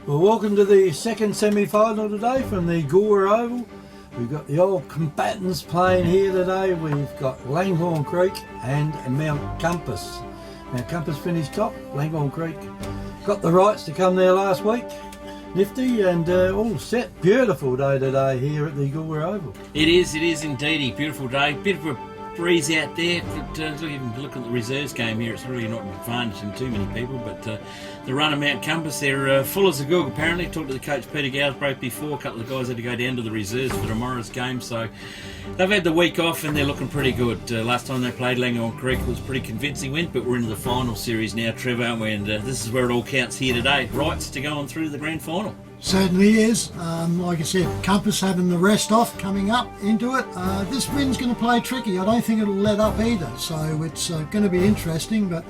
Well, welcome to the second semi-final today from the Gourmet Oval. We've got the old combatants playing here today. We've got Langhorne Creek and Mount Compass. Mount Compass finished top. Langhorne Creek got the rights to come there last week. Nifty and all set. Beautiful day today here at the Gourmet Oval. It is indeed a beautiful day. Bit of a breeze out there. Even look at the reserves game here, it's really not advantaging too many people, but the run of Mount Compass, they're full as a goog apparently. Talked to the coach Peter Gowsbroke before. A couple of guys had to go down to the reserves for tomorrow's game, so they've had the week off and they're looking pretty good. Last time they played Langhorne Creek was a pretty convincing win, but we're into the final series now, Trevor, aren't we? And this is where it all counts here today. Rights to go on through to the grand final. Certainly is. Like I said, Compass having the rest off coming up into it. This wind's going to play tricky. I don't think it'll let up either, so it's going to be interesting. But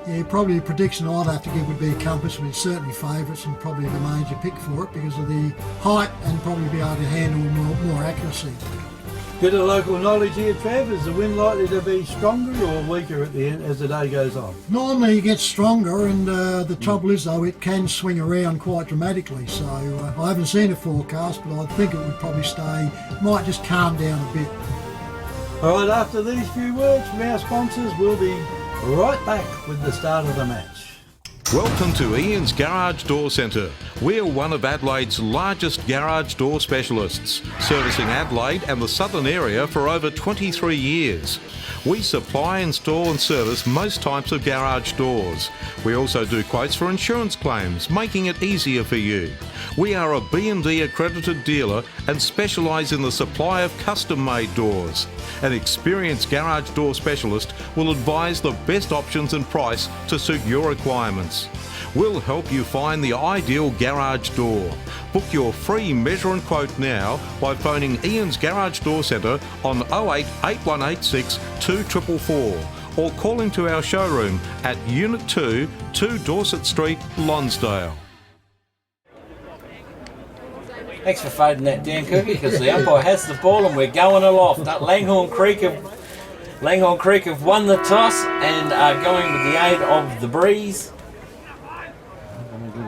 yeah, probably a prediction I'd have to give would be Compass, with certainly favourites and probably the major pick for it because of the height and probably be able to handle more accuracy. Bit of local knowledge here, Trev. Is the wind likely to be stronger or weaker at the end as the day goes on? Normally it gets stronger, and the trouble is though it can swing around quite dramatically. So I haven't seen a forecast, but I think it would probably stay, might just calm down a bit. All right, after these few words from our sponsors, we'll be right back with the start of the match. Welcome to Ian's Garage Door Centre. We're one of Adelaide's largest garage door specialists, servicing Adelaide and the southern area for over 23 years. We supply, install and service most types of garage doors. We also do quotes for insurance claims, making it easier for you. We are a B&D accredited dealer and specialise in the supply of custom-made doors. An experienced garage door specialist will advise the best options and price to suit your requirements. We'll help you find the ideal garage door. Book your free measure and quote now by phoning Ian's Garage Door Centre on 08 8186 2444 or call into our showroom at Unit 2, 2 Dorset Street, Lonsdale. Thanks for fading that down, Cookie, because the umpire has the ball and we're going aloft. Langhorne Creek have won the toss and are going with the aid of the breeze.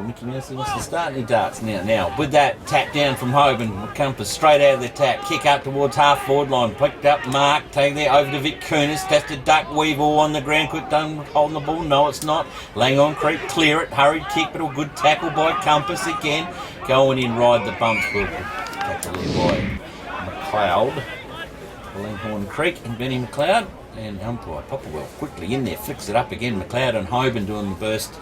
Mickey Mouse wants to start any darts now. Now, with that tap down from Hoban, Compass straight out of the tap, kick up towards half forward line, picked up Mark, take there over to Vic Kunis, has to duck Weevil on the ground, quick done holding the ball, no it's not. Langhorne Creek clear it, hurried kick, but a good tackle by Compass again. Going in, ride the bumps, good tackle there by McLeod. Langhorne Creek and Benny McLeod. And umpire Popplewell quickly in there, flicks it up again. McLeod and Hoban doing the burst.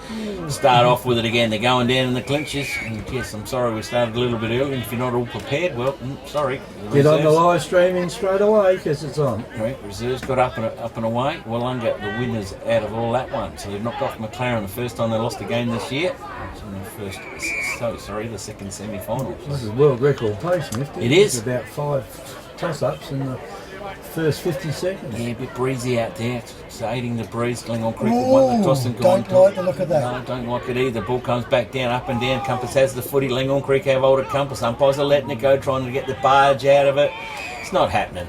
Start off with it again. They're going down in the clinches. And yes, I'm sorry we started a little bit early. If you're not all prepared, well, sorry. Get on the live streaming straight away because it's on. Right, reserves got up and away. Wollonga, the winners out of all that one. So they've knocked off McLaren the first time they lost a game this year. The second semi-final. This is world record pace, Nifty. It is. It's about 5 toss-ups in the first 50 seconds. Yeah, a bit breezy out there. It's aiding the breeze. Langhorne Creek won the toss and gone. Don't like the look of that. No, don't like it either. Ball comes back down, up and down. Compass has the footy. Langhorne Creek have hold of Compass. Umpires are letting it go, trying to get the barge out of it. It's not happening.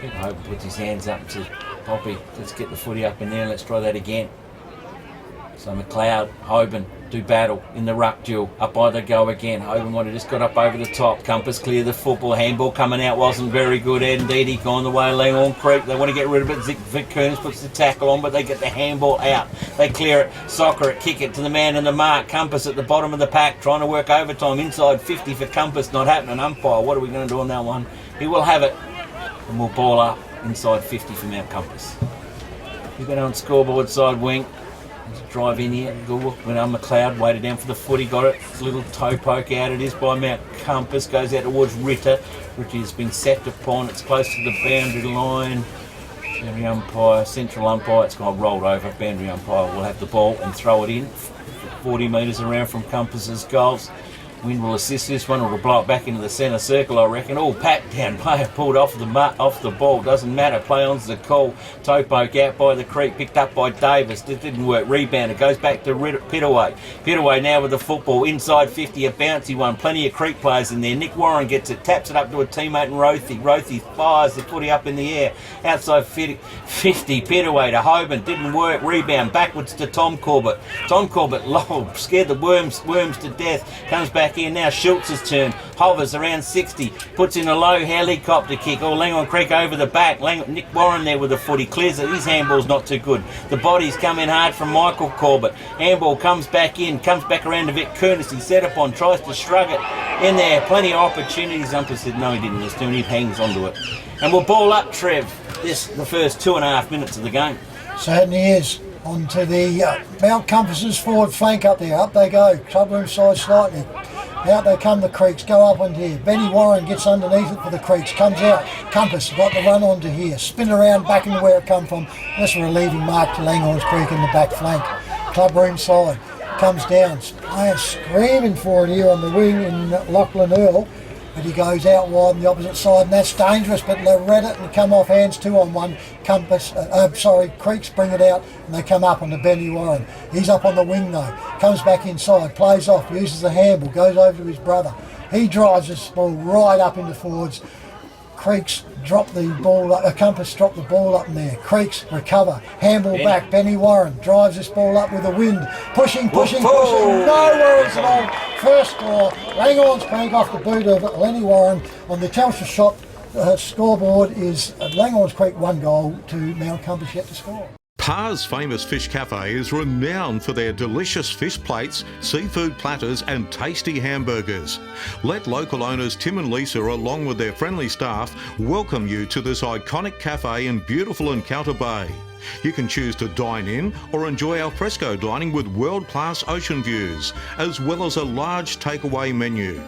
Hoban puts his hands up and says, Poppy, let's get the footy up in there. Let's try that again. So McLeod, Hoban do battle in the ruck duel. Up by the go again. Hoban might have just got up over the top. Compass clear the football. Handball coming out wasn't very good. Indeed, he gone the way of Langhorne Creek. They want to get rid of it. Vic Kunis puts the tackle on, but they get the handball out. They clear it, soccer it, kick it to the man in the mark. Compass at the bottom of the pack, trying to work overtime. Inside 50 for Compass, not happening. Umpire, what are we going to do on that one? He will have it. And we'll ball up inside 50 for Mount Compass. We've got on scoreboard side wing. Drive in here, good look. Went on McLeod, waited down for the footy, got it. Little toe poke out, it is by Mount Compass, goes out towards Ritter. Ritter has been set upon, it's close to the boundary line. Boundary umpire, central umpire, it's got rolled over. Boundary umpire will have the ball and throw it in. 40 metres around from Compass's goals. Wind will assist this one, or will blow it back into the centre circle, I reckon. Oh, pat down, player pulled off the ball. Doesn't matter, play on's the call. Toe poke out by the creek, picked up by Davis. It didn't work, rebound. It goes back to Pittaway. Pittaway now with the football, inside 50, a bouncy one. Plenty of creek players in there. Nick Warren gets it, taps it up to a teammate and Rothy. Rothy fires the footy up in the air. Outside 50, Pittaway to Hoban. Didn't work, rebound, backwards to Tom Corbett. Tom Corbett, scared the worms to death. Comes back in now, Schultz's turn, hovers around 60, puts in a low helicopter kick. Oh, Langhorne Creek over the back. Nick Warren there with the footy, clears it. His handball's not too good. The body's come in hard from Michael Corbett. Handball comes back around to Vic Curtis. He set up on, tries to shrug it in there. Plenty of opportunities. Umpire said no, he didn't this turn. He hangs onto it. And we'll ball up, Trev, the first 2.5 minutes of the game. Certainly is. Onto the Mount Compass's forward flank up there. Up they go. Clubroom side slightly. Out they come the Creeks. Go up onto here. Benny Warren gets underneath it for the Creeks. Comes out. Compass got the run onto here. Spin around back into where it come from. That's a relieving mark to Langhorne's Creek in the back flank. Clubroom side. Comes down. Player screaming for it here on the wing in Lachlan Earl. But he goes out wide on the opposite side, and that's dangerous, but they read it and come off hands 2-on-1. Creeks bring it out, and they come up on the Benny Warren. He's up on the wing though, comes back inside, plays off, uses the handball, goes over to his brother. He drives this ball right up into forwards. Creeks drop the ball up, Compass drop the ball up in there. Creeks recover, handball back, Benny Warren drives this ball up with the wind, pushing, no worries at all. First score, Langhorne's Creek off the boot of Lenny Warren on the Telstra shot. Scoreboard is Langhorne's Creek 1 goal to Mount Compass yet to score. Parr's famous fish cafe is renowned for their delicious fish plates, seafood platters and tasty hamburgers. Let local owners Tim and Lisa, along with their friendly staff, welcome you to this iconic cafe in beautiful Encounter Bay. You can choose to dine in or enjoy al fresco dining with world-class ocean views, as well as a large takeaway menu.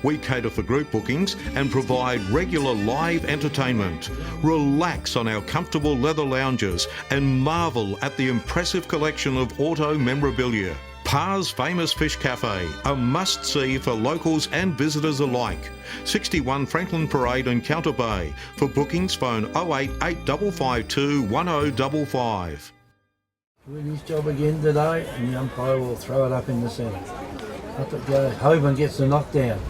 We cater for group bookings and provide regular live entertainment. Relax on our comfortable leather lounges and marvel at the impressive collection of auto memorabilia. Parr's famous fish cafe, a must-see for locals and visitors alike. 61 Franklin Parade, Encounter Bay. For bookings, phone 088 1055. Doing his job again today, and the umpire will throw it up in the centre. Up it goes. Hoban gets the knockdown.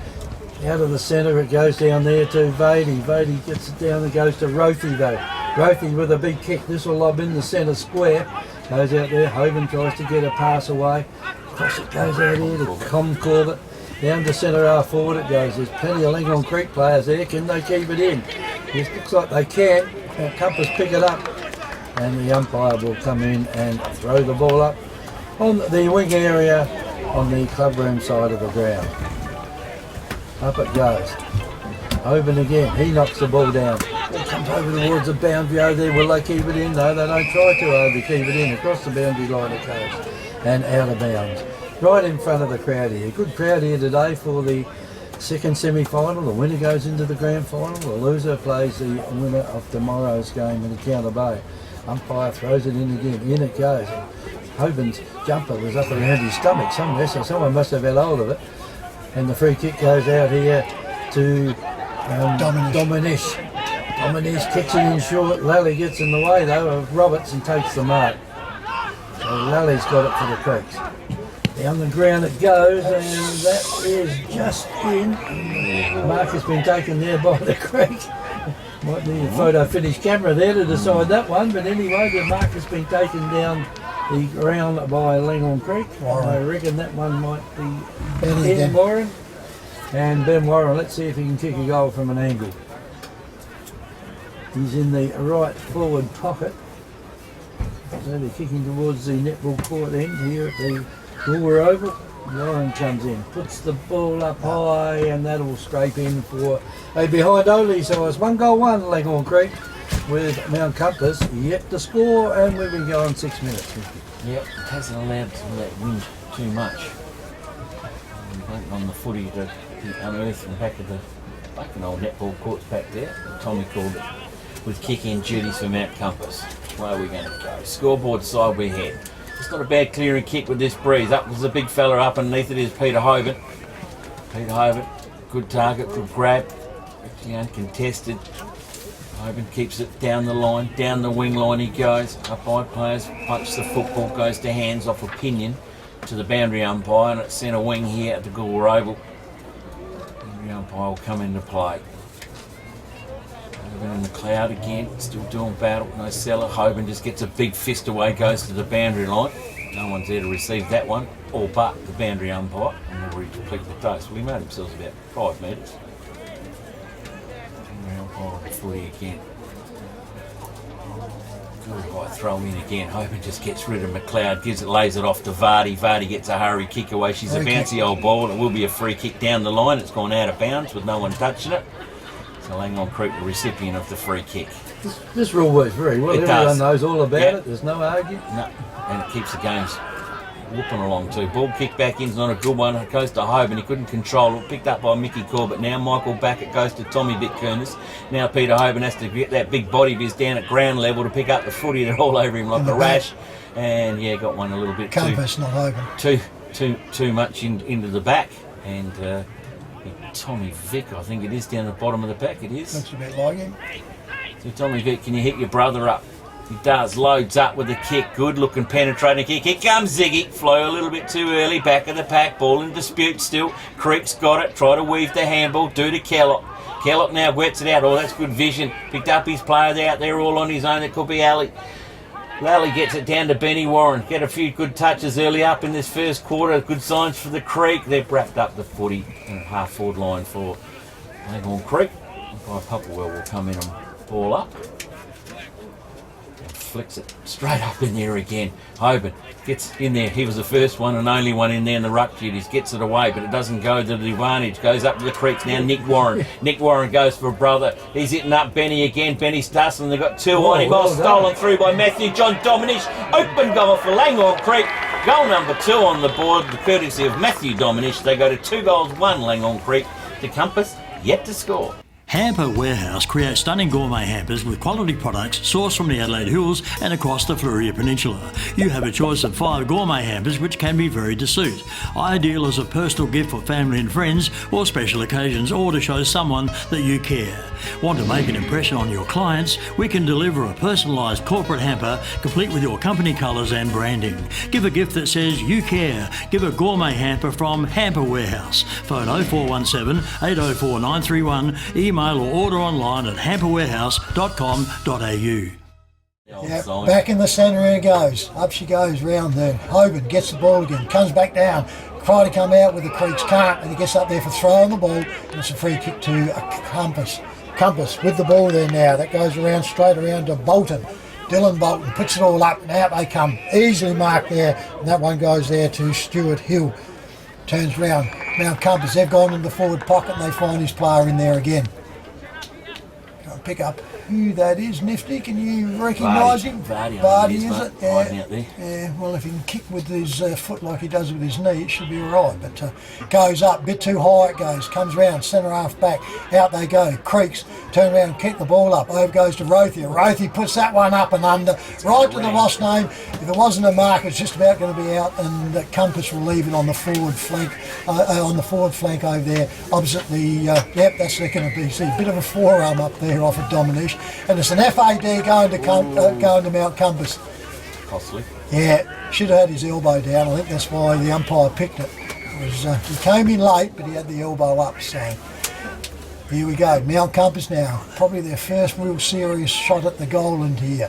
Out of the centre it goes down there to Vady. Vady gets it down and goes to Rothy though. Rothy with a big kick. This will lob in the centre square. Goes out there. Hoban tries to get a pass away. Across it goes out here to Tom Corbett. Down to centre half forward it goes. There's plenty of Langhorne Creek players there. Can they keep it in? It looks like they can. Compass pick it up. And the umpire will come in and throw the ball up on the wing area on the clubroom side of the ground. Up it goes. Hoban again. He knocks the ball down. It comes over towards the boundary over there. Will they keep it in? No, they don't try to over keep it in. Across the boundary line it goes. And out of bounds. Right in front of the crowd here. Good crowd here today for the second semi-final. The winner goes into the grand final. The loser plays the winner of tomorrow's game in Encounter Bay. Umpire throws it in again. In it goes. Hoban's jumper was up around his stomach somewhere, so someone must have had hold of it. And the free kick goes out here to Dominish. Dominish kicks it in short. Lally gets in the way though of Roberts and takes the mark. So Lally's got it for the Creeks. Down the ground it goes, and that is just in. The mark has been taken there by the Creek. Might need a photo finish camera there to decide that one, but anyway, the mark has been taken down the ground by Langhorne Creek. I reckon that one might be Ben Warren. And Ben Warren, let's see if he can kick a goal from an angle. He's in the right forward pocket. So they're kicking towards the netball court end here at the Gore Oval. Warren comes in, puts the ball up high, and that'll scrape in for a behind only. So it's 1-1 Langhorne Creek with Mount Compass yet to score, and we've been going 6 minutes. Yep, it hasn't allowed to let wind too much. Waiting on the footy to be unearthed in the back of the old netball courts back there. Tommy called it with kick-in duties for Mount Compass. Where are we going to go? Scoreboard side we head. It's not a bad clearing kick with this breeze. Up was the big fella, up underneath it is Peter Hoban. Peter Hoban, good target, good grab. Actually uncontested. Hoban keeps it down the line, down the wing line he goes. Up by players, punch the football, goes to hands off opinion to the boundary umpire, and it's centre wing here at the Gore Oval. Boundary umpire will come into play. Hoban in the cloud again, still doing battle, no seller. Hoban just gets a big fist away, goes to the boundary line. No one's there to receive that one, all but the boundary umpire, and we'll complete the toast. Well, he made himself about 5 metres. Boundary umpire on the footy again. Good high throw in again. Hoban just gets rid of McLeod, lays it off to Vardy. Vardy gets a hurry kick away. She's a bouncy old ball. It will be a free kick down the line. It's gone out of bounds with no one touching it. So Langhorne Creek, the recipient of the free kick. This rule works very well. Everyone knows all about it. There's no arguing. No, and it keeps the games whooping along too. Ball kick back in's not a good one. It goes to Hoban. He couldn't control it. Picked up by Mickey Corbett. Now Michael Backett goes to Tommy Vick-Kernis. Now Peter Hoban has to get that big body of his down at ground level to pick up the footy. They're all over him like a rash. And yeah, got one a little bit Compass, not Hoban. Too much into the back. And Tommy Vick, I think it is, down the bottom of the pack. It is. Looks a bit like him. So Tommy Vick, can you hit your brother up? He does, loads up with the kick, good looking penetrating kick. Here comes Ziggy, flew a little bit too early, back of the pack, ball in dispute still. Creek's got it, try to weave the handball, do to Kellogg. Kellogg now wets it out, oh that's good vision. Picked up his players out there all on his own, it could be Ali. Lally gets it down to Benny Warren, get a few good touches early up in this first quarter, good signs for the Creek. They've wrapped up the footy in half forward line for Langhorne Creek. By Popplewell will come in and ball up. Flicks it straight up in there again. Hoban gets in there. He was the first one and only one in there in the ruck duties. Gets it away, but it doesn't go to the advantage. Goes up to the Creeks now. Nick Warren. Nick Warren goes for a brother. He's hitting up Benny again. Benny's tussling. They've got 2 on him. Stolen through by Matthew John Dominish. Open goal for Langhorne Creek. Goal number 2 on the board, the courtesy of Matthew Dominish. They go to 2 goals, 1 Langhorne Creek. To Compass, yet to score. Hamper Warehouse creates stunning gourmet hampers with quality products sourced from the Adelaide Hills and across the Fleurieu Peninsula. You have a choice of 5 gourmet hampers which can be varied to suit. Ideal as a personal gift for family and friends or special occasions, or to show someone that you care. Want to make an impression on your clients? We can deliver a personalised corporate hamper complete with your company colours and branding. Give a gift that says you care. Give a gourmet hamper from Hamper Warehouse. Phone 0417 804 931. Email or order online at hamperwarehouse.com.au. Yep, back in the centre here goes. Up she goes round there. Hoban gets the ball again, comes back down. Try to come out with the Creeks, can't, and he gets up there for throwing the ball, and it's a free kick to Compass. Compass with the ball there now. That goes around straight around to Bolton. Dylan Bolton puts it all up, and out they come. Easily marked there, and that one goes there to Stuart Hill. Turns round. Now Compass, they've gone in the forward pocket, and they find his player in there again. Pick up who that is, Nifty. Can you recognise him? Vardy is it? Yeah. Well, if he can kick with his foot like he does with his knee, it should be all right. But goes up, a bit too high it goes. Comes round, centre half back. Out they go. Creeks turn around, kick the ball up. Over goes to Rothia. Rothia puts that one up and under, right to the lost name. If it wasn't a mark, it's just about going to be out, and Compass will leave it on the forward flank, over there, opposite the. Yep, that's going to be. See, a bit of a forearm up there off of Dominish, and it's an FAD going to Mount Compass. Costly. Yeah, should have had his elbow down. I think that's why the umpire picked it. He came in late, but he had the elbow up. So here we go. Mount Compass now, probably their first real serious shot at the goal end here.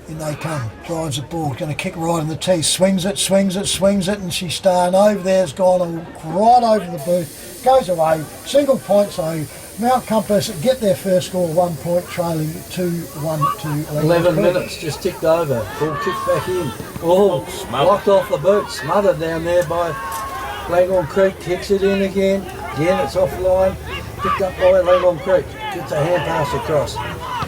In they come, drives the ball, going to kick right in the teeth, swings it, and she's starting over there. It's gone right over the booth, goes away, single point. So Mount Compass get their first score, 1 point, trailing 2-1 to 11 minutes just ticked over. Ball kicked back in. Oh, blocked off the boot, smothered down there by Langhorne Creek. Kicks it in again. Again, it's offline. Picked up by Langhorne Creek. Gets a hand pass across.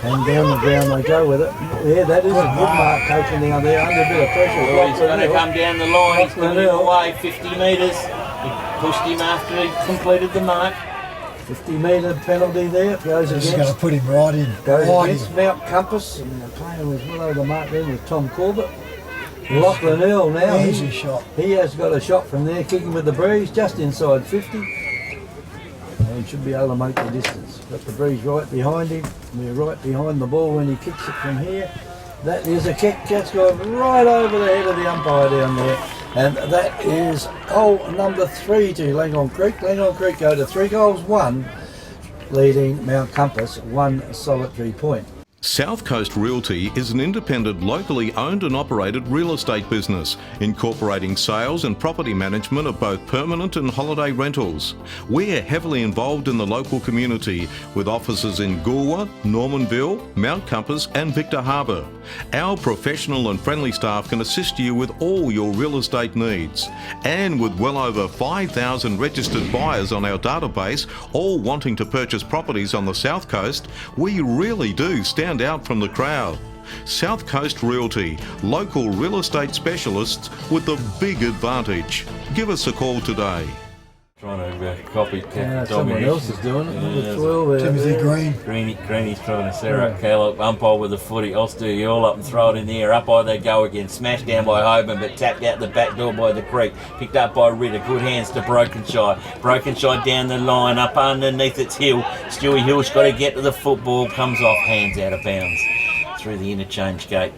And down the ground they go with it. Yeah, that is a good mark taken down there under a bit of pressure. Well, he's going to come down the line. He's put him away 50 metres. He pushed him after he completed the mark. 50-metre penalty there. Goes this against. Is going to put him right in. Goes against Mount Compass, and the player was well over the mark there with Tom Corbett. Lachlan Earl now. Easy shot. He has got a shot from there, kicking with the breeze, just inside 50. and should be able to make the distance. Got the breeze right behind him. We're right behind the ball when he kicks it from here. That is a kick. That's gone right over the head of the umpire down there. And that is goal number 3 to Langhorne Creek. Langhorne Creek go to 3 goals 1, leading Mount Compass 1 solitary point. South Coast Realty is an independent, locally owned and operated real estate business, incorporating sales and property management of both permanent and holiday rentals. We're heavily involved in the local community with offices in Goorwa, Normanville, Mount Compass and Victor Harbour. Our professional and friendly staff can assist you with all your real estate needs. And with well over 5,000 registered buyers on our database, all wanting to purchase properties on the South Coast, we really do stand out from the crowd. South Coast Realty, local real estate specialists with the big advantage. Give us a call today. Trying to copy Someone else is doing it. Number 12 there. Timothy Green. Greeny's trying to set up Caleb, umpire with the footy. I'll steer you all up and throw it in the air. Up by they go again. Smashed down by Hoban, but tapped out the back door by the Creek. Picked up by Ritter. Good hands to Brokenshire. Brokenshire down the line, up underneath its Hill. Stewie Hill's got to get to the football. Comes off, hands out of bounds. Through the interchange gate.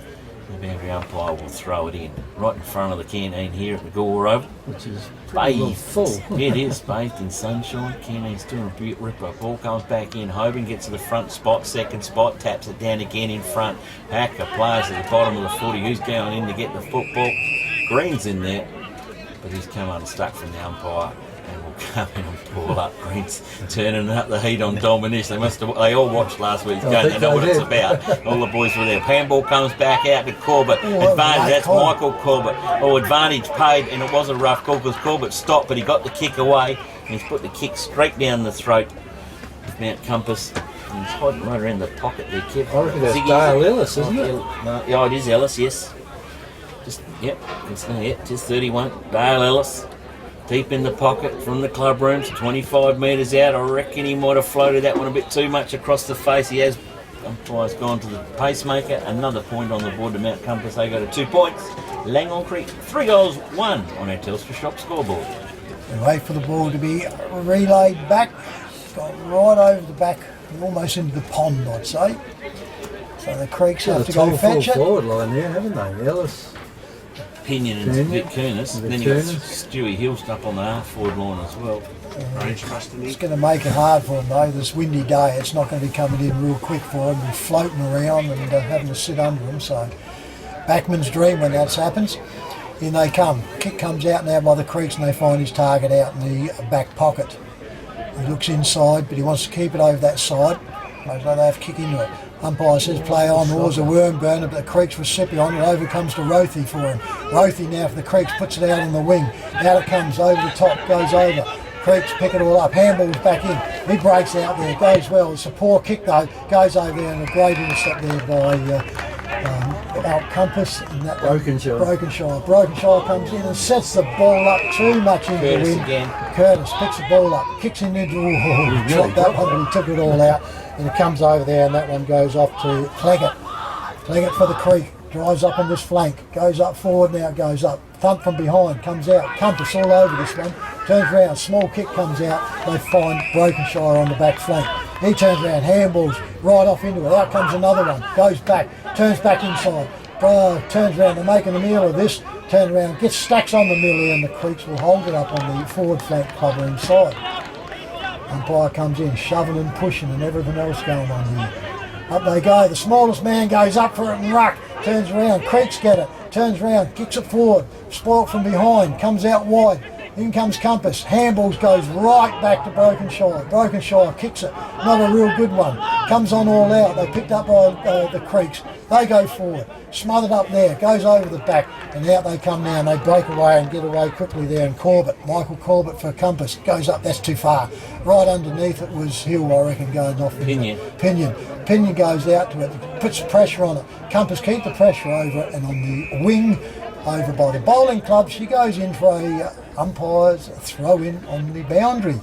The boundary umpire will throw it in. Right in front of the canteen here at the Gore Oval. Which is pretty well full. It is, bathed in sunshine. Canteen's doing a bit ripper. Ball comes back in. Hoban gets to the front spot, second spot, taps it down again in front. Pack of players at the bottom of the footy. Who's going in to get the football? Green's in there, but he's come unstuck from the umpire. And will come in and pull up. Green's turning up the heat on Dominic. They all watched last week's game. They know what it's about. All the boys were there. Handball comes back out to Corbett. Advantage. That's Michael Corbett. Advantage paid, and it was a rough call because Corbett stopped, but he got the kick away. And he's put the kick straight down the throat of Mount Compass. And he's hiding right around the pocket there, Kev. I reckon that's Dale Ellis, isn't it? No, yeah, it is Ellis, yes. Just 31. Dale Ellis. Deep in the pocket from the club rooms, 25 metres out. I reckon he might have floated that one a bit too much across the face. He has. Umpire's gone to the pacemaker. Another point on the board to Mount Compass. They go to 2 points. Langhorne Creek, 3 goals, 1 on our Telstra Shop scoreboard. We wait for the ball to be relayed back. It's gone right over the back, almost into the pond, I'd say. So the Creeks have to go fetch it. Forward line there, haven't they? Ellis. Pinion and Vic Kernis. Then you got Stewie Hill up on the half forward line as well. It's going to make it hard for them though. This windy day, it's not going to be coming in real quick for them and floating around and having to sit under them. So, backman's dream when that happens. In they come. Kick comes out now by the Creeks and they find his target out in the back pocket. He looks inside, but he wants to keep it over that side. Most like they have to kick into it. Umpire says play on, there was a worm burner, but the Creeks was sippy on it. Over comes to Rothy for him. Rothy now for the Creeks, puts it out on the wing. Out it comes, over the top, goes over. Creeks pick it all up, handball's back in. He breaks out there, goes well. It's a poor kick though, goes over there and a great intercept there by Mount Compass. And that Brokenshire comes in and sets the ball up too much into the wind. Curtis picks the ball up, kicks it into dropped that one, but he took it all out. And it comes over there and that one goes off to Pleggett. Pleggett for the Creek, drives up on this flank, goes up forward now, goes up. Thump from behind, comes out, Compass all over this one. Turns around, small kick comes out, they find Brokenshire on the back flank. He turns around, handballs right off into it, out comes another one, goes back, turns back inside. Turns around, they're making a meal of this, turns around, gets stacks on the middle here and the Creeks will hold it up on the forward flank club inside. Umpire comes in, shoving and pushing and everything else going on here. Up they go, the smallest man goes up for it and ruck, turns around, Creeks get it, turns around, kicks it forward, spoilt from behind, comes out wide. In comes Compass, handballs goes right back to Brokenshire. Brokenshire kicks it, not a real good one. Comes on all out, they picked up by the Creeks. They go forward, smothered up there, goes over the back, and out they come now and they break away and get away quickly there. And Corbett, Michael Corbett for Compass, goes up, that's too far. Right underneath it was Hill, I reckon, going off. Pinion goes out to it, puts pressure on it. Compass keep the pressure over it, and on the wing, over by the bowling club, she goes in for a umpire's throw in on the boundary.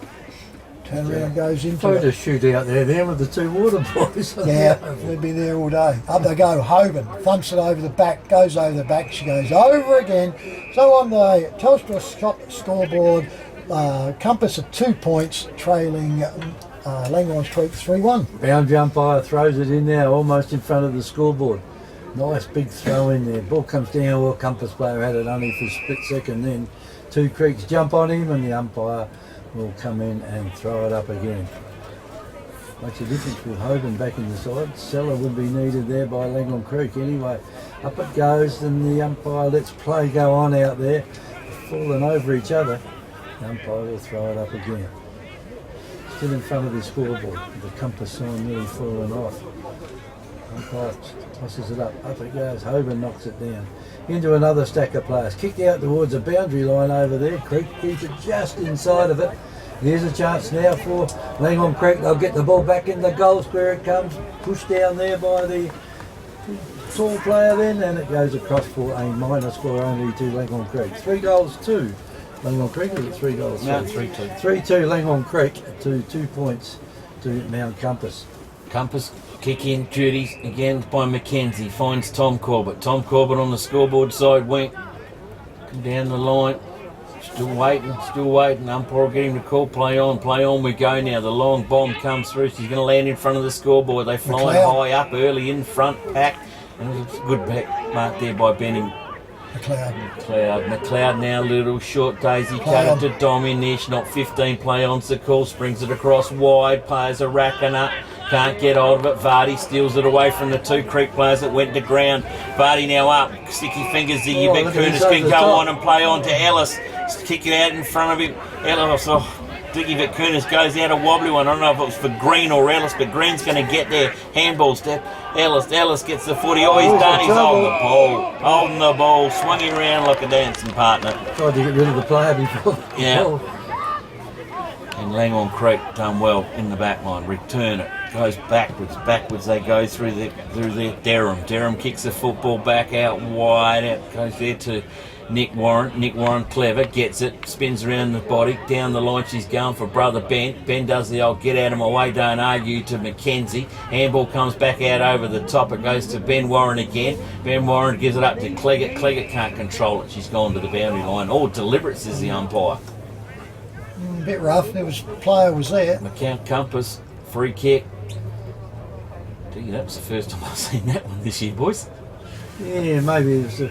Turn around and goes into it. Photo shoot out there with the 2 water boys. Yeah, they'll be there all day. Up they go, Hoban thumps it over the back, goes over the back, she goes over again. So on the Telstra Shop scoreboard, Compass at 2 points, trailing Langhorne Creek 3-1. Boundary umpire throws it in there, almost in front of the scoreboard. Nice big throw in there. Ball comes down, well, Compass player had it only for a split second, then Two Creeks jump on him and the umpire will come in and throw it up again. Makes a difference with Hoban back in the side. Seller would be needed there by Langhorne Creek anyway. Up it goes and the umpire lets play go on out there. Falling over each other. The umpire will throw it up again. Still in front of the scoreboard. The Compass sign nearly falling off. Umpire tosses it up. Up it goes. Hoban knocks it down. Into another stack of players. Kicked out towards the boundary line over there. Creek keeps it just inside of it. Here's a chance now for Langhorne Creek. They'll get the ball back in the goal square. It comes. Pushed down there by the tall player then. And it goes across for a minor score only to Langhorne Creek. 3 goals to Langhorne Creek. Is it 3 goals? No, 3-2. 3-2 Langhorne Creek to 2 points to Mount Compass. Compass kick in duties again by Mackenzie. Finds Tom Corbett. Tom Corbett on the scoreboard side went down the line. Still waiting. Umpire will get him to call. Play on we go now. The long bomb comes through. She's going to land in front of the scoreboard. They fly high up early in front pack. And it was a good back mark there by Benny. McLeod now, little short daisy cut it to Dom in there. She's not 15 play on. The call springs it across wide. Players are racking up. Can't get hold of it. Vardy steals it away from the Two Creek players that went to ground. Vardy now up. Sticky fingers. Ziggy Vicunas can go on and play on to Ellis. Kick it out in front of him. Ellis, Diggy Vicunas goes out a wobbly one. I don't know if it was for Green or Ellis, but Green's going to get there. Handball step. Ellis gets the footy. Oh, he's done. He's holding the ball. Swung him around like a dancing partner. Tried to get rid of the player before. Yeah. And Langhorne Creek done well in the back line. Return it. Goes backwards. They go through the Derham kicks the football back out wide. Out goes there to Nick Warren clever, gets it, spins around the body, down the line she's going for brother Ben. Ben does the old get out of my way, don't argue to Mackenzie. Handball comes back out over the top, it goes to Ben Warren again. Ben Warren gives it up to Cleggett. Cleggett can't control it, she's gone to the boundary line. All deliberate, says the umpire. A bit rough, player was there. McCount Compass, free kick. Gee, that was the first time I've seen that one this year, boys. Yeah, maybe it was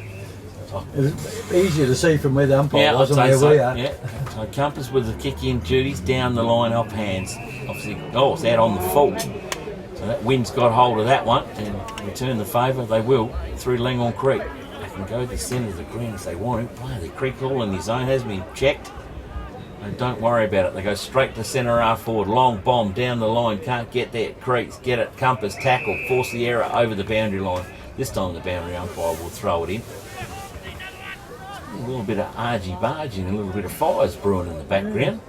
easier to see from where the umpire was and where we are. Yeah. So Compass with the kick-in duties down the line off hands. Obviously, it's out on the full. So that wind's got hold of that one and return the favour. They will through Langhorne Creek. They can go to the centre of the ground if they want to. Play the Creek all in his own has been checked. And don't worry about it. They go straight to centre half forward. Long bomb down the line. Can't get there. Creeks get it. Compass tackle. Force the error over the boundary line. This time the boundary umpire will throw it in. A little bit of argy-bargy and a little bit of fires brewing in the background.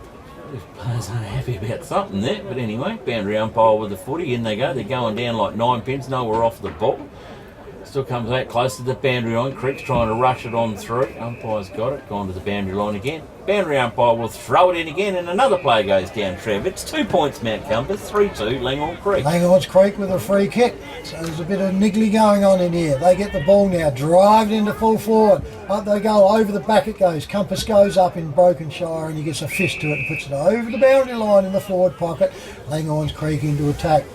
These players aren't happy about something there. But anyway, boundary umpire with the footy. In they go. They're going down like 9 pins. Nowhere off the ball. Still comes out close to the boundary line. Creek's trying to rush it on through. Umpire's got it. Gone to the boundary line again. Boundary umpire will throw it in again and another player goes down, Trev. It's 2 points Mount Compass, 3-2 Langhorne Creek. Langhorne Creek with a free kick. So there's a bit of niggly going on in here. They get the ball now, drive it into full forward. Up they go, over the back it goes. Compass goes up in Brokenshire and he gets a fist to it and puts it over the boundary line in the forward pocket. Langhorne Creek into attack.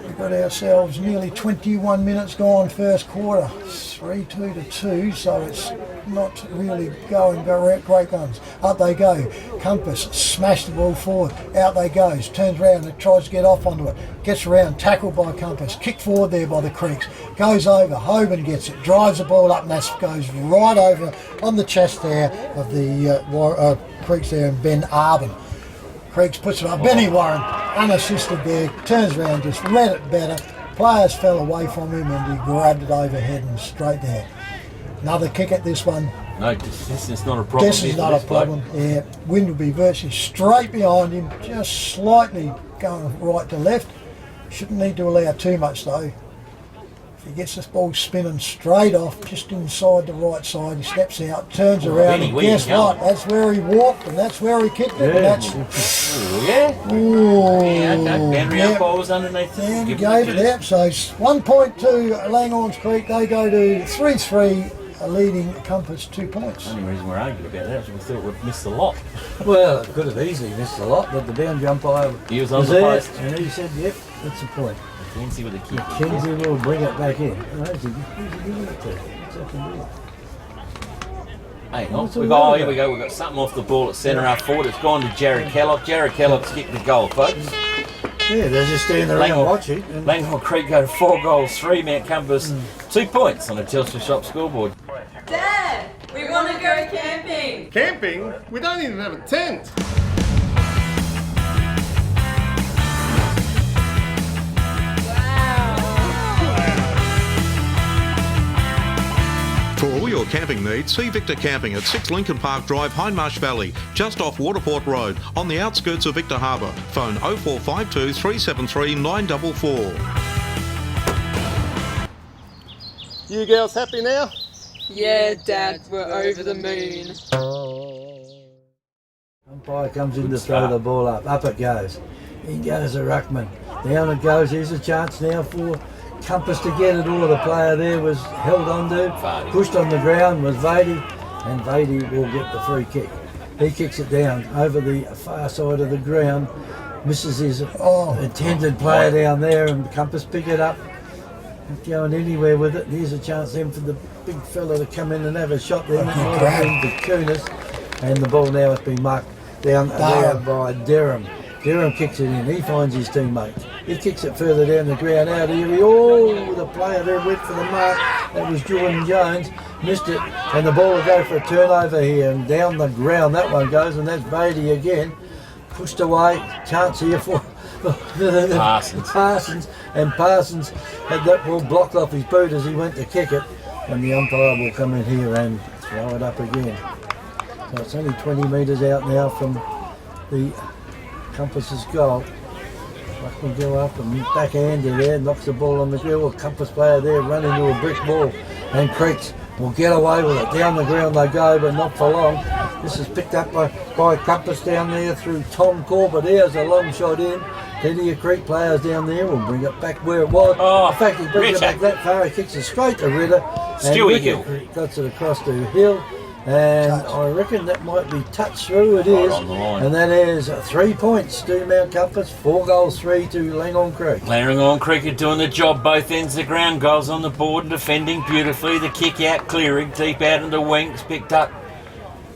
We've got ourselves nearly 21 minutes gone first quarter. 3-2, so it's not really going great guns. Up they go. Compass smash the ball forward. Out they goes. Turns around and tries to get off onto it. Gets around, tackled by Compass. Kicked forward there by the Creeks. Goes over. Hoban gets it. Drives the ball up and that goes right over on the chest there of the Creeks there and Ben Arben. Creeks puts it up. Benny Warren, unassisted there, turns around, just read it better. Players fell away from him and he grabbed it overhead and straight there. Another kick at this one. No, this is not a problem. This is not a problem. Yeah, wind will be virtually straight behind him, just slightly going right to left. Shouldn't need to allow too much though. He gets this ball spinning straight off, just inside the right side. He steps out, turns around, and guess what? That's where he walked, and that's where he kicked it. And that's boundary umpire was underneath. And he gave it out. So 1 point to Langhorne Creek. They go to 3-3 leading Compass 2 points. The only reason we're arguing about that is we thought we'd missed the lot. Well, it could have easily missed a lot, but the boundary umpire He was on the there, post. and he said, "Yep, that's the point." Mackenzie with a kick. Kenzie will bring it back in. Who's he giving it to? What's happened here? Hang on. What's the Here we matter? go. We've got something off the ball at centre half forward. It's gone to Jared Kellogg. Jared Kellogg's kicked the goal, folks. Yeah, they're just standing around Langhorne- watching. And Langhorne Creek go to 4 goals, 3 Mount Compass, 2 points on the Telstra Shop scoreboard. Dad, we want to go camping. Camping? We don't even have a tent. For all your camping needs, see Victor Camping at 6 Lincoln Park Drive, Hindmarsh Valley, just off Waterport Road, on the outskirts of Victor Harbour. Phone 0452 373 944. You girls happy now? Yeah, Dad, we're over the moon. umpire comes in to throw the ball up. Up it goes. In goes the ruckman. Down it goes. Here's a chance now for Compass to get it all. The player there was held onto, pushed on the ground was Vady, and Vady will get the free kick. He kicks it down over the far side of the ground, misses his intended player down there, and Compass pick it up. Not going anywhere with it. Here's a chance then for the big fella to come in and have a shot there. It might have been the Kunis, and the ball now has been marked down there by Derham. Derham kicks it in. He finds his teammate. He kicks it further down the ground out here. The player there went for the mark. That was Jordan Jones. Missed it. And the ball will go for a turnover here. And down the ground that one goes. And that's Beatty again. Pushed away. Chance here for Parsons. And Parsons had that ball blocked off his boot as he went to kick it. And the umpire will come in here and throw it up again. So it's only 20 metres out now from the Compass's goal. Ruckman go up and backhander there, knocks the ball on the grill. Compass player there running into a brick wall, and Creeks will get away with it. Down the ground they go, but not for long. This is picked up by Compass down there through Tom Corbett. There's a long shot in. Plenty of Creek players down there will bring it back where it was. In fact, he brings it back that far. He kicks it straight to Ritter. Stewie Hill. Cuts it across to Hill. And I reckon that might be touched through. It is. On the line. And that is 3 points to Mount Compass, 4 goals, 3 to Langhorne Creek. Langhorne Creek are doing the job, both ends of the ground. Goals on the board and defending beautifully. The kick out, clearing, deep out into wings, picked up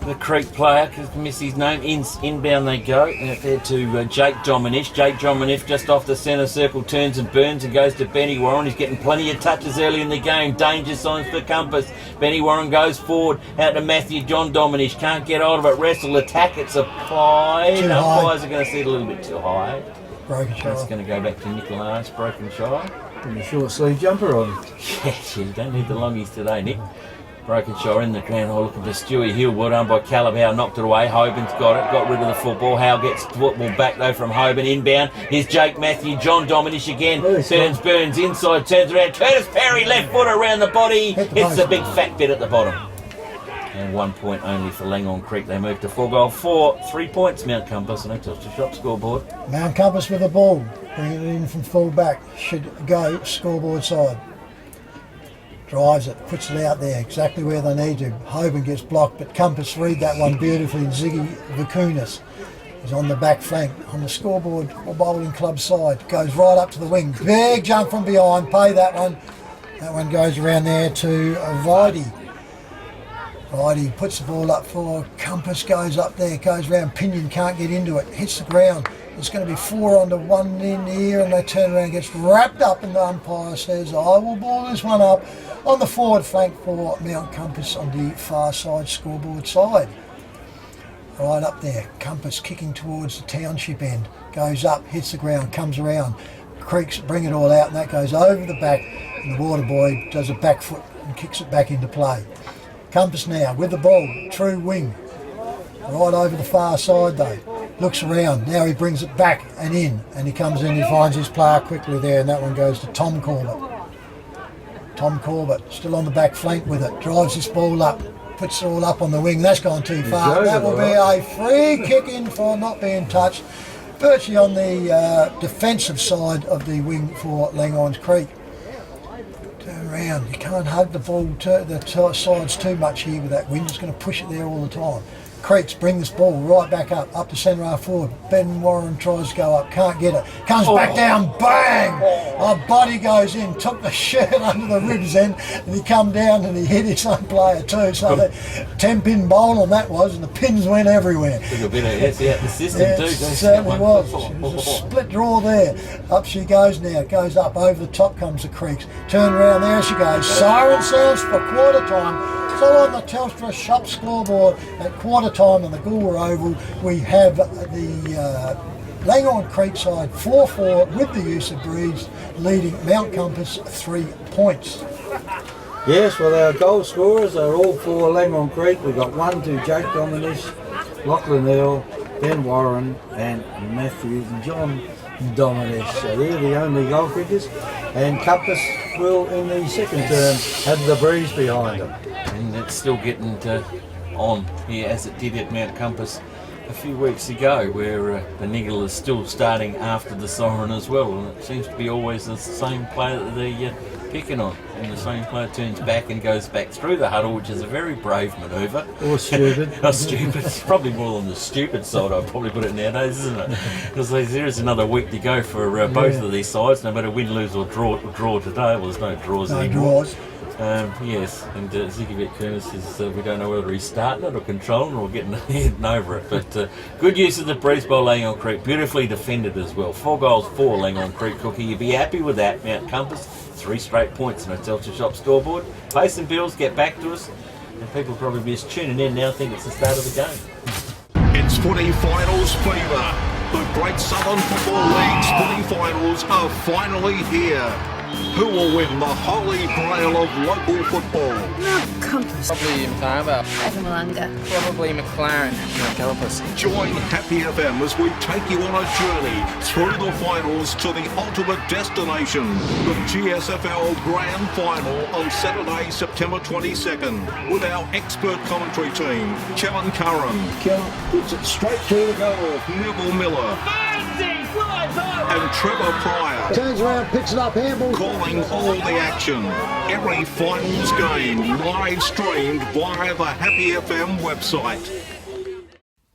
the Creek player, because missed his name. Inbound they go. Out there to Jake Dominish. Jake Dominish just off the centre circle, turns and burns and goes to Benny Warren. He's getting plenty of touches early in the game. Danger signs for Compass. Benny Warren goes forward out to Matthew John Dominish. Can't get hold of it. Wrestle, attack. It's applied. Umpires are going to see it a little bit too high. Broken That's shot. going to go back to Nicholas. Broken shy. Put a short sleeve jumper on. Yeah, you don't need the longies today, Nick. Broken shot in the ground, looking for Stewie Hill. Well done by Calabau, knocked it away. Hoban's got it, got rid of the football. Howe gets football back though from Hoban, inbound. Here's Jake Matthew, John Dominish again. Burns inside, turns around. Curtis Perry, left foot around the body. Hits the big fat bit at the bottom. And 1 point only for Langhorne Creek. They move to 4 goal 4. 3 points, Mount Compass, and Telstra Shop scoreboard. Mount Compass with the ball, bringing it in from full back. Should go scoreboard side. Drives it, puts it out there, exactly where they need to. Hoban gets blocked, but Compass read that one beautifully. Ziggy Vakunas is on the back flank, on the scoreboard or bowling club side. Goes right up to the wing. Big jump from behind, pay that one. That one goes around there to Vidi. Vidi puts the ball up for Compass, goes up there, goes round. Pinion can't get into it, hits the ground. It's going to be 4 onto 1 in here, and they turn around, gets wrapped up, and the umpire says, I will ball this one up on the forward flank for Mount Compass on the far side scoreboard side. Right up there, Compass kicking towards the township end, goes up, hits the ground, comes around. Creeks bring it all out, and that goes over the back, and the water boy does a back foot and kicks it back into play. Compass now with the ball, true wing, right over the far side though. Looks around, now he brings it back and in, and he comes in, he finds his player quickly there, and that one goes to Tom Corbett. Tom Corbett still on the back flank with it, drives this ball up, puts it all up on the wing. That's gone too far. That will be a free kick in for not being touched, virtually on the defensive side of the wing for Langhorne Creek. Turn round. You can't hug the ball to the sides too much here with that wind. It's going to push it there all the time. Creeks bring this ball right back up to centre half forward. Ben Warren tries to go up, can't get it. Comes back down, bang! A body goes in, took the shirt under the ribs then, and he come down and he hit his own player too. So the 10-pin bowl on that was, and the pins went everywhere. Took a bit of hits out the system too. It certainly was. It was a split draw there. Up she goes now, goes up, over the top comes the Creeks. Turn around, there she goes. Siren sounds for quarter time. So on the Telstra shop scoreboard at quarter time on the Goulburn Oval, we have the Langhorne Creek side 4-4 with the use of breeze, leading Mount Compass 3 points. Yes, well, our goal scorers are all for Langhorne Creek. We've got 1 to Jake Dominish, Lachlan Earl, Ben Warren and Matthew John Dominish. So they're the only goal kickers. And Compass will, in the second term, have the breeze behind them. And it's still getting on here as it did at Mount Compass a few weeks ago, where the niggle is still starting after the siren as well, and it seems to be always the same player that they're picking on, and the same player turns back and goes back through the huddle, which is a very brave manoeuvre. Or stupid. Or stupid. It's probably more on the stupid side, I'd probably put it nowadays, isn't it? Because there is another week to go for both of these sides, no matter win, lose or draw today. Well, there's no draws anymore. Draws. Yes, and Ziggy Kerner says we don't know whether he's starting it or controlling it or getting over it. But good use of the breeze by Langhorne Creek, beautifully defended as well. 4 goals for Langhorne Creek, Cookie. You'd be happy with that. Mount Compass, 3 straight points on a Telstra shop scoreboard. Pay some bills, get back to us, and people probably be just tuning in now, think it's the start of the game. It's footy finals fever. The Great Southern Football League's footy finals are finally here. Who will win the holy grail of local football? Compass. Probably Mtaba. Malanga. Probably McLaren. Compass. Join Happy FM as we take you on a journey through the finals to the ultimate destination, the GSFL Grand Final on Saturday, September 22nd, with our expert commentary team, Kellen Curran. Kellen puts it straight through the goal. Neville Miller. And Trevor Pryor. Turns around, picks it up, handball. Calling all the action. Every finals game live streamed via the Happy FM website.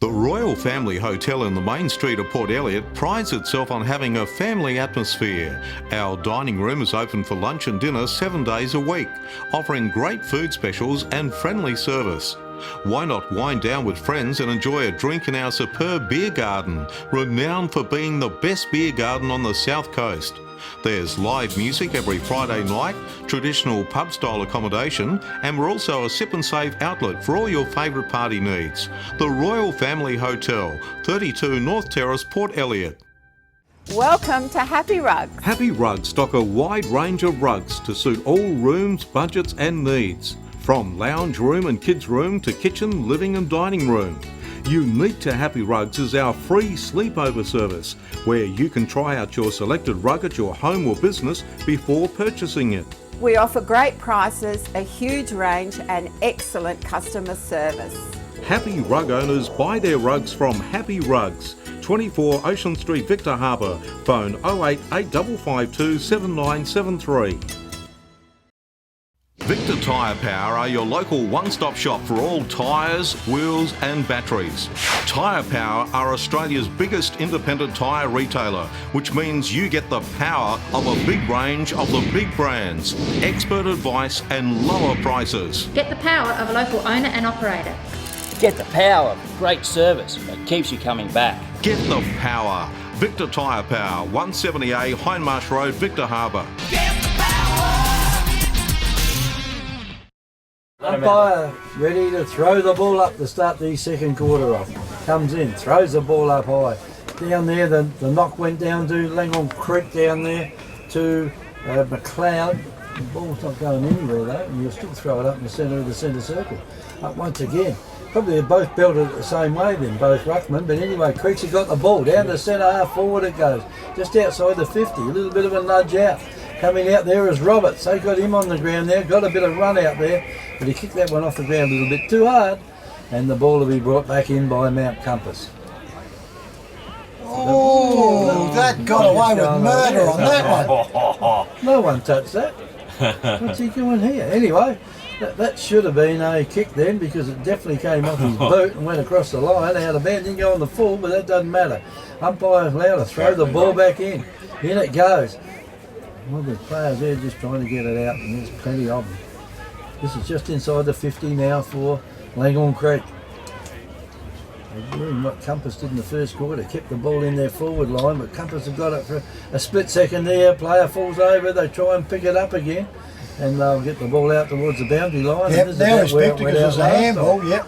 The Royal Family Hotel in the main street of Port Elliot prides itself on having a family atmosphere. Our dining room is open for lunch and dinner 7 days a week, offering great food specials and friendly service. Why not wind down with friends and enjoy a drink in our superb beer garden, renowned for being the best beer garden on the South Coast. There's live music every Friday night, traditional pub-style accommodation, and we're also a sip and save outlet for all your favourite party needs. The Royal Family Hotel, 32 North Terrace, Port Elliot. Welcome to Happy Rugs. Happy Rugs stock a wide range of rugs to suit all rooms, budgets and needs. From lounge room and kids room to kitchen, living and dining room. Unique to Happy Rugs is our free sleepover service, where you can try out your selected rug at your home or business before purchasing it. We offer great prices, a huge range and excellent customer service. Happy Rug owners buy their rugs from Happy Rugs, 24 Ocean Street, Victor Harbour. Phone 08 8552 7973. Victor Tyre Power are your local one-stop shop for all tyres, wheels and batteries. Tyre Power are Australia's biggest independent tyre retailer, which means you get the power of a big range of the big brands, expert advice and lower prices. Get the power of a local owner and operator. Get the power of great service that keeps you coming back. Get the power. Victor Tyre Power, 170A Hindmarsh Road, Victor Harbour. Umpire ready to throw the ball up to start the second quarter off. Comes in, throws the ball up high. Down there, the knock went down to Langhorne Creek down there to McLeod. The ball's not going anywhere though, and you'll still throw it up in the centre of the centre circle. Up once again. Probably they both belted it the same way then, both ruckmen. But anyway, Creeks have got the ball. Down the centre half forward it goes. Just outside the 50, a little bit of a nudge out. Coming out there is Roberts. They got him on the ground there, got a bit of run out there, but he kicked that one off the ground a little bit too hard, and the ball will be brought back in by Mount Compass. Oh, that got away with murder on that one. No one touched that. What's he doing here? Anyway, that should have been a kick then, because it definitely came off his boot and went across the line out of bounds. Didn't go on the full, but that doesn't matter. Umpire allowed to throw the ball back in. In it goes. Well, the players there just trying to get it out, and there's plenty of them. This is just inside the 50 now for Langhorne Creek. They're doing what Compass did in the first quarter, kept the ball in their forward line, but Compass have got it for a split second there. Player falls over, they try and pick it up again, and they'll get the ball out towards the boundary line. Yep, now it's picked because there's a handball, yep.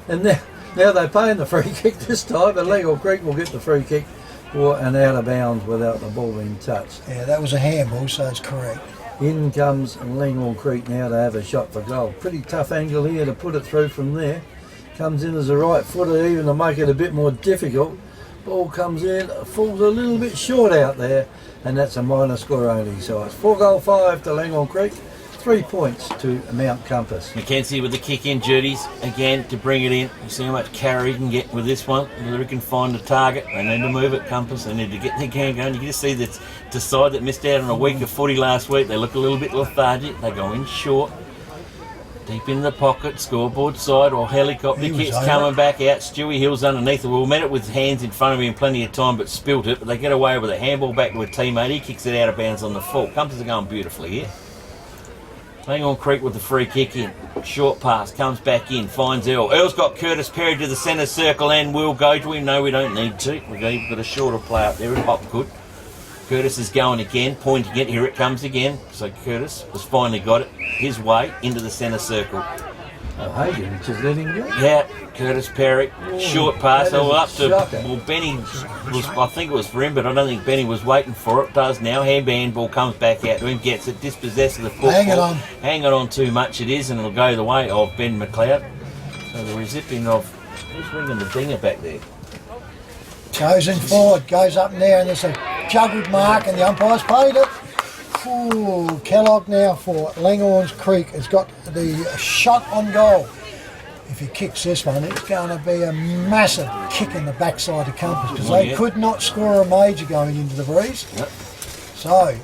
And now they're paying the free kick this time, but Langhorne Creek will get the free kick for an out of bounds without the ball being touched. Yeah, that was a handball, so it's correct. In comes Langhorne Creek now to have a shot for goal. Pretty tough angle here to put it through from there. Comes in as a right footer even to make it a bit more difficult. Ball comes in, falls a little bit short out there, and that's a minor score only. So it's 4-5 to Langhorne Creek, 3 points to Mount Compass. Mackenzie with the kick in duties again to bring it in. You see how much carry he can get with this one. Whether he can find the target. They need to move it, Compass. They need to get their game going. You can just see that the side that missed out on a week of footy last week, they look a little bit lethargic. They go in short. Deep in the pocket, scoreboard side, or helicopter kicks coming back out. Stewie Hill's underneath it. We'll met it with hands in front of him plenty of time, but spilt it. But they get away with a handball back to a teammate. He kicks it out of bounds on the full. Compass are going beautifully here. Langhorne Creek with the free kick in. Short pass, comes back in, finds Earl. Earl's got Curtis Perry to the centre circle and will go to him. No, we don't need to. We've got a shorter play up there in Hopgood. Curtis is going again, pointing it. Here it comes again. So Curtis has finally got it his way into the centre circle. Oh, Hagen just let him go. Yeah, Curtis Perry, short pass. That is Up to, shocking. well, Benny was, I think it was for him, but I don't think Benny was waiting for it. Does now. Handball comes back out to him, gets it, dispossessed of the football. Hang it on too much it is, and it'll go the way of Ben McLeod. So the rezipping of, who's ringing the dinger back there? Goes in forward, goes up there, and there's a juggled mark, and the umpire's paid it. Ooh, Kellogg now for Langhorne Creek has got the shot on goal. If he kicks this one, it's going to be a massive kick in the backside of Compass, because they could not score a major going into the breeze. Yep. So,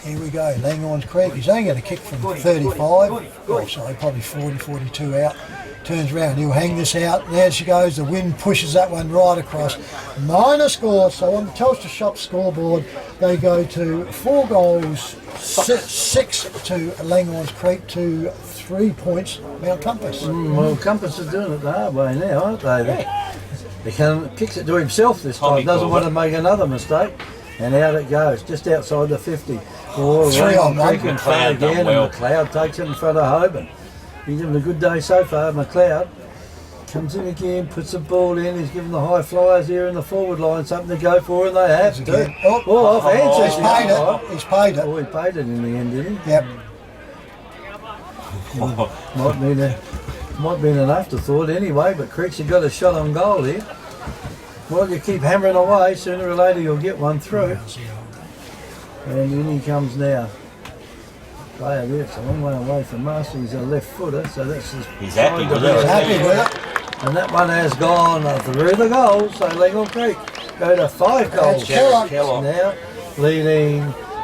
here we go, Langhorne Creek. He's only going to kick from 35, oh sorry, probably 40, 42 out. Turns around, he'll hang this out. There she goes, the wind pushes that one right across. Minor score, so on the Telstra Shop scoreboard, they go to 4 goals, 6 to Langhorne Creek, to 3 points Mount Compass. Well, Compass is doing it the hard way now, aren't they? He kicks it to himself this time, doesn't want to make another mistake, and out it goes, just outside the 50. 3 on 1. Creek in front again, and McLeod takes it in front of Hoban. He's having a good day so far, McLeod. Comes in again, puts the ball in, he's giving the high flyers here in the forward line something to go for, and they have to. Off hands. He's paid it. He's paid it. Oh, he paid it in the end, didn't he? Yep. Might be an afterthought anyway, but Creeks have got a shot on goal here. Well, you keep hammering away, sooner or later you'll get one through. And in he comes now. Player there, it's a long way away from us. He's a left footer, so that's just. He's happy with it. He's happy with it. And that one has gone through the goals, so Langhorne Creek go to 5 goals. Kellogg. Now leading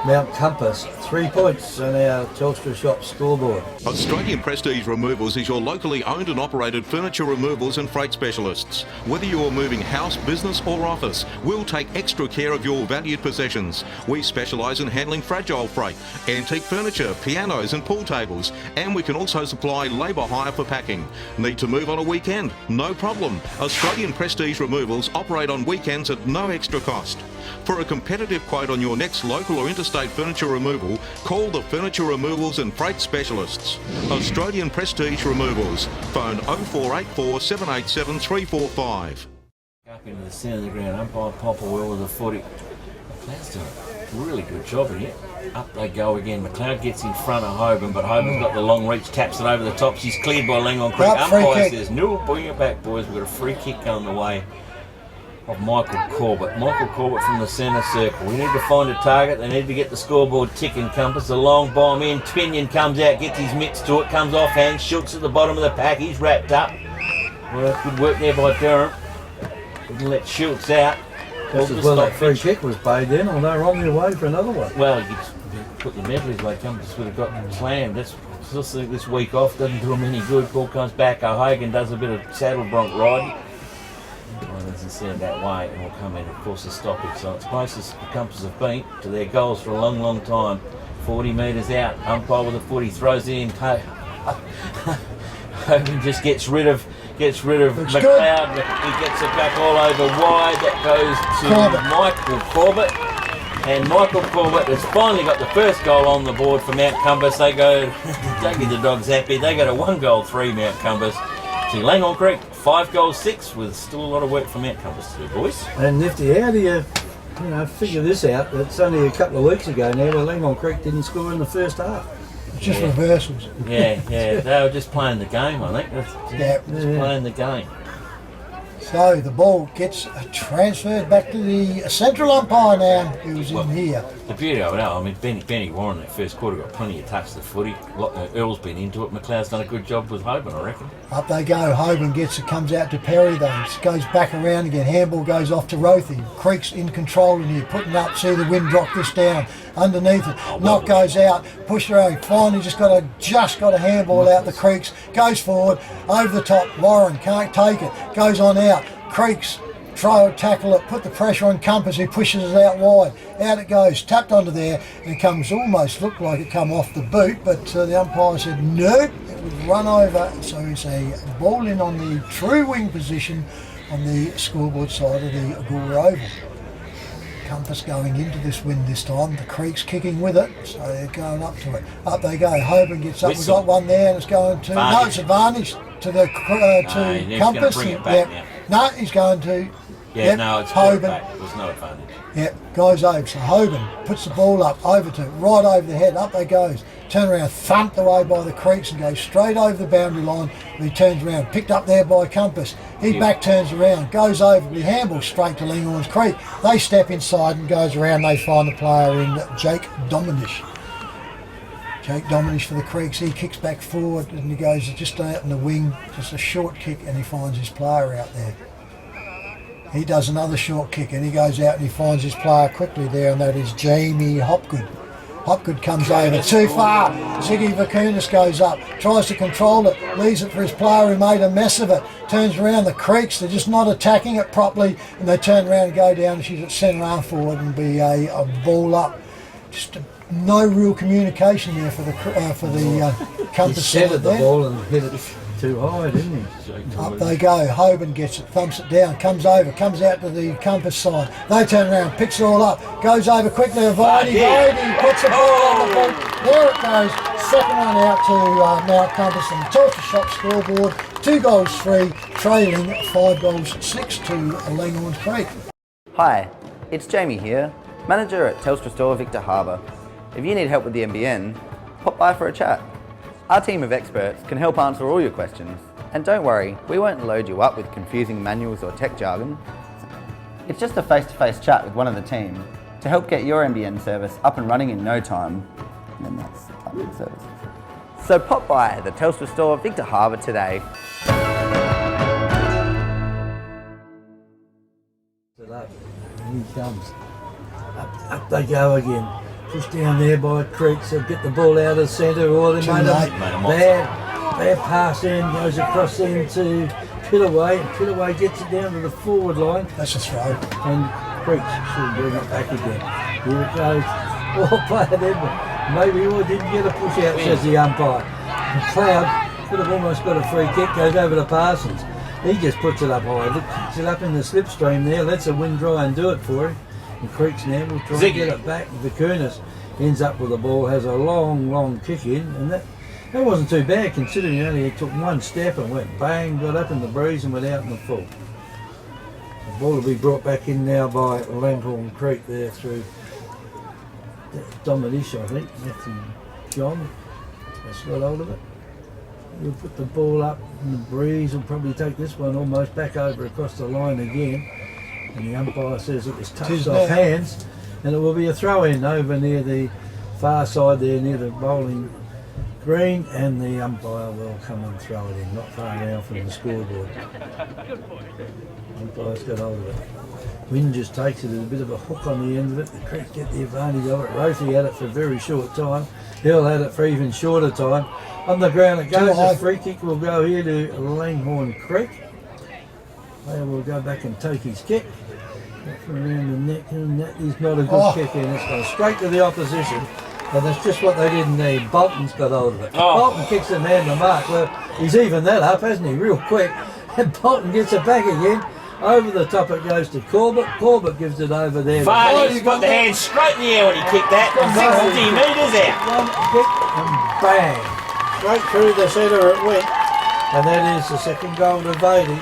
Mount Compass, 3 points on our Telstra Shop scoreboard. Australian Prestige Removals is your locally owned and operated furniture removals and freight specialists. Whether you're moving house, business or office, we'll take extra care of your valued possessions. We specialise in handling fragile freight, antique furniture, pianos and pool tables, and we can also supply labour hire for packing. Need to move on a weekend? No problem. Australian Prestige Removals operate on weekends at no extra cost. For a competitive quote on your next local or interstate furniture removal, call the Furniture Removals and Freight Specialists. Australian Prestige Removals. Phone 0484 787 345. Up into the centre of the ground, umpire Popper well with a footy. McLeod's doing a really good job in here. Up they go again. McLeod gets in front of Hoban, but Hoban's got the long reach, taps it over the top. She's cleared by Langhorne Creek. Umpire says, no, bring it back, boys. We've got a free kick on the way of Michael Corbett. Michael Corbett from the centre circle. We need to find a target. They need to get the scoreboard ticking. Compass, a long bomb in. Pinion comes out, gets his mitts to it, comes off hand. Schultz at the bottom of the pack. He's wrapped up. Well, good work there by Durham. Didn't let Schultz out. Just as well that free kick was paid then, although they're on their way for another one. Well, put the medleys away, Compass would have got slammed. That's just this week off doesn't do them any good. Ball comes back, O'Hagan does a bit of saddle bronc riding. Well, doesn't seem that way, and will come in, of course, a stoppage. So it's closest the Compass have been to their goals for a long, long time. 40 metres out, umpire with a foot, he throws it in. Hogan just gets rid of McLeod. He gets it back all over wide. That goes to Michael Corbett. And Michael Corbett has finally got the first goal on the board for Mount Compass. They go, don't get the dogs happy. They go to 1-3 Mount Compass to Langhorne Creek, 5-6, with still a lot of work for Mount Compass to do, boys. And Nifty, how do you figure this out? It's only a couple of weeks ago now where Langhorne Creek didn't score in the first half. It's just reversals. Yeah, they were just playing the game, I think. Just playing the game. So the ball gets transferred back to the central umpire now, who's in here. The beauty of it, I mean, Benny Warren in that first quarter got plenty of touch to the footy. Earl's been into it. McLeod's done a good job with Hoban, I reckon. Up they go. Hoban gets it, comes out to Perry though. Goes back around again. Handball goes off to Rothy. Creek's in control in here, putting up. See the wind drop this down underneath it. Knock goes out. Push around. Finally just got a handball out the Creeks. Goes forward over the top. Warren can't take it. Goes on out. Creeks try to tackle it, put the pressure on Compass, who pushes it out wide. Out it goes, tapped onto there, and it comes almost, looked like it come off the boot, but the umpire said nope, it would run over. So it's a ball in on the true wing position on the scoreboard side of the Gore Oval. Compass going into this wind this time, the Creek's kicking with it, so they're going up to it. Up they go, Hoban gets up, we've got one there, and it's going to, no, it's advantage to the Compass. Bring it back now. No, he's going to. Yeah, no, it's Hoban. back. There's no advantage. Yep, goes over. So Hoban puts the ball up, over to, right over the head. Up they goes. Turn around, thumped away by the Creeks and goes straight over the boundary line. And he turns around, picked up there by Compass. He back turns around, goes over, he handballs straight to Langhorne's Creek. They step inside and goes around. They find the player in Jake Dominish. Jake Dominish for the Creeks. He kicks back forward and he goes just out in the wing, just a short kick, and he finds his player out there. He does another short kick and he goes out and he finds his player quickly there, and that is Jamie Hopgood. Hopgood comes over too far. Ziggy Vakunas goes up, tries to control it, leaves it for his player who made a mess of it. Turns around, the Creeks, they're just not attacking it properly, and they turn around and go down, and she's at centre arm forward and be a ball up. Just no real communication there for the Compass. He centred the ball and hit it too high, didn't he? Up they go. Hoban gets it, thumps it down, comes over, comes out to the Compass side. They turn around, picks it all up, goes over quickly. Vardy puts the ball on the boot. There it goes. Second one out to Mount Compass on the Tulsa Shop scoreboard. 2-3, trailing 5-6 to Langhorne Creek. Hi, it's Jamie here, manager at Telstra Store Victor Harbour. If you need help with the NBN, pop by for a chat. Our team of experts can help answer all your questions. And don't worry, we won't load you up with confusing manuals or tech jargon. It's just a face-to-face chat with one of the team to help get your NBN service up and running in no time. And then that's public service. So pop by the Telstra Store Victor Harbour today. He comes. Up they go again. Pushed down there by Creeks, so get the ball out of centre, or they made a bad pass in, goes across into Pittaway, and Pittaway gets it down to the forward line. That's a throw. And Creeks should bring it back again. Here it goes. Well played then, maybe he didn't get a push out, says the umpire. McLeod could have almost got a free kick, goes over to Parsons. He just puts it up high, puts it up in the slipstream there, lets the wind dry and do it for him. And Creeks now will try and get it back. Vakunas ends up with the ball, has a long kick in, and that wasn't too bad considering only he took one step and went bang, got up in the breeze and went out in the full. The ball will be brought back in now by Langhorne Creek there through Dominish, I think, Matthew John has got hold of it. We'll put the ball up in the breeze and probably take this one almost back over across the line again. And the umpire says it was touched off hands, and it will be a throw-in over near the far side there, near the bowling green, and the umpire will come and throw it in, not far down from the scoreboard. Umpire's got hold of it. Wind just takes it as a bit of a hook on the end of it. The Creek get the advantage of it. Rothy had it for a very short time. Hill had it for even shorter time. On the ground it goes. A free kick will go here to Langhorne Creek. Player will go back and take his kick. From around the neck, and that is not a good kick in. It's gone straight to the opposition. And that's just what they didn't need. Bolton's got hold of it. Bolton kicks it man to mark. Well, he's even that up, hasn't he? Real quick. And Bolton gets it back again. Over the top it goes to Corbett. Corbett gives it over there. Varney's got the hand straight in the air when he kicked that. 60 metres out. One kick and bang. Straight through the centre it went. And that is the second goal to Varney.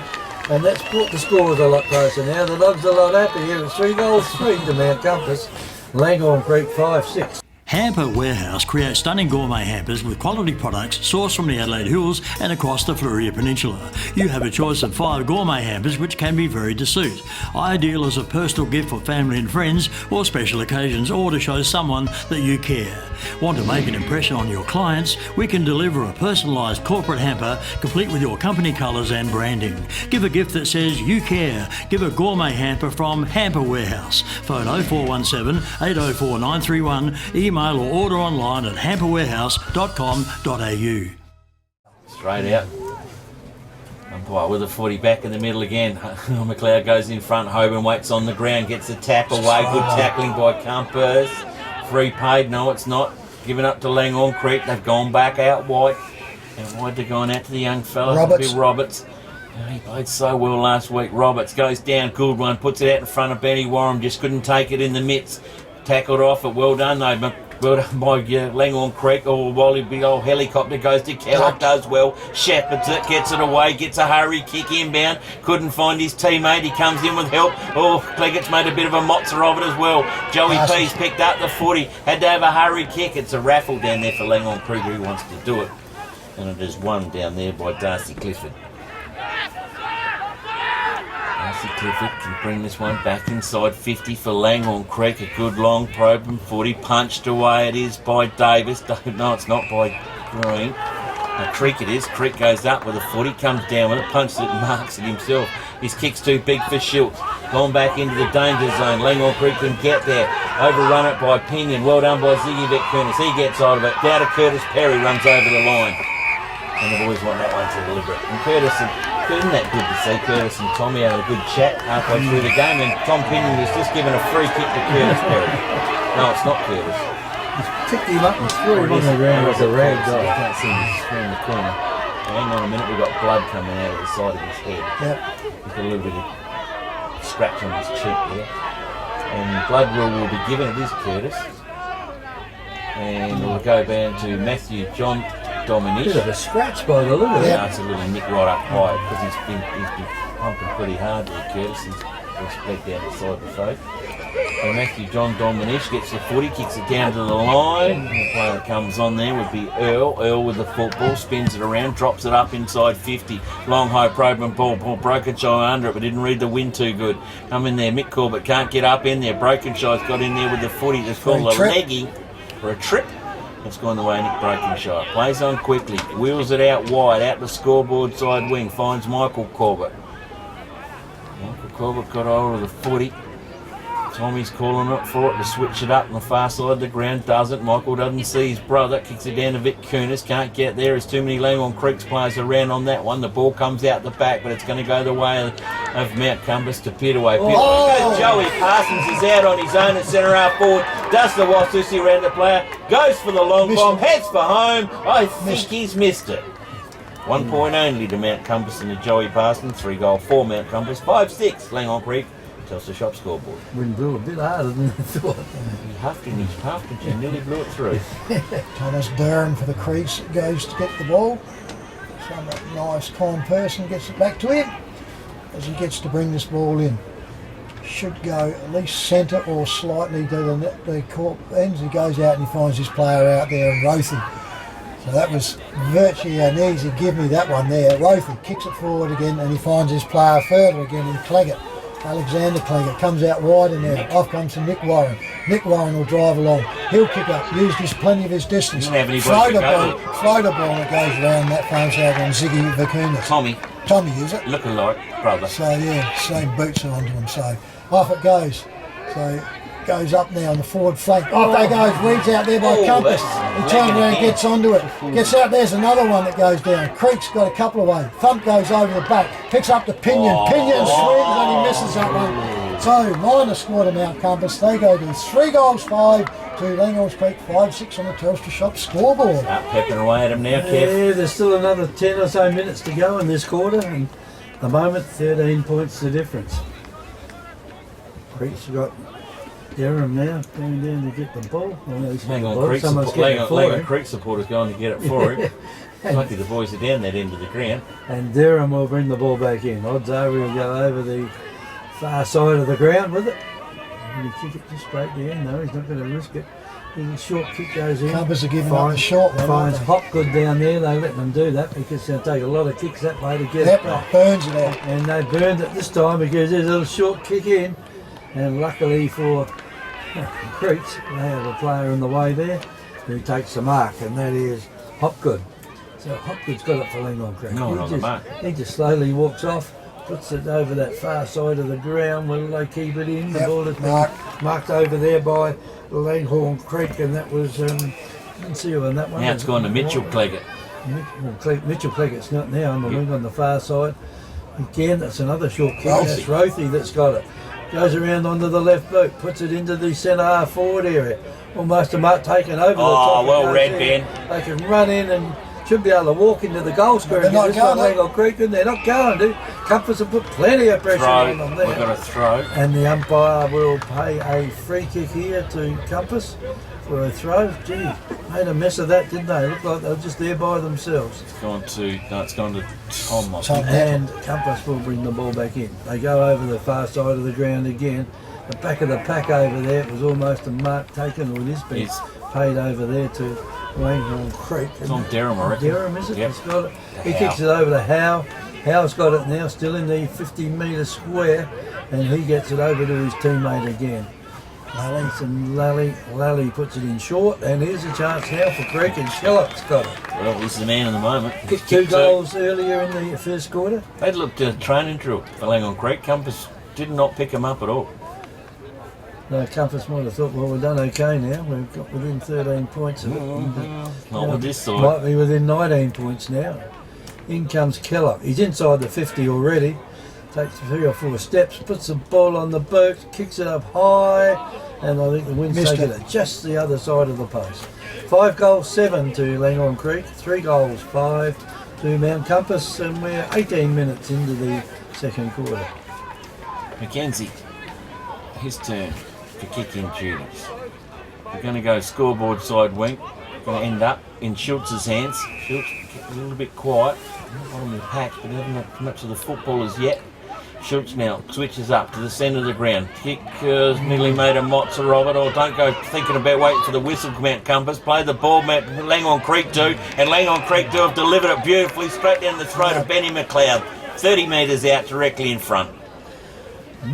And that's brought the scores a lot closer now. The Dogs are a lot happier. It's 3-3 to Mount Compass. Langhorne Creek 5-6. Hamper Warehouse creates stunning gourmet hampers with quality products sourced from the Adelaide Hills and across the Fleurieu Peninsula. You have a choice of 5 gourmet hampers which can be varied to suit. Ideal as a personal gift for family and friends or special occasions, or to show someone that you care. Want to make an impression on your clients? We can deliver a personalised corporate hamper complete with your company colours and branding. Give a gift that says you care. Give a gourmet hamper from Hamper Warehouse. Phone 0417 804 931. Email or order online at hamperwarehouse.com.au. Straight out. Umpire with a 40 back in the middle again. McLeod goes in front. Hoban waits on the ground, gets the tap away. Good tackling by Compass. Free paid. No, it's not. Given up to Langhorne Creek. They've gone back out wide. And wide they're going out to the young fella. Roberts. He played so well last week. Roberts goes down. Good one. Puts it out in front of Benny Warren. Just couldn't take it in the midst. Tackled off it. Well done though. Well done by Langhorne Creek. Wally, big old helicopter goes to Kellogg, does well. Shepherds it, gets it away, gets a hurry kick inbound. Couldn't find his teammate. He comes in with help. Cleggett's made a bit of a mozza of it as well. Joey P's picked up the footy. Had to have a hurry kick. It's a raffle down there for Langhorne Creek who wants to do it. And it is won down there by Darcy Clifford. Darcy Clifford can bring this one back inside 50 for Langhorne Creek. A good long probe and footy punched away. It is by Davis. No, it's not by Green. Creek it is. Creek goes up with a footy, comes down with it, punches it and marks it himself. His kick's too big for Schultz. Gone back into the danger zone. Langhorne Creek can get there. Overrun it by Pinion. Well done by Ziggy Vic-Curtis. He gets out of it. Down to Curtis Perry, runs over the line. And they've always wanted that one to deliberate. And Curtis, isn't that good to see? Curtis and Tommy had a good chat halfway through the game, and Tom Pinion was just given a free kick to Curtis Perry. No, it's not Curtis. He's picked him up and threw him on the ground with a rag doll. I can't see him, he's around the corner. Hang on a minute, we've got blood coming out of the side of his head. Yep. He's got a little bit of scratch on his cheek there. And blood will be given, it is Curtis. And we'll go down to Matthew John Dominic. Bit of a scratch by the look of it. Yeah, it's a little nick right up high because he's been pumping pretty hard there, Curtis. He's spread down the side of the throat. So Matthew John Dominic gets the footy, kicks it down to the line. The player that comes on there would be Earl. Earl with the football, spins it around, drops it up inside 50. Long high probe and ball. Brokenshire under it, but didn't read the wind too good. Come in there, Mick Corbett can't get up in there. Brokenshire's got in there with the footy. That's called a leggy for a trip. It's gone the way of Nick Brokenshire. Plays on quickly, wheels it out wide, out the scoreboard side wing, finds Michael Corbett. Michael Corbett got hold of the footy. Tommy's calling it for it to switch it up on the far side of the ground. Doesn't. Michael doesn't see his brother. Kicks it down to Vic Kunis. Can't get there. There's too many Langhorne Creek's players around on that one. The ball comes out the back, but it's going to go the way of Mount Compass to Pittaway. Joey Parsons is out on his own at centre half forward. Does the Wasusi around the player. Goes for the long bomb. Heads for home. I think he's missed it. 1 point only to Mount Compass and to Joey Parsons. 3 goal for Mount Compass. 5-6 Langhorne Creek. Telstra Shop scoreboard. Wind blew a bit harder than I thought. He huffed in his puff, but you nearly blew it through. Thomas Durham for the Creeks goes to get the ball. Some nice, kind person gets it back to him as he gets to bring this ball in. Should go at least centre or slightly to the court ends. He goes out and he finds his player out there, Rothy. So that was virtually an easy give me that one there. Rothy kicks it forward again and he finds his player further again in Cleggett. Alexander Clegg, comes out wide in there. Off comes to Nick Warren. Nick Warren will drive along. He'll kick up, used plenty of his distance. Floater ball that goes around that farms out on Ziggy Vacunas. Tommy, is it? Looking like brother. So yeah, same boots are onto him. So off it goes. So goes up now on the forward flank. Off they goes, Reed's out there by Compass. He turns around, gets onto it. Gets out, there's another one that goes down. Creek's got a couple away. Thump goes over the back, picks up the Pinion. Pinion swings and he misses that one. So minor score to Mount Compass. They go to 3 goals 5 to Langhorne Creek 5-6 on the Telstra Shop scoreboard. Start pecking away at them now, Kev. Yeah, there's still another 10 or so minutes to go in this quarter, and at the moment 13 points the difference. Creek's got Durham now going down to get the ball. Langhorne Creek supporters going to get it for him. Lucky the boys are down that end of the ground. And Durham will bring the ball back in. Odds are he'll go over the far side of the ground with it. And he kick it just straight down. No, he's not going to risk it. The short kick goes in. Compass are giving up the short one. Finds Hopgood down there. They let them do that because they'll take a lot of kicks that way to get it back. Burns it out. And they burned it this time because there's a little short kick in. And luckily for Creeks, they have a player in the way there who takes the mark, and that is Hopgood. So Hopgood's got it for Langhorne Creek. He just slowly walks off, puts it over that far side of the ground where they keep it in. The ball has been marked over there by Langhorne Creek, and that was, didn't see who on that one. Now it's gone to Mitchell Cleggett. Mitchell Cleggett's not now on the wing on the far side. Again, that's another short kick. That's Rothy that's got it. Goes around onto the left boot, puts it into the centre half forward area. Almost a mark taken over the top. Oh, well read, Ben. They can run in and should be able to walk into the goal square and get this one Langhorne Creek, and they're not going to. Compass have put plenty of pressure on them there. We've got a throw. And the umpire will pay a free kick here to Compass for a throw. Gee, made a mess of that, didn't they? Looked like they were just there by themselves. It's gone to Tom. And Compass will bring the ball back in. They go over the far side of the ground again. The back of the pack over there, it was almost a mark taken, or it is being paid over there to Langhorne Creek. It's on Durham, I reckon. Durham, is it? Yep. He's got it. He kicks it over to Howe. Howe's got it now, still in the 50-metre square, and he gets it over to his teammate again. Lally puts it in short, and here's a chance now for Creek, and Shellock's got it. Well, he's the man in the moment. Kicked 2 goals earlier in the first quarter. They looked a training drill for Langhorne Creek. Compass did not pick him up at all. No, Compass might have thought, well, we've done okay now. We've got within 13 points of it. Not with this side. Might be within 19 points now. In comes Kellogg. He's inside the 50 already. Takes 3 or 4 steps, puts the ball on the boot, kicks it up high, and I think the wind's taken it just the other side of the post. 5 goals 7 to Langhorne Creek, 3 goals 5 to Mount Compass, and we're 18 minutes into the second quarter. Mackenzie, his turn for kick-in duties. We're going to go scoreboard side wing. Going to end up in Schultz's hands. Schultz a little bit quiet, not on the patch, but hasn't had much of the footballers yet. Schultz now switches up to the centre of the ground. Kick nearly made a mozza of it, or don't go thinking about waiting for the whistle to come out. Compass. Play the ball, Langhorne Creek do, and Langhorne Creek do have delivered it beautifully straight down the throat of Benny McLeod. 30 metres out directly in front.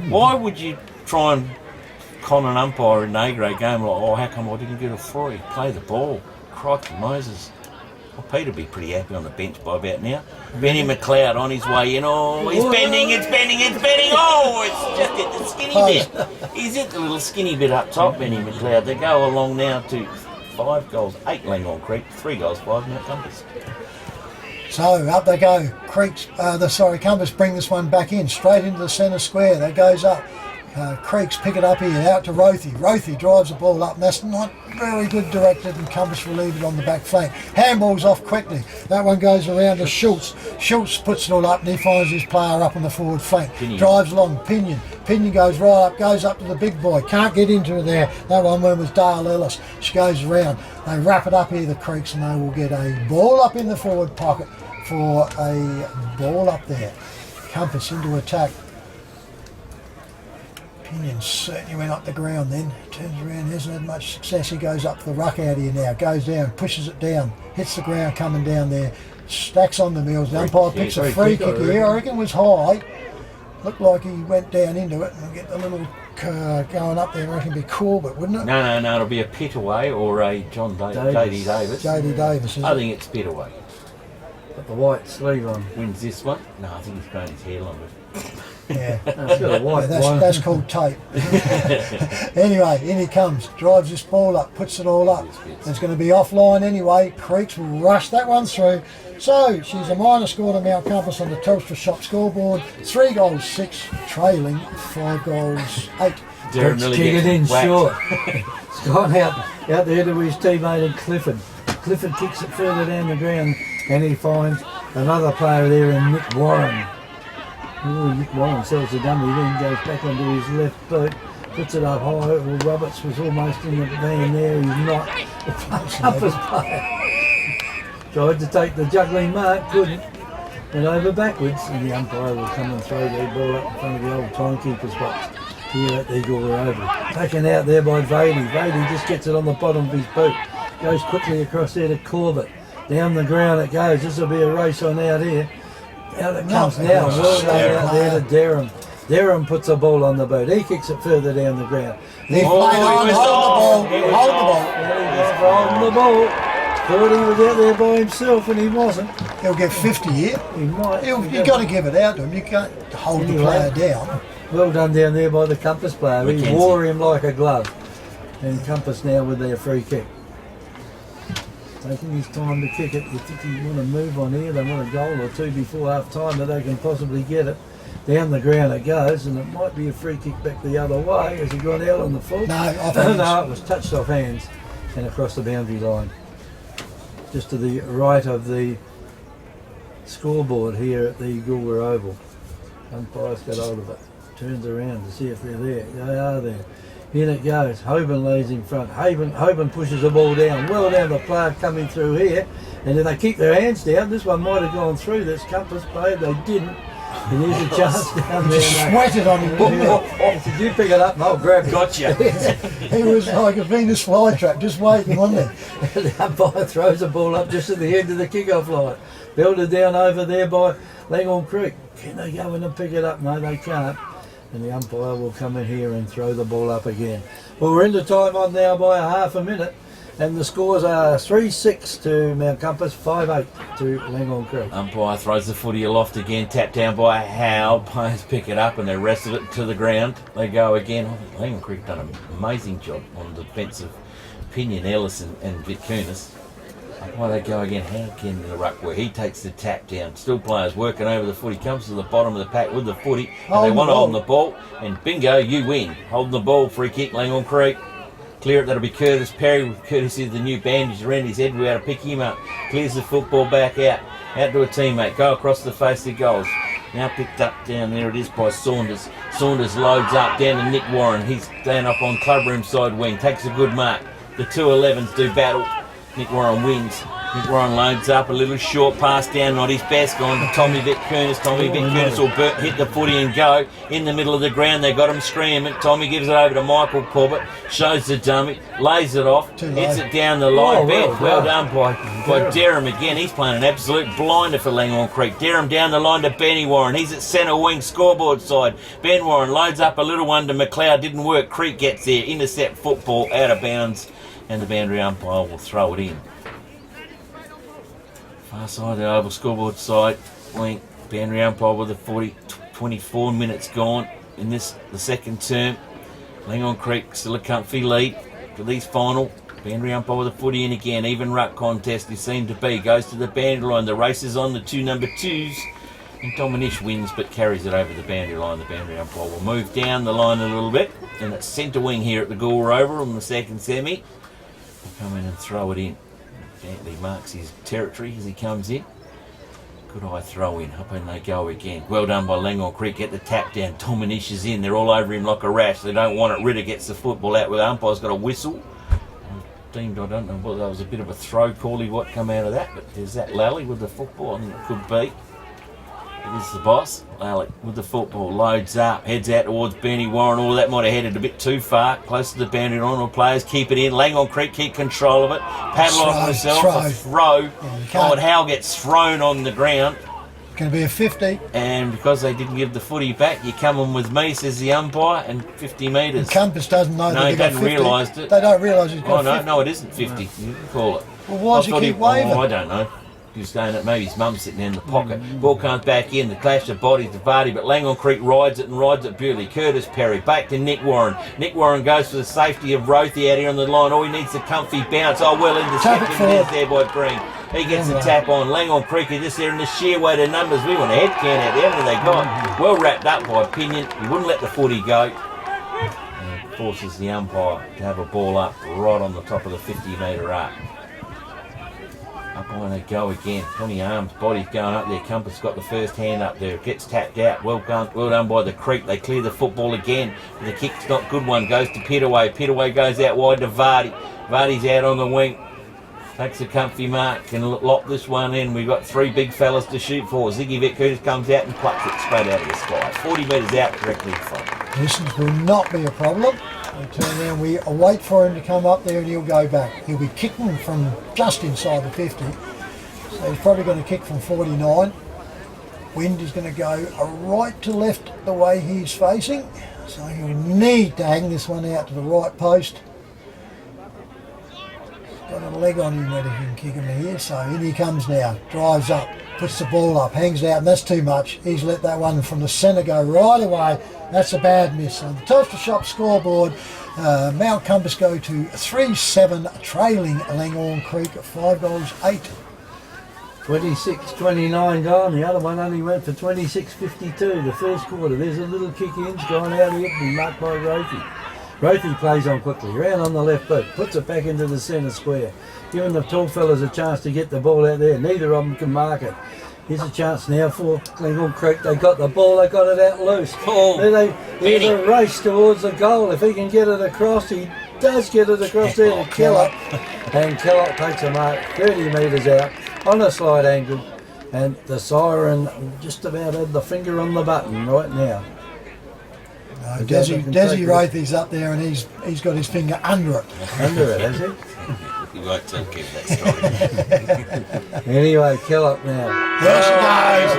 Why would you try and con an umpire in an A-grade game like, oh, how come I didn't get a free? Play the ball. Crikey Moses. Well, Pete'd be pretty happy on the bench by about now. Benny McLeod on his way in. Oh, he's bending, it's bending. Oh, it's just at the skinny bit. He's at the little skinny bit up top, Benny McLeod. They go along now to 5 goals, 8 Langhorne Creek, 3 goals, 5 Mount Compass. So up they go. Compass bring this one back in, straight into the centre square. That goes up. Creeks pick it up here, out to Rothy. Rothy drives the ball up, and that's not very good directed, and Compass relieve it on the back flank. Handball's off quickly. That one goes around to Schultz. Schultz puts it all up, and he finds his player up on the forward flank. Drives along, Pinion. Pinion goes right up, goes up to the big boy. Can't get into there. That one was Dale Ellis. She goes around. They wrap it up here, the Creeks, and they will get a ball up in the forward pocket for a ball up there. Compass into attack. Pinion certainly went up the ground then. Turns around, hasn't had much success. He goes up the ruck out here now. Goes down, pushes it down. Hits the ground coming down there. Stacks on the mills. The umpire picks a free kick here. I reckon it was high. Looked like he went down into it, and I'll get the little going up there. I reckon it'd be Corbett, wouldn't it? No, it'll be a Pittaway or a JD Davis. JD Davis, I think it's Pittaway. Got the white sleeve on. Wins this one? No, I think he's growing his hair longer. Yeah, That's got a white one. that's called tape. Anyway, in he comes, drives this ball up, puts it all up. It's going to be offline anyway. Creeks will rush that one through. So she's a minor score to Mount Compass on the Telstra Shop scoreboard. 3 goals 6, trailing 5 goals 8. Darren really Kick it in gets whacked. short. It's gone out there to his teammate and Clifford. Clifford kicks it further down the ground and he finds another player there in Nick Warren. Ooh, Nick Warren sells the dummy, then goes back onto his left boot, puts it up high. Well, Roberts was almost in the van there. He's not. The Compass player tried to take the juggling mark, couldn't. Went over backwards, and the umpire will come and throw the ball up in front of the old timekeeper's box here at the Gourmet Oval. Taken out there by Vady. Vady just gets it on the bottom of his boot. Goes quickly across there to Corbett. Down the ground it goes. This will be a race on out here. Out it comes now. Well done out there to Derham. Derham puts the ball on the boat. He kicks it further down the ground. He played on, hold the ball. Holding the ball. Thought he was out there by himself and he wasn't. He'll get 50 here. He might. You've got to give it out to him. You can't hold the player down. Well done down there by the Compass player. He wore him like a glove. And Compass now with their free kick. Taking his time to kick it. You think you want to move on here. They want a goal or two before half time that they can possibly get it. Down the ground it goes, and it might be a free kick back the other way. Has he gone out on the full? No, off hands. No, it was touched off hands and across the boundary line. Just to the right of the scoreboard here at the Gourmet Oval. Umpire's got hold of it. Turns around to see if they're there. They are there. In it goes. Hoban lays in front. Hoban pushes the ball down. Well down the player coming through here. And if they keep their hands down, this one might have gone through this Compass player. They didn't. And here's a chance down there. Sweated on him. Did you pick it up and I'll grab it? Gotcha. He was like a Venus flytrap, just waiting, wasn't he? The umpire throws the ball up just at the end of the kick-off line. Belted down over there by Langhorne Creek. Can they go in and pick it up? No, they can't. And the umpire will come in here and throw the ball up again. Well, we're into time on now by a half a minute. And the scores are 3-6 to Mount Compass, 5-8 to Langhorne Creek. Umpire throws the footy aloft again, tapped down by Howe. Players pick it up and they wrestle it to the ground. They go again. Langhorne Creek done an amazing job on the defensive. Pinion, Ellis and Vitkunis. Why they go again? How can the ruck where he takes the tap down? Still players working over the footy. Comes to the bottom of the pack with the footy. And they want to hold the ball. And bingo, you win. Holding the ball, free kick, Langhorne Creek. Clear it, that'll be Curtis Perry, courtesy of the new bandage around his head. We're able to pick him up. Clears the football back out to a teammate. Go across the face of goals. Now picked up down there it is by Saunders. Saunders loads up down to Nick Warren. He's down up on clubroom side wing. Takes a good mark. The 2-11s do battle. Nick Warren wins. Nick Warren loads up a little short pass down, not his best, gone to Tommy Vitkunis. Tommy Vitkunis will hit the footy and go in the middle of the ground. They got him screaming. Tommy gives it over to Michael Corbett, shows the dummy, lays it off, hits it down the line. Well done by Derham again. He's playing an absolute blinder for Langhorne Creek. Derham down the line to Benny Warren. He's at centre wing, scoreboard side. Ben Warren loads up a little one to McLeod. Didn't work. Creek gets there, intercept football out of bounds, and the boundary umpire will throw it in. Far side of the oval, scoreboard side, link, boundary umpire with the 24 minutes gone in the second term. Langhorne Creek still a comfy lead for these final. Boundary umpire with the footy in again, even ruck contest it seemed to be. Goes to the boundary line, the race is on, the two number 2s. And Dominish wins but carries it over the boundary line. The boundary umpire will move down the line a little bit. And it's centre wing here at the Gourmet Oval on the second semi. We'll come in and throw it in. Gently marks his territory as he comes in. Good eye throw in. Up and they go again. Well done by Langhorne Creek. Get the tap down. Tomanish is in. They're all over him like a rash. They don't want it. Ritter gets the football out with the umpire's got a whistle. Deemed, I don't know whether that was a bit of a throw call-y what come out of that, but there's that Lally with the football. I think it could be. It is the boss. Lally with the football. Loads up. Heads out towards Bernie Warren. Oh, that might have headed a bit too far. Close to the boundary line. All players keep it in. Langhorne Creek keep control of it. Paddle off himself. A throw. Oh, and Howe gets thrown on the ground. Going to be a 50. And because they didn't give the footy back, you're coming with me, says the umpire, and 50 metres. Compass doesn't know that he got hadn't 50. realised it. They don't realise he's got 50. No, it isn't 50. You can call it. Well, why does he keep waving? I don't know. He's saying that maybe his mum's sitting in the pocket. Ball comes back in, the clash of bodies to Vardy, but Langhorne Creek rides it beautifully. Curtis Perry, back to Nick Warren. Nick Warren goes for the safety of Rothy out here on the line. All he needs is a comfy bounce. Oh, well intercepted there by Green. He gets the tap on. Langhorne Creek are just there in the sheer weight of numbers. We want a head count out there. What have they got? Well wrapped up by Pinion. He wouldn't let the footy go. And forces the umpire to have a ball up right on the top of the 50-metre arc. Up on they go again. 20 arms, body's going up there. Compass got the first hand up there. Gets tapped out. Well done by the Creek. They clear the football again. The kick's not good one. Goes to Pittaway. Pittaway goes out wide to Vardy. Vardy's out on the wing. Takes a comfy mark. Can lock this one in. We've got three big fellas to shoot for. Ziggy Curtis comes out and plucks it straight out of the sky. 40 metres out directly in front. Distance will not be a problem. We turn around, we wait for him to come up there and he'll go back. He'll be kicking from just inside the 50. So he's probably going to kick from 49. Wind is going to go right to left the way he's facing. So he'll need to hang this one out to the right post. He's got a leg on him that he can kick him here. So in he comes now, drives up, puts the ball up, hangs out, and that's too much. He's let that one from the centre go right away. That's a bad miss. On the Telstra Shop scoreboard, Mount Compass go to 3-7, trailing Langhorne Creek, 5 goals, 8. 26-29 gone. The other one only went for 26-52. The first quarter. There's a little kick in. It's gone out here to be marked by Rothy. Rothy plays on quickly. Round on the left boot. Puts it back into the centre square. Giving the tall fellas a chance to get the ball out there. Neither of them can mark it. Here's a chance now for Langhorne Creek. They got the ball. They got it out loose. There's a race towards the goal. If he can get it across, he does get it across there to Kellogg. And Kellogg takes a mark 30 metres out on a slight angle. And the siren just about had the finger on the button right now. Desi Rothy's up there and he's got his finger under it. Under it, has he? You won't tell Kev that story. Anyway, Kellogg now. There she goes.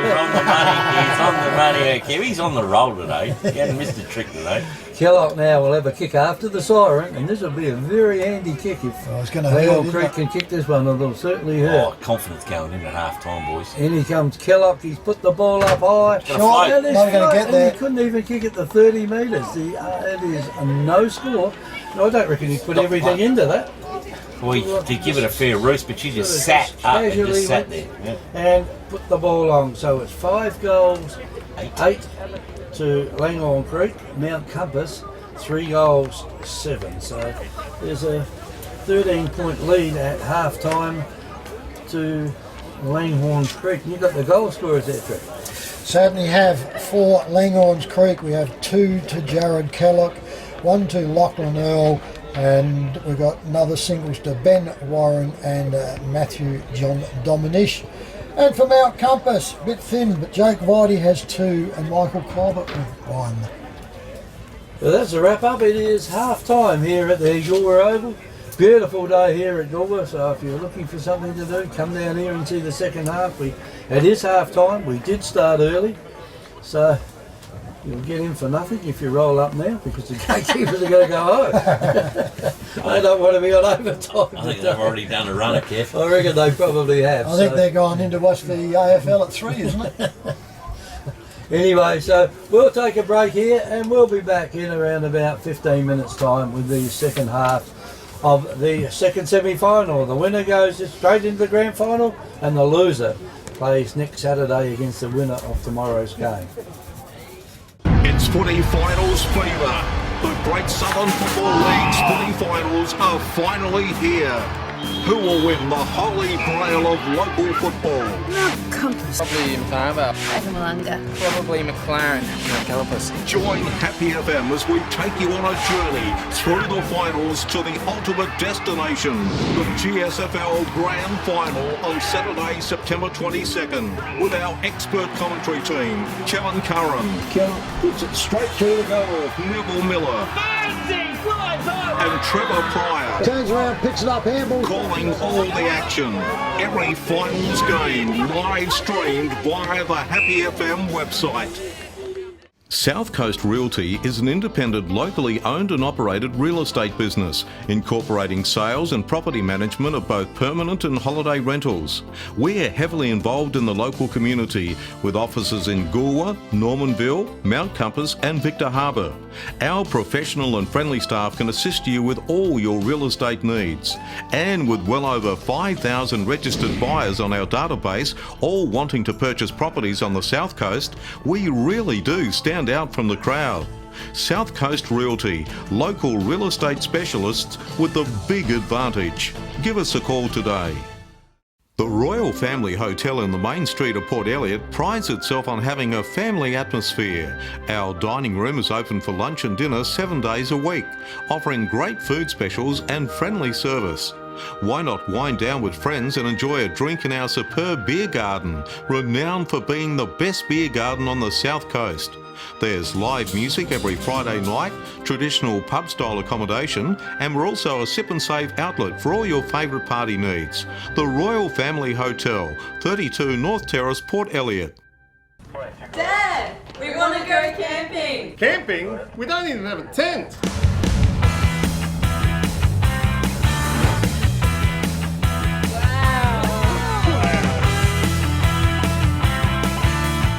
He's on the money. Kev, he's on the roll today. He hasn't missed a trick today. Kellogg now will have a kick after the siren, and this will be a very handy kick if Langhorne Creek can kick this one. It'll certainly hurt. Oh, confidence going in at half time, boys. In he comes Kellogg. He's put the ball up high. Short. Not going to get there. He couldn't even kick it to 30 metres. It is a no score. No, I don't reckon he put everything into that. Well, he did give it a fair roost, but she just sat up and just sat there. Yeah. And put the ball on. So it's 5 goals, 8 to Langhorne Creek. Mount Compass, 3 goals, 7. So there's a 13-point lead at half time to Langhorne Creek. And you've got the goal scorers there, Trick. Certainly have for Langhorne Creek. We have 2 to Jared Kellogg, 1 to Lachlan Earl, and we've got another singles to Ben Warren and Matthew John Dominish. And for Mount Compass, a bit thin, but Jake Vardy has 2 and Michael Corbett with 1. Well, that's a wrap up. It is half time here at the Gourmet Oval. Beautiful day here at Gourmet, so if you're looking for something to do, come down here and see the second half. It is half time. We did start early, so you'll get in for nothing if you roll up now, because the gatekeepers are going to go home. They don't want to be on overtime. I think they've already done a runner, Kev. I reckon they probably have. I think they're going in to watch the AFL at 3, isn't it? Anyway, so we'll take a break here and we'll be back in around about 15 minutes time with the second half of the second semi-final. The winner goes straight into the grand final and the loser plays next Saturday against the winner of tomorrow's game. It's footy finals fever. The Great Southern Football League's footy finals are finally here. Who will win the holy grail of local football? Mount Compass. Probably Impala. Malanga. Probably McLaren. Calipers. Join Happy FM as we take you on a journey through the finals to the ultimate destination, the GSFL Grand Final on Saturday, September 22nd, with our expert commentary team, Kellen Curran. Kellen puts it straight through the goal. Neville Miller. And Trevor Pryor Turns around, picks it up, handball. calling all the action. Every finals game live streamed via the Happy FM website. South Coast Realty is an independent, locally owned and operated real estate business, incorporating sales and property management of both permanent and holiday rentals. We're heavily involved in the local community, with offices in Goulwa, Normanville, Mount Compass and Victor Harbour. Our professional and friendly staff can assist you with all your real estate needs. And with well over 5,000 registered buyers on our database, all wanting to purchase properties on the South Coast, we really do stand out from the crowd. South Coast Realty, local real estate specialists with the big advantage. Give us a call today. The Royal Family Hotel in the main street of Port Elliot prides itself on having a family atmosphere. Our dining room is open for lunch and dinner 7 days a week, offering great food specials and friendly service. Why not wind down with friends and enjoy a drink in our superb beer garden, renowned for being the best beer garden on the South Coast. There's live music every Friday night, traditional pub-style accommodation, and we're also a sip and save outlet for all your favourite party needs. The Royal Family Hotel, 32 North Terrace, Port Elliot. Dad, we want to go camping. Camping? We don't even have a tent.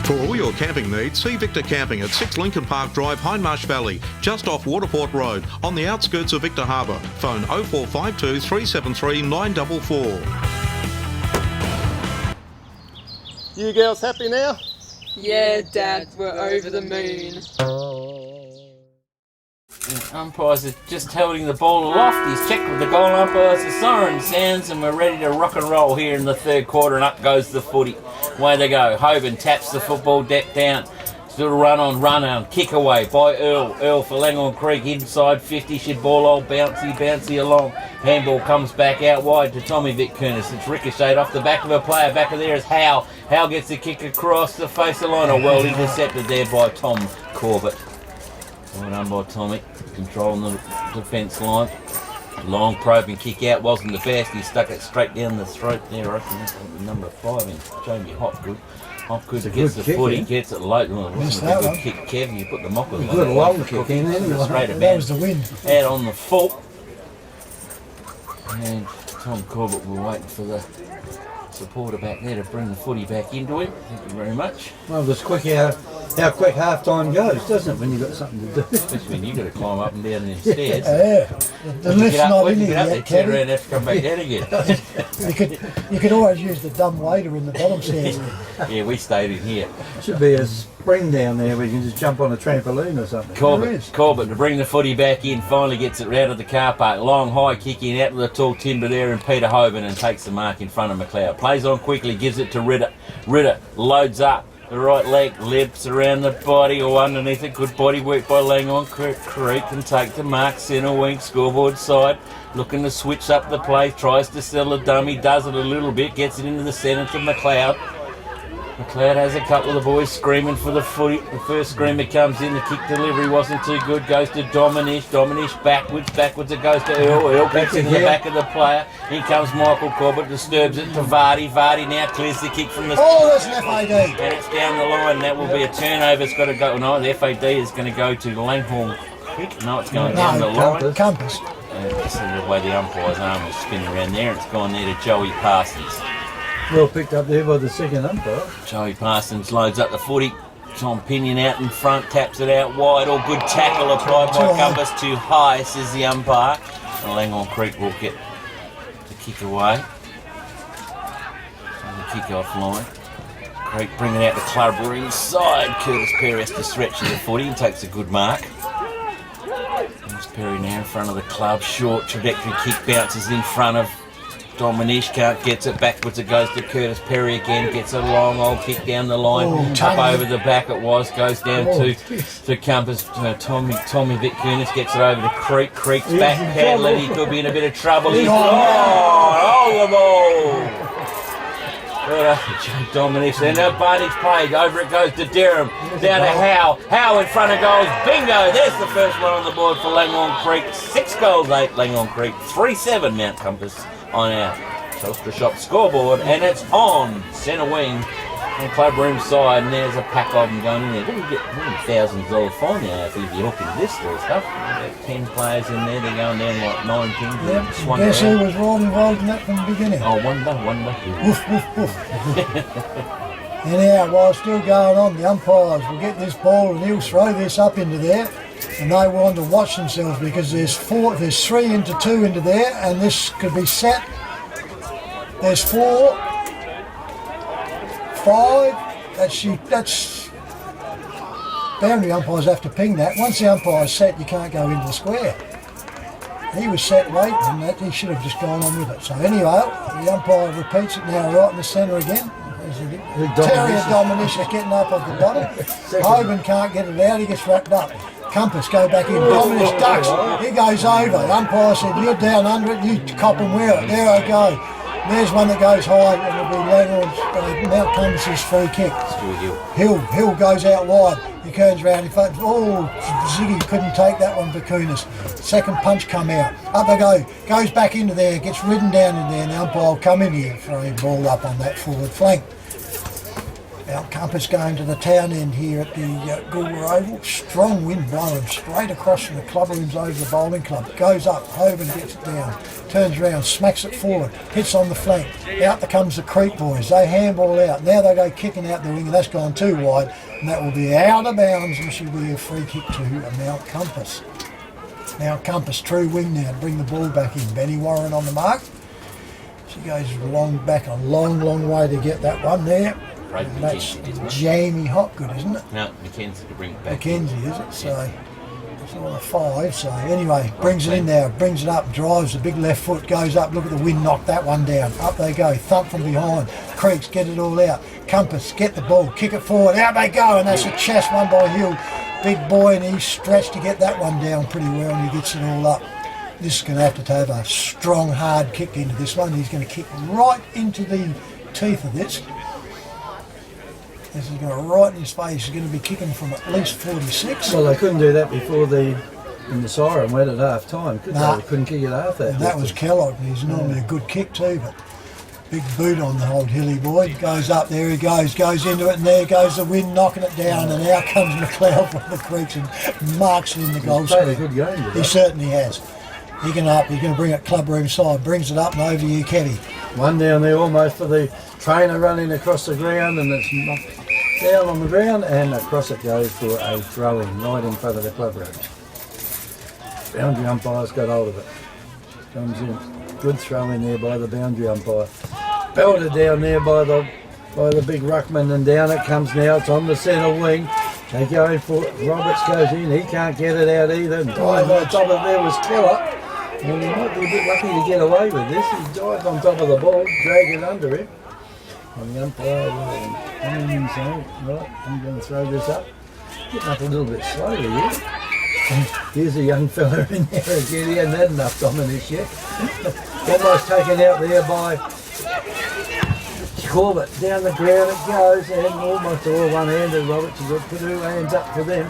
For all your camping needs, see Victor Camping at 6 Lincoln Park Drive, Hindmarsh Valley, just off Waterport Road, on the outskirts of Victor Harbour. Phone 0452 373 944. You girls happy now? Yeah, Dad, we're over the moon. Umpires are just holding the ball aloft. He's checked with the goal umpires. The siren sounds and we're ready to rock and roll here in the third quarter, and up goes the footy. Away they go. Hoban taps the football deck down. Still run on, kick away by Earl. Earl for Langhorne Creek, inside 50, should ball all bouncy along. Handball comes back out wide to Tommy Vic Kernis. It's ricocheted off the back of a player. Back of there is Howe. Howe gets the kick across the face of the line. Oh, well intercepted there by Tom Corbett. Well done by Tommy, controlling the defence line. Long probing kick out, wasn't the best. He stuck it straight down the throat there. I reckon that's number 5 in Jamie Hopgood. Hopgood gets the footy, gets it late. Well, it wasn't a good kick, Kev. You put the mock with it. Good long kick in there. That was the wind. Out on the full. And Tom Corbett will wait for the supporter back there to bring the footy back into him. Thank you very much. Well, that's quick how quick half time goes, doesn't it, when you've got something to do? Especially when you've got to climb up and down the stairs. Yeah, the lift's not in here yet, turn around and have to come back down again. You could always use the dumb waiter in the bottom stairs. Yeah, we stayed in here. Should be a spring down there where you can just jump on a trampoline or something. Corbett to bring the footy back in, finally gets it out of the car park. Long high kick in out to the tall timber there, and Peter Hoban, and takes the mark in front of McLeod. Plays on quickly, gives it to Ritter. Ritter loads up. The right leg lips around the body or underneath it. Good body work by Langhorne Creek, and take the mark. Centre wing, scoreboard side. Looking to switch up the play. Tries to sell a dummy. Does it a little bit. Gets it into the centre to McLeod. McLeod has a couple of the boys screaming for the footy. The first screamer comes in. The kick delivery wasn't too good. Goes to Dominish. Dominish backwards. It goes to Earl. Earl kicks in the back of the player. In comes Michael Corbett. Disturbs it to Vardy. Vardy now clears the kick from the... Oh, that's an FAD. And it's down the line. That will be a turnover. It's got to go... No, the FAD is going to go to Langhorne Creek. No, it's going down the line. Compass. This is the way the umpire's arm was spinning around there. And it's gone there to Joey Parsons. Well picked up there by the second umpire. Joey Parsons loads up the footy. Tom Pinion out in front, taps it out wide. All good tackle applied by Compass. Too high, says the umpire. And Langhorne Creek will get the kick away. On the kick-off line. Creek bringing out the club inside. Curtis Perry has to stretch the footy and takes a good mark. There's Perry now in front of the club. Short trajectory kick bounces in front of Dominish, can't gets it backwards. It goes to Curtis Perry again. Gets a long old kick down the line, up over the back. It goes down to Compass. Tommy Vic Kernis gets it over to Creek. Creek's back paddling. He could be in a bit of trouble. He's the ball. Dominic, and advantage played. Over it goes to Durham. Down to Howe. Howe in front of goals. Bingo! There's the first one on the board for Langhorne Creek. 6 goals, 8 Langhorne Creek. 3-7 Mount Compass on our Telstra Shop scoreboard. And it's on centre wing and club room side. And there's a pack of them going in there. We'll get $1,000 fine now if you're hooking this sort of stuff. About 10 players in there. They're going down like 9 pins. Yep. Guess who was right involved in that from the beginning? Oh, wonder. Woof, woof, woof. Anyhow, while it's still going on, the umpires will get this ball and he'll throw this up into there, and they want to watch themselves because there's 3 into 2 into there, and this could be set. There's 4, 5. That's boundary umpires have to ping that. Once the umpire's set, you can't go into the square. He was set late, and that he should have just gone on with it. So anyway, the umpire repeats it now right in the centre again. Terrier Dominic is getting up off the bottom. Hoban can't get it out, he gets wrapped up. Compass go back in. Dominic ducks, he goes over. The umpire said, you're down under it, you cop and wear it. There I go. There's one that goes high, and it'll be Langhorne's, Mount Compass's free kick. Hill goes out wide. He turns around. Ziggy couldn't take that one for Kunis. Second punch come out. Up they go. Goes back into there. Gets ridden down in there. And the umpire will come in here, throwing ball up on that forward flank. Mount Compass going to the town end here at the Gourmet Oval. Strong wind blowing straight across from the club rooms over the bowling club. Goes up, Hoban gets it down, turns around, smacks it forward, hits on the flank. Out there comes the Creek boys. They handball out. Now they go kicking out the wing, and that's gone too wide, and that will be out of bounds, and should be a free kick to Mount Compass. Mount Compass, true wing now to bring the ball back in. Benny Warren on the mark. She goes back a long way to get that one there. Right, and that's Jamie Hopgood, isn't it? No, Mackenzie to bring it back. Mackenzie, is it? So it's all a 5. So anyway, brings it in there, brings it up, drives the big left foot, goes up. Look at the wind, knock that one down. Up they go, thump from behind. Creeks get it all out. Compass get the ball, kick it forward. Out they go, and that's a chest one by Hill. Big boy, and he's stretched to get that one down pretty well, and he gets it all up. This is going to have a strong, hard kick into this one. He's going to kick right into the teeth of this. This is going to right in his face. He's going to be kicking from at least 46. Well, they couldn't do that before the siren went at half time, could they? They couldn't kick it half that. That was Kellogg. He's normally a good kick too, but big boot on the old Hilly boy. Goes up, there he goes into it, and there goes the wind knocking it down, and out comes McLeod from the Creeks and marks it in the goal square. He's played a good game today. He certainly has. He's going to bring it club room side, brings it up and over you, Kevy. One down there almost for the trainer running across the ground, and it's knocked down on the ground, and across it goes for a throw-in right in front of the club room. Boundary umpire's got hold of it. Comes in. Good throw in there by the boundary umpire. Belted down there by the big ruckman, and down it comes now. It's on the centre wing. They go for it. Roberts goes in. He can't get it out either. And dive on top of there was Keller. And he might be a bit lucky to get away with this. He dived on top of the ball, dragged it under him. And the umpire coming in saying, right, I'm going to throw this up. Getting up a little bit slowly here. Here's a young fella in there again. He hasn't had enough Dominic yet. Almost taken out there by Corbett. Down the ground it goes, and almost all one-handed. Roberts has got to put 2 hands up for them.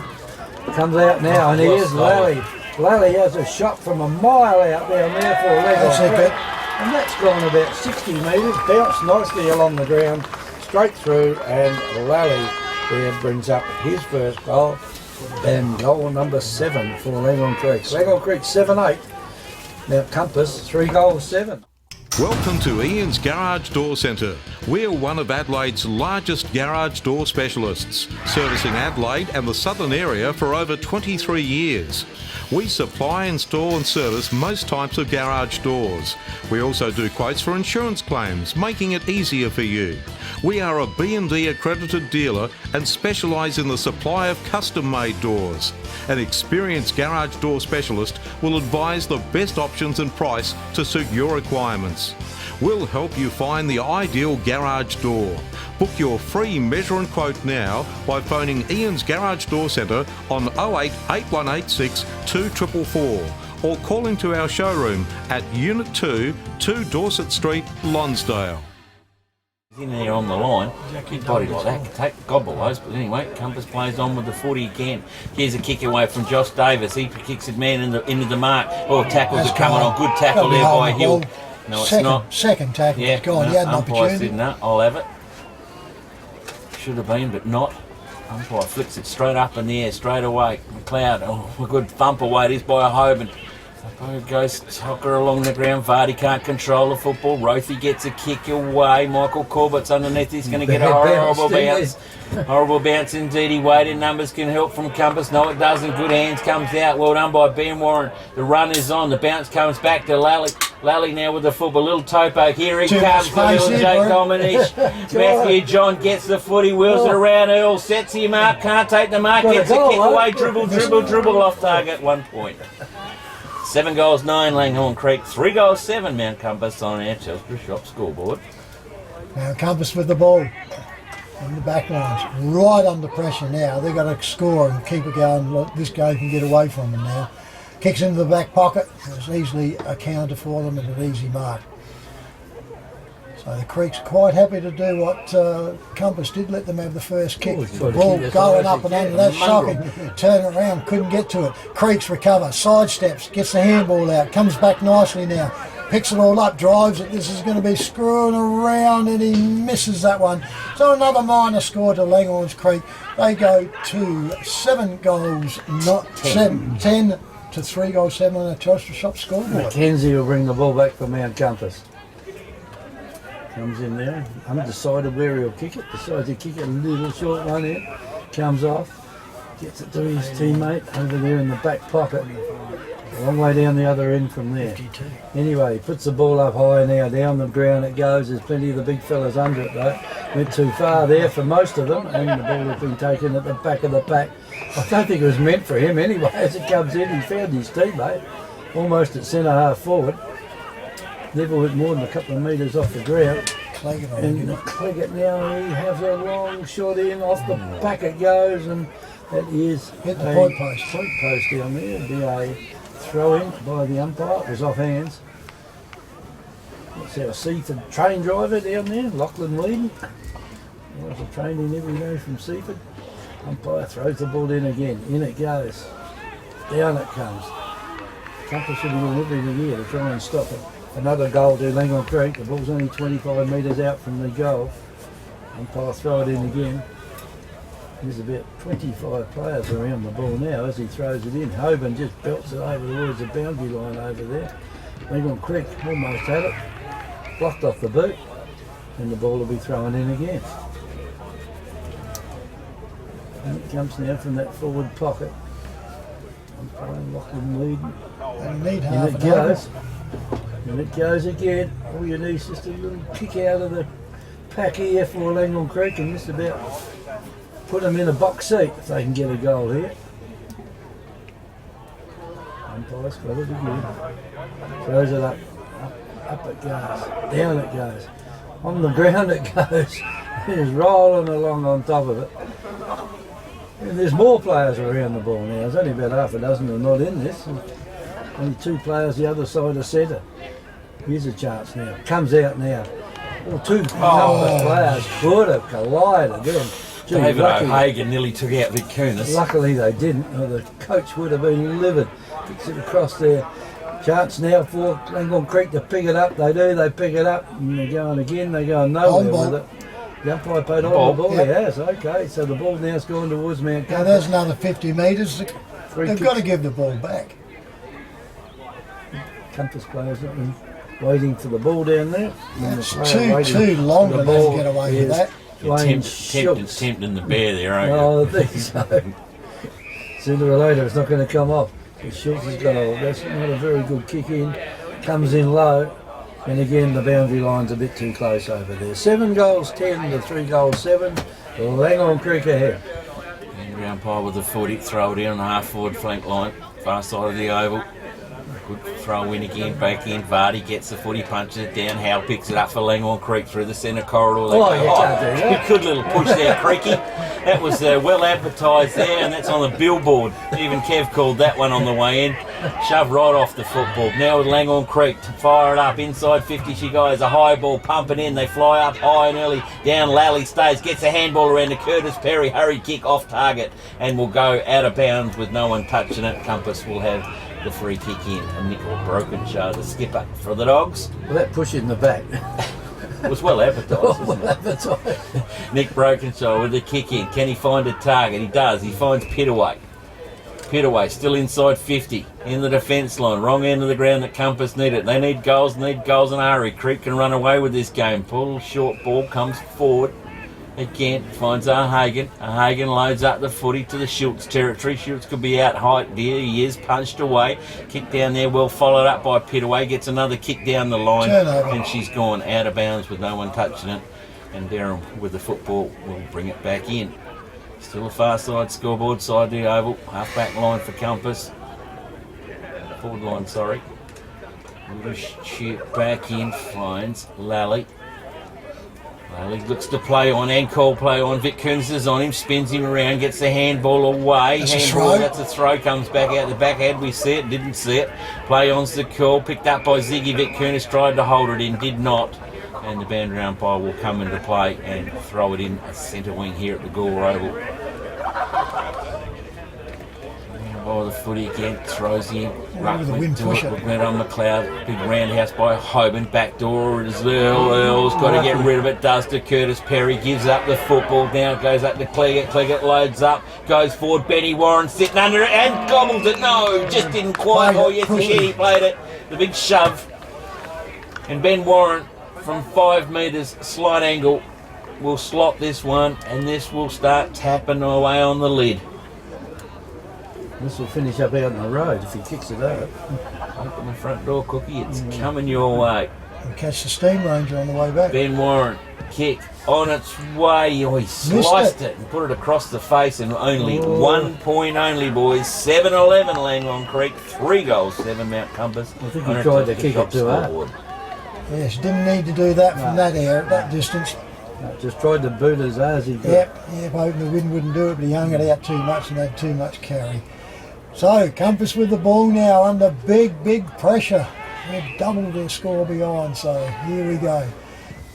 Comes out now, and here's Lally. Lally has a shot from a mile out there for a leg on Creek. And that's gone about 60 metres, bounced nicely along the ground, straight through, and Lally there brings up his first goal. And goal number 7 for Langhorne Creek. Langhorne Creek 7-8. Mount Compass 3 goals 7. Welcome to Ian's Garage Door Centre. We're one of Adelaide's largest garage door specialists, servicing Adelaide and the southern area for over 23 years. We supply, install and service most types of garage doors. We also do quotes for insurance claims, making it easier for you. We are a B&D accredited dealer and specialise in the supply of custom-made doors. An experienced garage door specialist will advise the best options and price to suit your requirements. We'll help you find the ideal garage door. Book your free measure and quote now by phoning Ian's Garage Door Centre on 08 8186 2444 or call into our showroom at Unit 2, 2 Dorset Street, Lonsdale. In there on the line, big body like that can take the gobbles. But anyway, Compass plays on with the footy again. Here's a kick away from Josh Davis. He kicks it man into the mark. Oh, tackles are coming on. Good tackle there by Hill. No, it's not. Second tackle. Yeah, gone. He had an opportunity. Said, no, I'll have it. Should have been, but not. Umpire flicks it straight up in the air, straight away. McLeod, a good thump away. It is by a Hoban. Goes Tucker along the ground. Vardy can't control the football. Rothy gets a kick away. Michael Corbett's underneath. He's going to get a horrible bounce. Horrible bounce indeed. He waited. Numbers can help from Compass. No, it doesn't. Good hands comes out. Well done by Ben Warren. The run is on. The bounce comes back to Lally. Lally now with the football. Little Topo. Here he comes. The little Jake Dominic. Matthew John gets the footy. Wheels it around. Earl sets him up. Can't take the mark. Gets a kick away. Dribble off target. 1 point. 7 goals, 9 Langhorne Creek, 3 goals, 7 Mount Compass on our Telstra Shop scoreboard. Mount Compass with the ball in the back lines, right under pressure now. They've got to score and keep it going. Look, this guy can get away from them now. Kicks into the back pocket. It's easily a counter for them and an easy mark. So the Creek's quite happy to do what Compass did, let them have the first kick. The ball going up and under, that's shocking. Turn it around, couldn't get to it. Creeks recover, sidesteps, gets the handball out, comes back nicely now. Picks it all up, drives it. This is going to be screwing around and he misses that one. So another minor score to Langhorne's Creek. They go to 7 goals, not 10 to 3 goals, 7 on the Telstra Shop scoreboard. Mackenzie will bring the ball back for Mount Compass. Comes in there, undecided where he'll kick it, decides to kick it a little short one in, comes off, gets it to his teammate over there in the back pocket, a long way down the other end from there. Anyway, he puts the ball up high now, down the ground it goes, there's plenty of the big fellas under it though, went too far there for most of them, and the ball has been taken at the back of the pack. I don't think it was meant for him anyway. As it comes in, he found his teammate, almost at centre half forward. Never went more than a couple of metres off the ground. And Cleggett now, he has a long shot in, off the back it goes, and that is hit the point post. Point post down there. It'd be a throw in by the umpire. It was off hands. That's our Seaford train driver down there, Lachlan Whedon. He was a train in every day from Seaford. Umpire throws the ball in again. In it goes. Down it comes. Compass should be doing everything here to try and stop it. Another goal to Langhorne Creek. The ball's only 25 metres out from the goal. Umpire throw it in again. There's about 25 players around the ball now as he throws it in. Hoban just belts it over towards the boundary line over there. Langhorne Creek almost had it. Blocked off the boot. And the ball will be thrown in again. And it comes now from that forward pocket. Umpire Lachlan Whedon. And need half and it goes. And it goes again. All you need is just a little kick out of the pack here for Langhorne Creek and just about put them in a box seat if they can get a goal here. Umpire's got it again. Throws it up. Up it goes. Down it goes. On the ground it goes. It is rolling along on top of it. And there's more players around the ball now. There's only about half a dozen who are not in this. Only 2 players the other side of centre. Here's a chance now. Comes out now. Well, 2 players could have collided then. David O'Hagan nearly took out Vic Kunis. Luckily they didn't, or the coach would have been livid. Kicks it across there. Chance now for Langhorne Creek to pick it up. They do, they pick it up. And they're going again, they're going nowhere with it. The umpire paid on the ball, yep. He has, okay. So the ball now's gone towards Mount Compass. Now there's another 50 metres. They've got to give the ball back. Compass players have been waiting for the ball down there. It's too long to let get away with that. Tempting the bear there, aren't you? Oh, I think so. Sooner or later it's not going to come off. Schultz has got that's not a very good kick in. Comes in low. And again the boundary line's a bit too close over there. 7 goals 10 to 3 goals 7. Langhorne Creek ahead. Angry umpire with the footy, throw it in on the half forward flank line. Far side of the oval. Good throw in again, back in. Vardy gets the footy, punches it down. Howe picks it up for Langhorne Creek through the centre corridor. You can't do that. Good little push there, Creaky. That was well advertised there, and that's on the billboard. Even Kev called that one on the way in. Shoved right off the football. Now with Langhorne Creek to fire it up inside 50. She goes, a high ball pumping in. They fly up high and early. Down Lally stays, gets a handball around to Curtis Perry. Hurry kick off target and will go out of bounds with no one touching it. Compass will have the free kick in. And Nick Brokenshaw, the skipper for the Dogs. Well, that push in the back. It was well advertised, wasn't it? Nick Brokenshaw with the kick in. Can he find a target? He does. He finds Pittaway. Pittaway still inside 50 in the defence line. Wrong end of the ground that Compass need it. They need goals and hurry. Creek can run away with this game. Pull, short ball, comes forward. Again, finds Hagen. Hagen loads up the footy to the Schultz territory. Schultz could be out height there. He is punched away. Kick down there, well followed up by Pittaway. Gets another kick down the line. Turnover. And she's gone out of bounds with no one touching it. And Darren with the football will bring it back in. Still a far side scoreboard, side the oval. Half back line for Compass. Forward line, sorry. Shoot back in, finds Lally. Lally looks to play on, Ancol play on. Vic Coons is on him, spins him around, gets the handball away. That's a throw, comes back out the back head. We see it, didn't see it. Play on's the call, picked up by Ziggy. Vic Coons tried to hold it in, did not. And the boundary umpire will come into play and throw it in a centre wing here at the Gore Oval. Oh, the footy again, throws in. Ruckman to it, went on McLeod. Big roundhouse by Hoban, back door as well. Earl's got to get rid of it, does to Curtis Perry, gives up the football, now it goes up to Cleggett. Cleggett loads up, goes forward, Benny Warren sitting under it and gobbles it. No, just didn't quite. Oh yes, he played it. The big shove. And Ben Warren from 5 metres, slight angle, will slot this one, and this will start tapping away on the lid. This will finish up out on the road if he kicks it out. Open the front door, Cookie. It's coming your way. And catch the Steam Ranger on the way back. Ben Warren, kick on its way. Oh, he sliced it and put it across the face, and only 1 point only, boys. 7-11 Langhorne Creek, 3 goals, 7 Mount Compass. I think he tried to kick it too hard. Yes, didn't need to do that from that air at that distance. Just tried to boot as hard as he could. Yep, hoping the wind wouldn't do it, but he hung it out too much and had too much carry. So, Compass with the ball now under big pressure. They've doubled their score behind, so here we go.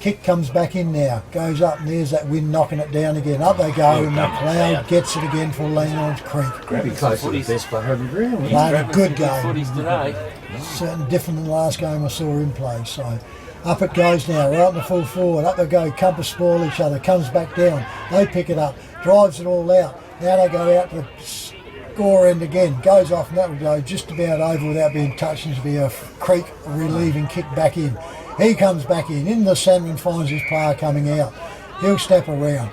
Kick comes back in now, goes up, and there's that wind knocking it down again. Up they go, and McLeod gets it again for Langhorne Creek. Could be close to the best player in the ground. Played a good game. Today. Certainly different than the last game I saw him play. So up it goes now, right in the full forward. Up they go, Compass spoil each other, comes back down. They pick it up, drives it all out. Now they go out to the Gore end again, goes off, and that will go just about over without being touched, and to be a Creek relieving kick back in. He comes back in the centre and finds his player coming out. He'll step around,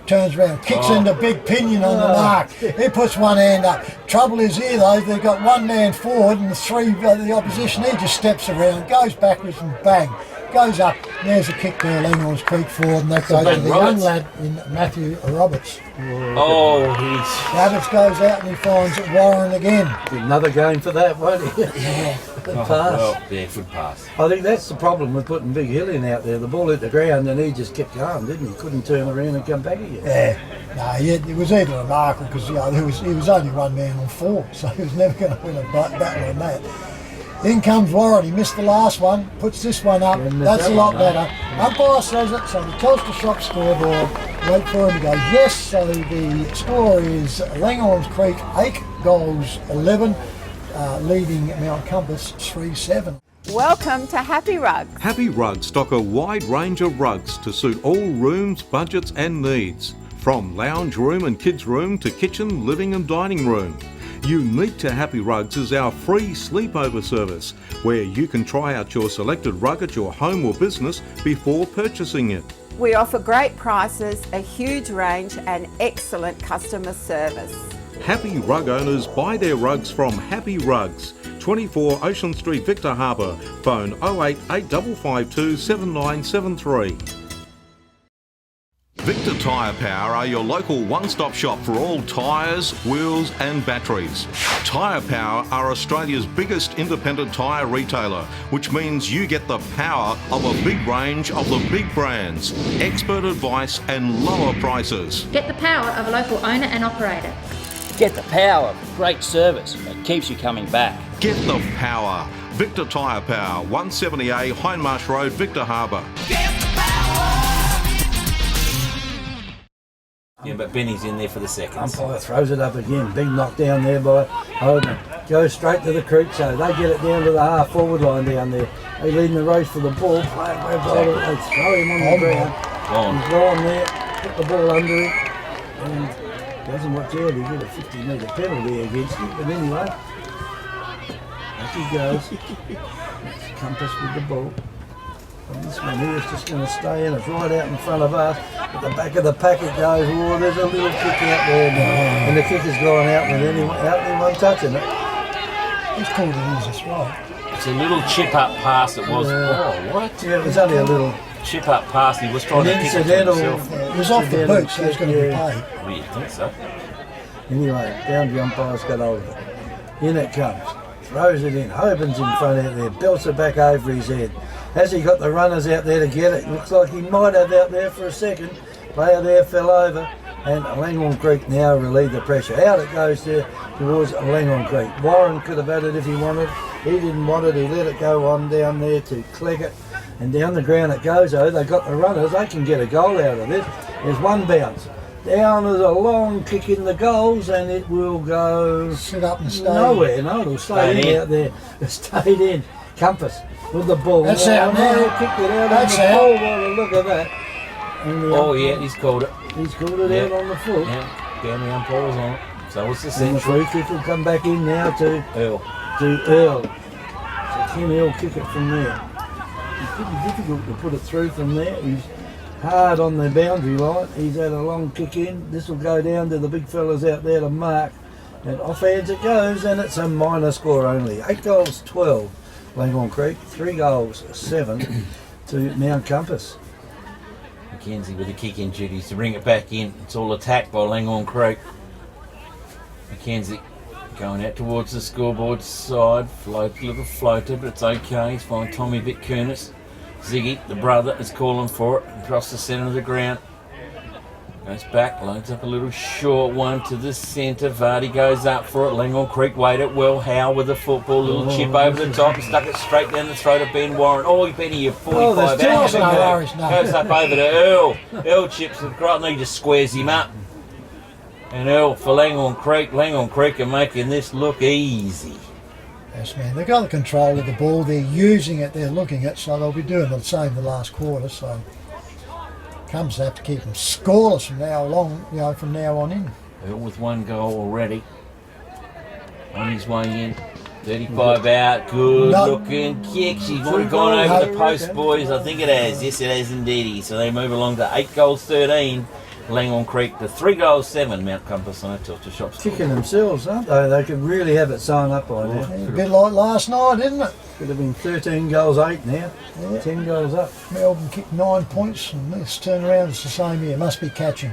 turns around, kicks into big pinion on the mark. He puts one hand up. Trouble is here though, they've got one man forward and 3 of the opposition. He just steps around, goes backwards and bang. Goes up, there's a kick there, Langhorne Creek forward, and that goes to the young lad in Matthew Roberts. Oh, Roberts goes out and he finds Warren again. Another game for that, won't he? Pass. Well, yeah, good pass. I think that's the problem with putting Big Hill in out there. The ball hit the ground and he just kept going, didn't he? Couldn't turn around and come back again. Yeah, no, it was either remarkable because he was only one man on 4, so he was never going to win a battle on that. In comes Warren, he missed the last one, puts this one up, that's a lot better. Umpire says it, so he tells the shop scoreboard, wait for him to go, yes, so the score is Langhorne Creek 8 goals 11, leading Mount Compass 3-7. Welcome to Happy Rugs. Happy Rugs stock a wide range of rugs to suit all rooms, budgets and needs, from lounge room and kids room to kitchen, living and dining room. Unique to Happy Rugs is our free sleepover service, where you can try out your selected rug at your home or business before purchasing it. We offer great prices, a huge range and excellent customer service. Happy Rug owners buy their rugs from Happy Rugs, 24 Ocean Street, Victor Harbour. Phone 08 8552 7973. Victor Tyre Power are your local one-stop shop for all tyres, wheels and batteries. Tyre Power are Australia's biggest independent tyre retailer, which means you get the power of a big range of the big brands, expert advice and lower prices. Get the power of a local owner and operator. Get the power of great service that keeps you coming back. Get the power. Victor Tyre Power, 170A Hindmarsh Road, Victor Harbour. Yeah, but Benny's in there for the seconds. Umpire throws it up again. Big knock down there by Hogan. Goes straight to the creek, so they get it down to the half forward line down there. They leading the race for the ball. They throw him on the ground. He's gone there, put the ball under him, and doesn't watch out. He get a 50-metre penalty against him. But anyway, up he goes. It's Compass with the ball. And this one here is just going to stay in. It's right out in front of us. At the back of the pack it goes. Oh, there's a little kick out there now. And the kick has gone out with anyone touching it. He's called it as it's right. It's a little chip-up pass it was. Oh, what? Yeah, it was only a little chip-up pass. He was trying to kick it to himself. It was off the boot, so he's going to be paid. Well, you think so? Anyway, down the umpire's got hold of it. In it comes. Throws it in. Hoban's in front out there. Belts it back over his head. Has he got the runners out there to get it? Looks like he might have out there for a second. Player there fell over. And Langhorne Creek now relieve the pressure. Out it goes there towards Langhorne Creek. Warren could have had it if he wanted. He didn't want it. He let it go on down there to Cleggett. And down the ground it goes. Oh, they got the runners. They can get a goal out of this. There's one bounce. Down is a long kick in the goals, and it will go sit up and stay nowhere. No, it'll stay in out there. It stayed in. Compass with the ball. That's out now. He kicked it out That's on the out. ball. Well, look at that. Oh yeah, he's called it. He's called it out on the foot. Yeah, down the umpire's on it. So what's the And the central? free kick will come back in now to Earl. Earl. So can Earl kick it from there? It's pretty difficult to put it through from there. He's hard on the boundary line. He's had a long kick in. This will go down to the big fellas out there to mark. And offhands it goes, and it's a minor score only. 8 goals, 12. Langhorne Creek, 3 goals, 7 to Mount Compass. Mackenzie with the kick-in duties to bring it back in. It's all attacked by Langhorne Creek. Mackenzie going out towards the scoreboard side. Little floater, but it's okay. He's fine. Tommy Vic Kernis. Ziggy, the brother, is calling for it. Across the centre of the ground. Goes back, loads up a little short one to the centre. Vardy goes up for it. Langhorne Creek waited well. Howe with the football. Little chip over the top. Stuck it straight down the throat of Ben Warren. Oh, Benny, you're 45 there's out. no worries, no. Goes up over to Earl. Earl chips it right and he just squares him up. And Earl for Langhorne Creek. Langhorne Creek are making this look easy. Yes, man. They've got the control of the ball. They're using it. They're looking at, so they'll be doing the same the last quarter. So comes to have to keep them scoreless from now along, from now on in. Earl with 1 goal already. On his way in. 35 out. Good looking kick. She's would have gone over the post, boys. I think it has. Yes, it has indeed. So they move along to 8 goals, 13. Langhorne Creek to 3 goals, 7. Mount Compass on a Tilter Shop. Kicking themselves, aren't they? They could really have it sewn up by now. A bit like last night, isn't it? Could have been 13 goals, 8 now. Yeah. 10 goals up. Melbourne kicked 9 points, and this turn around, it's the same here. Must be catching.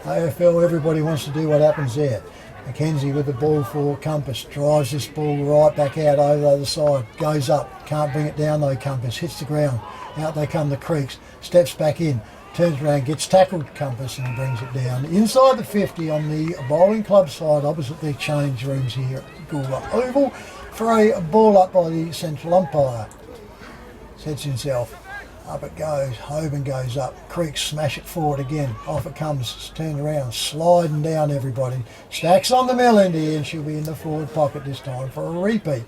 AFL, everybody wants to do what happens there. Mackenzie with the ball for Compass, drives this ball right back out over the other side, goes up, can't bring it down though. Compass hits the ground, out they come the Creeks, steps back in, turns around, gets tackled Compass and brings it down inside the 50 on the bowling club side opposite the change rooms here at Goulburn Oval for a ball up by the central umpire. Sets himself. Up it goes, Hoban goes up, Creeks smash it forward again, off it comes, turned around, sliding down everybody, stacks on the mill end here and she'll be in the forward pocket this time for a repeat.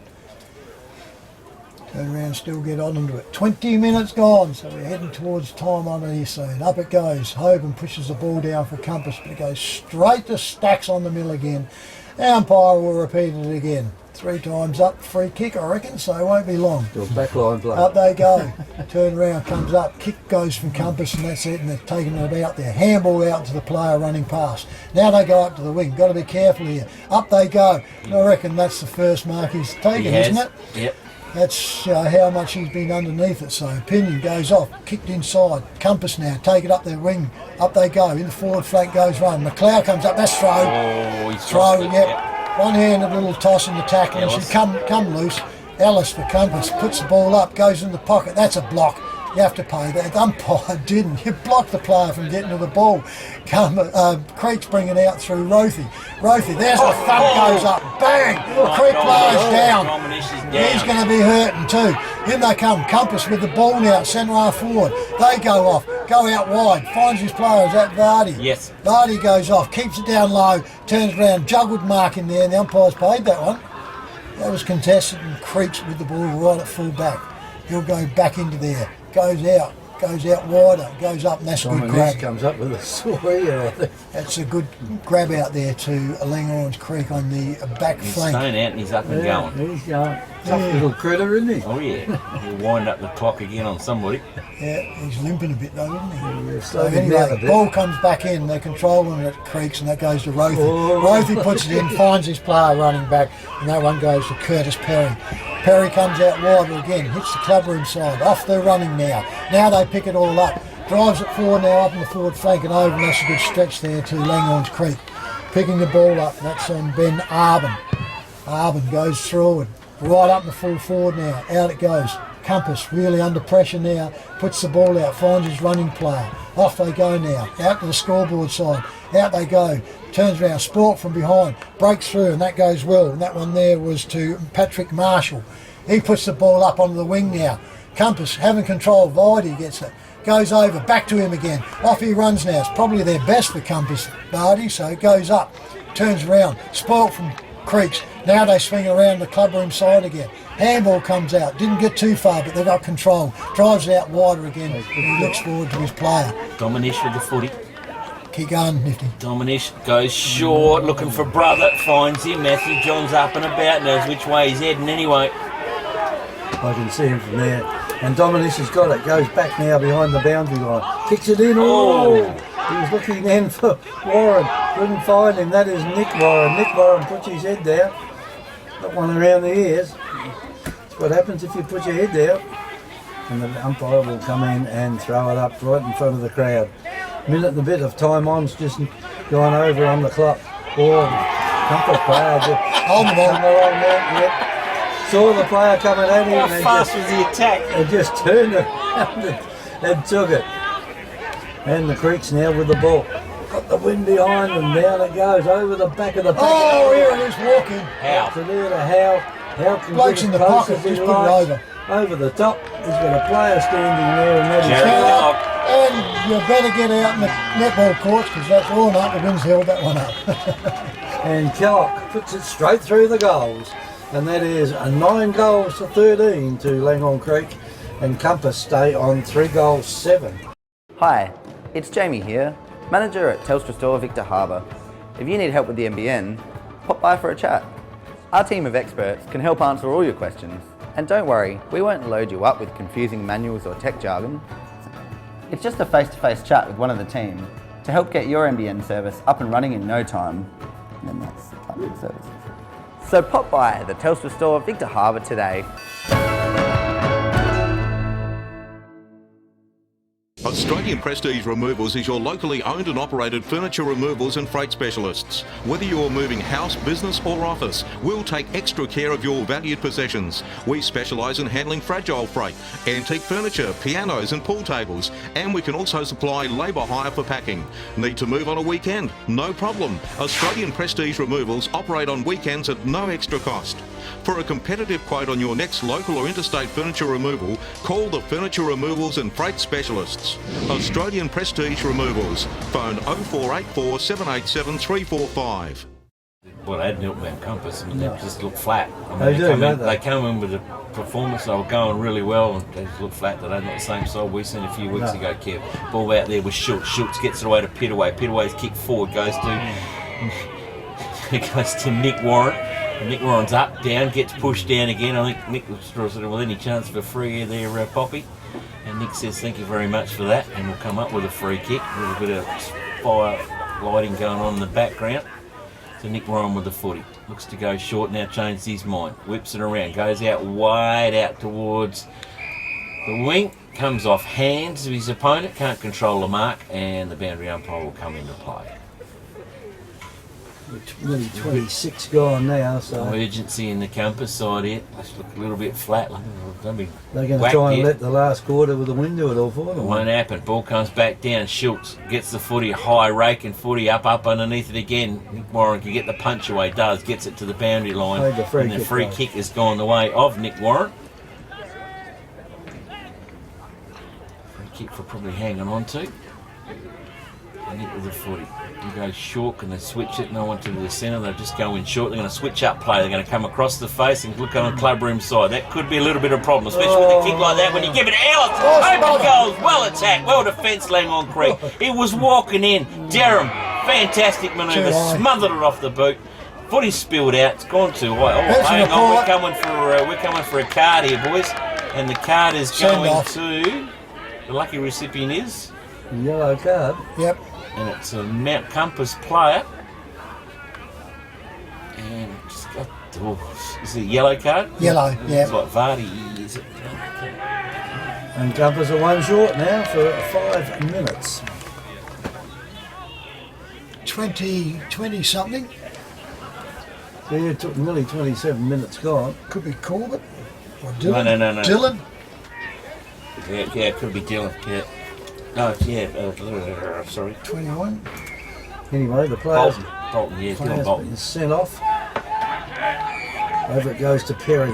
Turn around, still get on into it. 20 minutes gone, so we're heading towards time on here soon. Up it goes, Hoban pushes the ball down for Compass, but it goes straight to Stacks on the mill again. The umpire will repeat it again. 3 times up, free kick I reckon, so it won't be long. Backline play. Up they go, turn around, comes up, kick goes from Compass and that's it, and they're taking it out there. Handball out to the player running past. Now they go up to the wing, got to be careful here. Up they go, I reckon that's the first mark he's taken, isn't it? Yep. That's how much he's been underneath it. So Pinion goes off, kicked inside. Compass now, take it up their wing. Up they go. In the forward flank goes run. McLeod comes up. That's throw. Oh, he's throw. lost it, Yep. One-handed little toss in the tackle. And she come loose. Ellis for Compass puts the ball up, goes in the pocket. That's a block. You have to pay that. The umpire didn't. You blocked the player from getting to the ball. Creek's bringing it out through Rothy. Rothy, there's the thump goes up. Bang! Creek player's down. He's going to be hurting too. In they come. Compass with the ball now, centre half forward. They go off, go out wide. Finds his players at Vardy. Yes. Vardy goes off, keeps it down low, turns around, juggled mark in there, and the umpire's paid that one. That was contested, and Creeks with the ball right at full back. He'll go back into there. Goes out wider, goes up, and that's a good grab. Comes up with a sore ear, I think. That's a good grab out there to Langhorne's Creek on the back He's flank. staying out and he's up and going. He's going. Tough little critter, isn't he? Oh yeah, he'll wind up the clock again on somebody. Yeah, he's limping a bit though, isn't he? Yeah, So anyway, ball comes back in, they're controlling it at Creeks, and that goes to Rothy. Rothy puts it in, finds his player running back, and that one goes to Curtis Perry. Perry comes out wider again, hits the clubroom side, off they're running now. Now they pick it all up, drives it forward now up in the forward flank and over, and that's a good stretch there to Langhorne's Creek. Picking the ball up, that's on Ben Arbin. Arbin goes through it, right up in the full forward now, out it goes. Compass really under pressure now, puts the ball out, finds his running player. Off they go now, out to the scoreboard side, out they go. Turns around, Sport from behind, breaks through, and that goes well. And that one there was to Patrick Marshall. He puts the ball up onto the wing now. Compass having control, Vardy gets it. Goes over, back to him again. Off he runs now. It's probably their best for Compass, Vardy, so it goes up. Turns around, Sport from Creeks. Now they swing around the clubroom side again. Handball comes out, didn't get too far, but they've got control. Drives out wider again, and he looks forward to his player. Dominish with the footy. Keep going, Nifty. Dominish goes short, looking for brother, finds him. Matthew John's up and about, knows which way he's heading anyway. I can see him from there. And Dominish has got it, goes back now behind the boundary line. Kicks it in, oh! He was looking then for Warren, couldn't find him. That is Nick Warren. Nick Warren puts his head down. Got one around the ears. That's what happens if you put your head down. And the umpire will come in and throw it up right in front of the crowd. Minute and a bit of time on's just gone over on the clock. Oh, Compass player just come along there. Yep. Saw the player coming at him. How fast was the attack? And just turned around and took it. And the Creeks now with the ball. Got the wind behind them. Down it goes over the back of the pack. Oh, here it is walking. How? To there to How can Bloke's in the pocket, just put it over. Over the top. He's got a player standing there, and that is and you better get out in the netball courts because that's all up. The wind's held that one up. And Kellogg puts it straight through the goals. And that is a 9 goals to 13 to Langhorne Creek. And Compass stay on 3 goals 7. Hi, it's Jamie here, manager at Telstra Store Victor Harbour. If you need help with the NBN, pop by for a chat. Our team of experts can help answer all your questions. And don't worry, we won't load you up with confusing manuals or tech jargon. It's just a face-to-face chat with one of the team to help get your NBN service up and running in no time. And then that's public services. So pop by the Telstra Store Victor Harbour today. Australian Prestige Removals is your locally owned and operated furniture removals and freight specialists. Whether you're moving house, business or office, we'll take extra care of your valued possessions. We specialise in handling fragile freight, antique furniture, pianos and pool tables, and we can also supply labour hire for packing. Need to move on a weekend? No problem. Australian Prestige Removals operate on weekends at no extra cost. For a competitive quote on your next local or interstate furniture removal, call the Furniture Removals and Freight Specialists. Australian Prestige Removals. Phone 0484 787 345. Well, they hadn't helped about Compass. I mean, they just look flat. I mean, They do, don't they? They come in with a performance. They were going really well, and they just look flat. They're not the same side we seen a few weeks ago, Kev. Ball out there with Schultz. Schultz gets it away to Pittaway. Pittaway's kick forward goes to Nick Warren. Nick Warren's up, down, gets pushed down again. I think Nick was with any chance for free there, Poppy. And Nick says thank you very much for that, and we'll come up with a free kick with a bit of fire lighting going on in the background. So Nick Warren with the footy. Looks to go short, now changed his mind. Whips it around, goes out wide out towards the wing. Comes off hands of his opponent, can't control the mark, and the boundary umpire will come into play. Nearly 26 gone now, so No urgency in the Compass side here. Just look a little bit flat. Don't be they're going to whacked try and here. let the last quarter with the wind do it all for It them. won't happen. Ball comes back down. Schultz gets the footy high, raking footy up underneath it again. Nick Warren can get the punch away. Does, gets it to the boundary line. Played the free and the kick, free though. kick has gone the way of Nick Warren. Free kick for probably hanging on to. And Nick with the footy. He goes short, and they switch it. No one to the centre. They just go in short. They're going to switch up play. They're going to come across the face and look on the clubroom side. That could be a little bit of a problem, especially with a kick like that when you give it to Ellis. Open goals. Well attacked. Well defence, Langhorne Creek. It was walking in. Durham, fantastic manoeuvre. Smothered it off the boot. Footy spilled out. It's gone too high. Oh, hang on. We're coming for a card here, boys. And the card is going to... The lucky recipient is... Yellow card. Yep. And it's a Mount Compass player. And just got, is it a yellow card? Yellow, yeah. It's like Vardy, is it? And Compass are one short now for 5 minutes. 20 something. Yeah, it took nearly 27 minutes gone. Could be Corbett or Dylan. No. Dylan. Yeah, it could be Dylan. Yeah. No, yeah. Sorry. 21. Anyway, the players, Bolton, yeah, Dylan players Bolton. been sent off. Over it goes to Perry.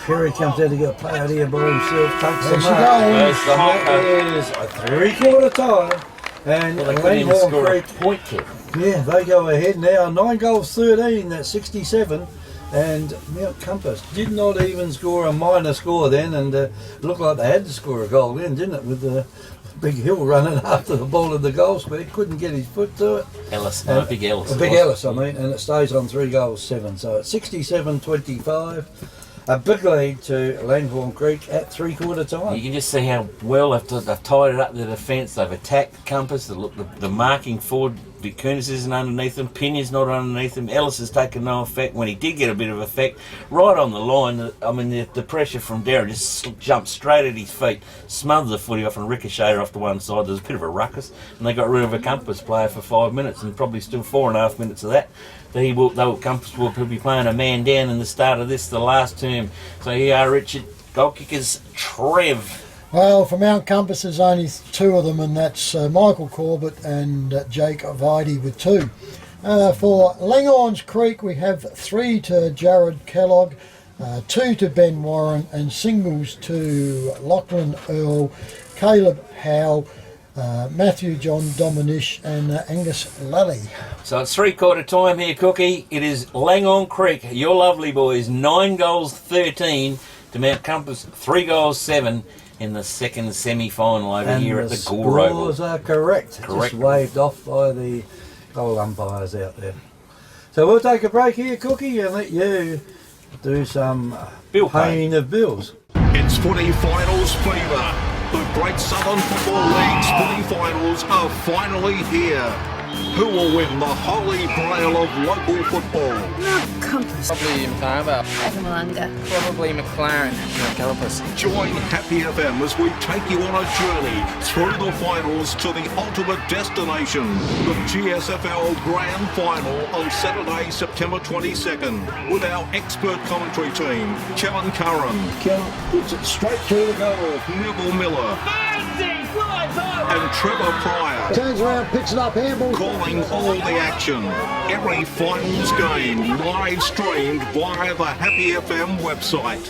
Perry comes out to get a play out here by himself. Takes There the she mark. goes. That is a 3/4 time. And Well, they couldn't even Langhorne score a Creek, point kick. yeah, they go ahead now. 9 goals 13, that's 67. And Mount Compass did not even score a minor score then, and it looked like they had to score a goal then, didn't it? With the Big Hill running after the ball in the goal square, couldn't get his foot to it. Ellis, no, Big Ellis. Big Ellis, I mean, and it stays on 3 goals 7. So it's 67-25. A big lead to Langhorne Creek at 3/4 time. You can just see how well they've tied it up the defence. They've attacked Compass. The marking forward, Vicunis isn't underneath them. Pinion's not underneath them. Ellis has taken no effect. When he did get a bit of effect, right on the line, I mean, the pressure from Darren just jumped straight at his feet, smothered the footy off and ricocheted off to one side. There was a bit of a ruckus, and they got rid of a Compass player for 5 minutes, and probably still 4.5 minutes of that. Compass will be playing a man down in the start of the last term. So here are Richard, goal kickers Trev. Well, for Mount Compass, there's only 2 of them, and that's Michael Corbett and Jake Videy with 2. For Langhorne Creek, we have 3 to Jared Kellogg, 2 to Ben Warren, and singles to Lachlan Earl, Caleb Howe, Matthew John Dominish, and Angus Lally. So it's 3/4 time here, Cookie. It is Langhorne Creek, your lovely boys, 9 goals 13 to Mount Compass, 3 goals 7 in the second semi-final over And here the at the Gore Oval. scores are correct. Just waved off by the goal umpires out there. So we'll take a break here, Cookie, and let you do some paying of bills. It's footy finals fever. The Great Southern Football League's footy finals are finally here. Who will win the holy grail of local football? Compass. Probably Impala. Malanga. Probably McLaren. Calipers. Join Happy FM as we take you on a journey through the finals to the ultimate destination, the GSFL Grand Final on Saturday, September 22nd, with our expert commentary team, Kellen Curran. Kellen puts it straight through the goal. Neville Miller. And Trevor Pryor. Turns around, picks it up, handball. Calling all the action. Every finals game live streamed via the Happy FM website.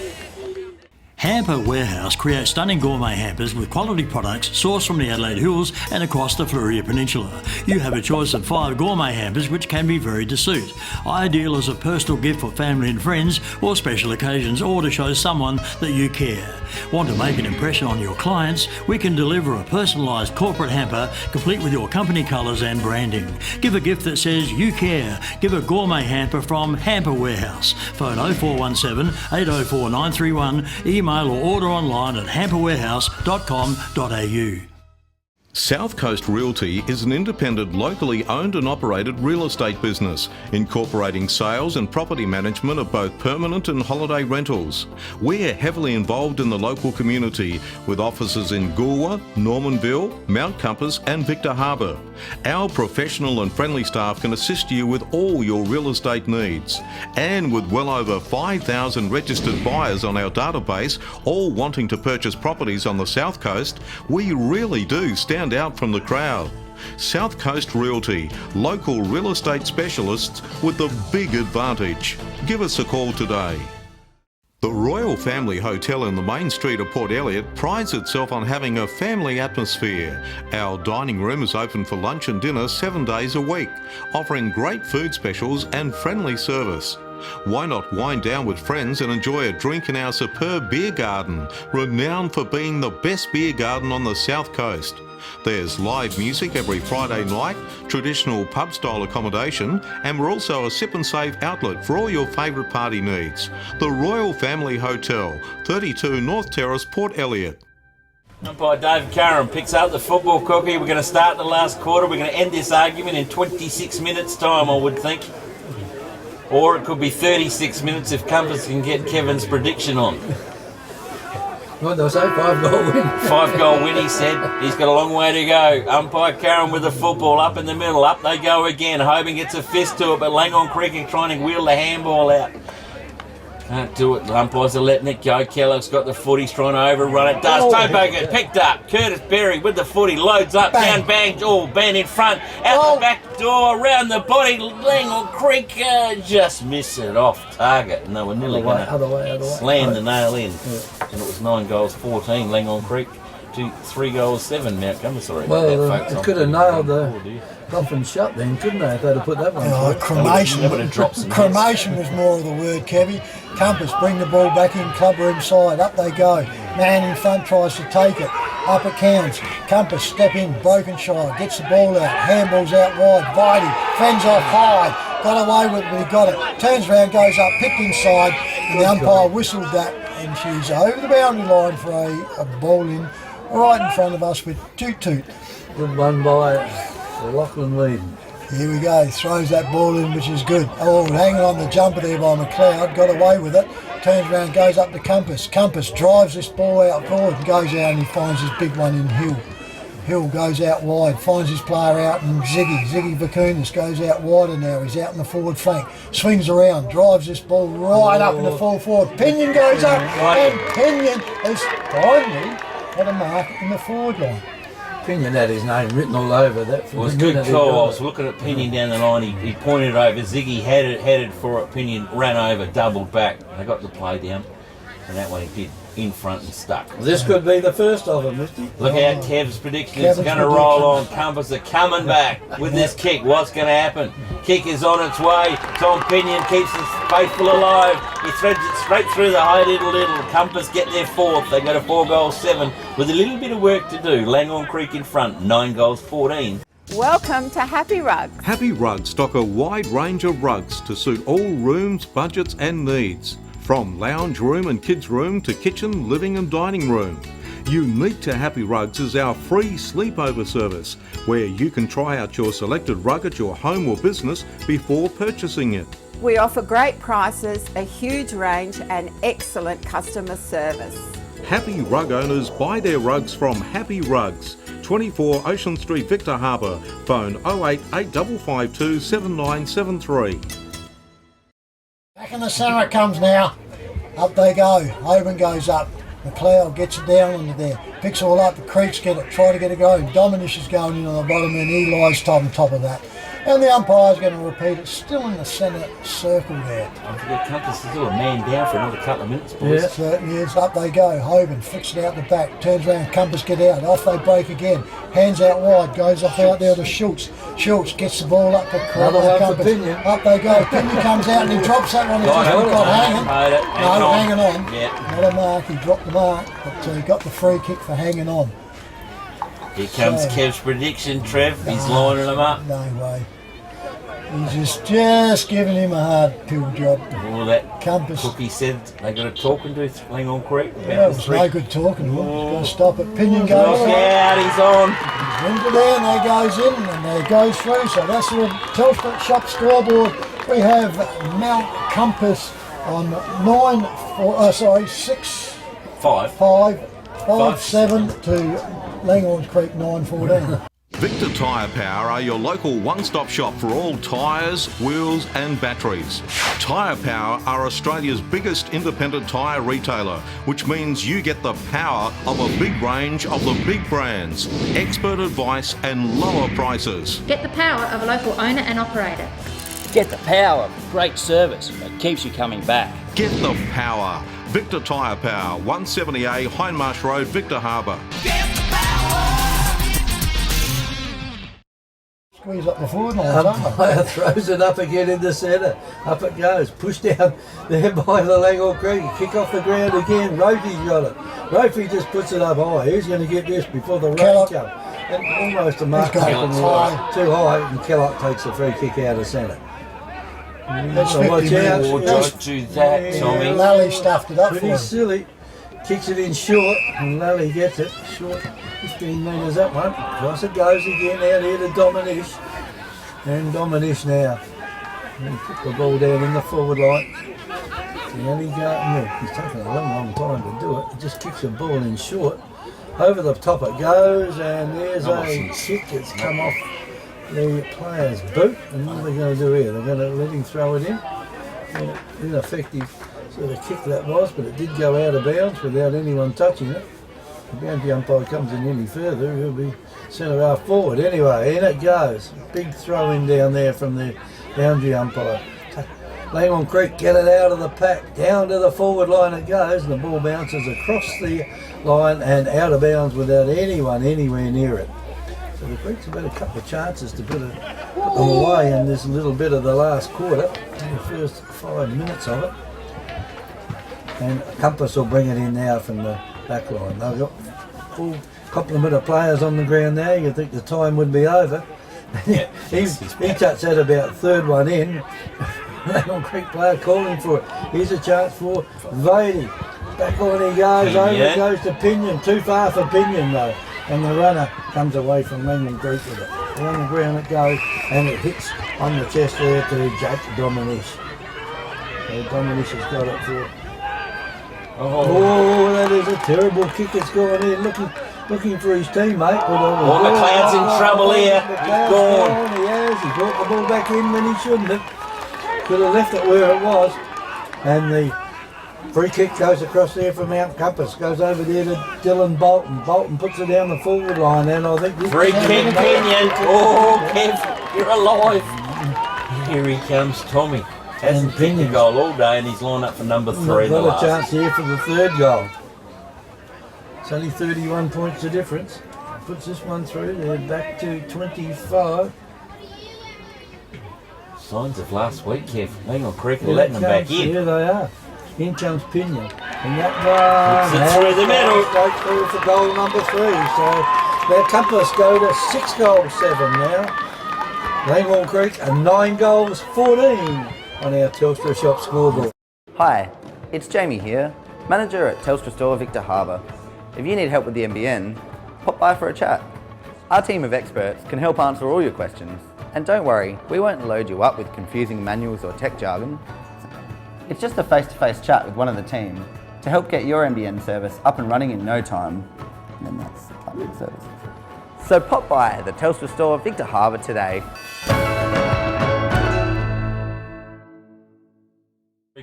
Hamper Warehouse creates stunning gourmet hampers with quality products sourced from the Adelaide Hills and across the Fleurieu Peninsula. You have a choice of 5 gourmet hampers which can be varied to suit. Ideal as a personal gift for family and friends or special occasions, or to show someone that you care. Want to make an impression on your clients? We can deliver a personalised corporate hamper complete with your company colours and branding. Give a gift that says you care. Give a gourmet hamper from Hamper Warehouse. Phone 0417 804 931. Email or order online at hamperwarehouse.com.au. South Coast Realty is an independent, locally owned and operated real estate business, incorporating sales and property management of both permanent and holiday rentals. We're heavily involved in the local community, with offices in Goorwa, Normanville, Mount Compass and Victor Harbour. Our professional and friendly staff can assist you with all your real estate needs. And with well over 5,000 registered buyers on our database, all wanting to purchase properties on the South Coast, we really do stand out from the crowd. South Coast Realty, local real estate specialists with the big advantage. Give us a call today. The Royal Family Hotel in the main street of Port Elliot prides itself on having a family atmosphere. Our dining room is open for lunch and dinner 7 days a week, offering great food specials and friendly service. Why not wind down with friends and enjoy a drink in our superb beer garden, renowned for being the best beer garden on the South Coast. There's live music every Friday night, traditional pub-style accommodation, and we're also a sip and save outlet for all your favourite party needs. The Royal Family Hotel, 32 North Terrace, Port Elliot. Umpire David Curran picks up the football cookie. We're going to start the last quarter. We're going to end this argument in 26 minutes time, I would think. Or it could be 36 minutes if Compass can get Kevin's prediction on. What did I say? 5-goal win. 5-goal win, he said. He's got a long way to go. Umpire Curran with the football up in the middle. Up they go again. Hoban gets a fist to it, but Langhorne Creek are trying to wheel the handball out. Can't do it. The umpires are letting it go. Kellogg's got the footy. He's trying to overrun it. Does. Tobo gets picked up. Curtis Berry with the footy. Loads up. Bang. Down. Bang. Oh, bang in front. Out the back door. Around the body. Langhorne Creek just miss it off target. And they were nearly going to slam the nail in. Yeah. And it was 9 goals 14. Langhorne Creek. 3 goals 7. Mount Compass. Sorry. Well, it could have nailed the coffin shut then, couldn't they? If they'd have put that one through. Cremation was more of the word, Kevy. Compass bring the ball back in, clubber inside, up they go. Man in front tries to take it, up it counts. Compass step in, broken shy, gets the ball out, handballs out wide, Videy, fends off high, got away with it, but he got it. Turns around, goes up, picked inside, and the umpire whistled that, and she's over the boundary line for a ball in right in front of us with toot-toot. Good one by Lachlan Weedon. Here we go, throws that ball in, which is good. Oh, hanging on the jumper there by McLeod, got away with it. Turns around, goes up to Compass. Compass drives this ball out forward and goes out and he finds his big one in Hill. Hill goes out wide, finds his player out, and Ziggy Vakunas goes out wider now. He's out in the forward flank, swings around, drives this ball right up in the full forward. Pinion goes up, and Pinion has finally had a mark in the forward line. Pinion had his name written all over that. It was a good call. I was looking at Pinion down the line. He pointed over. Ziggy headed for it. Pinion ran over, doubled back. They got the play down, and that one he did in front and stuck. This could be the first of them, Misty. Look out, Kev's prediction. It's going to roll on. Compass are coming back with this kick. What's going to happen? Kick is on its way. Tom Pinion keeps the faithful alive. He threads it straight through the high little. Compass get their fourth. They got a 4 goals 7 with a little bit of work to do. Langhorne Creek in front, 9 goals 14. Welcome to Happy Rugs. Happy Rugs stock a wide range of rugs to suit all rooms, budgets and needs. From lounge room and kids room to kitchen, living and dining room. Unique to Happy Rugs is our free sleepover service, where you can try out your selected rug at your home or business before purchasing it. We offer great prices, a huge range and excellent customer service. Happy Rug owners buy their rugs from Happy Rugs, 24 Ocean Street, Victor Harbour. Phone 088 7973. Back in the centre it comes now. Up they go. Hoban goes up. McLeod gets it down under there. Picks it all up. The Creeks get it. Try to get it going. Dominish is going in on the bottom and he lies top on top of that. And the umpire's going to repeat it. Still in the centre circle there. Don't forget Compass is still a man down for another couple of minutes, boys. Yeah, certainly is. Up they go. Hoban flicks it out the back. Turns around. Compass get out. Off they break again. Hands out wide. Goes off out there to Schultz. Schultz gets the ball up to Compass. Up they go. Pinion comes out and he drops that one. He just got hanging. No, hanging on. Yeah. Not a mark. He dropped the mark. But he got the free kick for hanging on. Here comes Kev's prediction, Trev. He's lining them up. No way. He's just giving him a hard pill job. All that Compass. Cookie said they got a talking to Langhorne Creek about Yeah, it the was three. no good talking to him. He's got to stop it. Pinion goes Look on. out, he's on. He's into there and there goes in and there goes through. So that's the Telstra Shop scoreboard. We have Mount Compass on 5-7 to Langhorne Creek 9-14. Victor Tyre Power are your local one-stop shop for all tyres, wheels and batteries. Tyre Power are Australia's biggest independent tyre retailer, which means you get the power of a big range of the big brands, expert advice and lower prices. Get the power of a local owner and operator. Get the power of great service that keeps you coming back. Get the power. Victor Tyre Power, 170A Hindmarsh Road, Victor Harbour. Squeeze up the forward line, Umpire throws it up again in the centre. Up it goes. Pushed down there by the Langhorne Creek. Kick off the ground again. Rofi's got it. Rofi just puts it up high. Who's going to get this before the rain comes? And almost a mark He's got taken it high. too high, and Kellogg takes the free kick out of centre. That's So watch 50 out. metres. Oh, don't do that, Tommy. Lally stuffed it up for Pretty him. silly. Kicks it in short, and Lally gets it. Short, 15 metres up one. Across it goes again out here to Dominish. And Dominish now. And he put the ball down in the forward line. Down he goes. He's taken a long time to do it. He just kicks the ball in short. Over the top it goes, and there's a kick that's come off the player's boot. And what are they going to do here? They're going to let him throw it in. Ineffective sort of kick that was, but it did go out of bounds without anyone touching it. The boundary umpire comes in any further, he'll be centre half forward. Anyway, in it goes. Big throw in down there from the boundary umpire. Langhorne Creek get it out of the pack, down to the forward line it goes, and the ball bounces across the line and out of bounds without anyone anywhere near it. So the Creeks have had a couple of chances to put them away in this little bit of the last quarter, in the first 5 minutes of it. And Compass will bring it in now from the back line. They've got full complement of players on the ground now. You'd think the time would be over. Yeah, he touched that about third one in. Langhorne Creek player calling for it. Here's a chance for Vady. Back on he goes, over it goes to Pinion. Too far for Pinion though. And the runner comes away from Langhorne Creek with it. On the ground it goes, and it hits on the chest there to Jack Dominish. So Dominish has got it for. Oh, that is a terrible kick. It's gone in, looking for his teammate. Oh, McLeod's in trouble here. He's gone. He has. He brought the ball back in when he shouldn't have. Could have left it where it was. And the free kick goes across there from Mount Compass. Goes over there to Dylan Bolton. Bolton puts it down the forward line, and I think this Free kick, Pinion. Oh, Kev, you're alive. Here he comes, Tommy. Hasn't kicked a goal all day, and he's lined up for number 3 in the Got last. a chance here for the third goal. It's only 31 points of difference. Puts this one through. They're back to 25. Signs of last week, Kev. Langhorne Creek are letting them back in. Here they are. In comes Pinion. And that one. Puts it through the middle. Straight through for goal number 3. So their Compass go to 6 goals 7 now. Langhorne Creek are 9 goals 14 on our Telstra Shop scoreboard. Hi, it's Jamie here, manager at Telstra Store Victor Harbour. If you need help with the NBN, pop by for a chat. Our team of experts can help answer all your questions. And don't worry, we won't load you up with confusing manuals or tech jargon. It's just a face-to-face chat with one of the team to help get your NBN service up and running in no time. And then that's public service. So pop by the Telstra Store Victor Harbour today.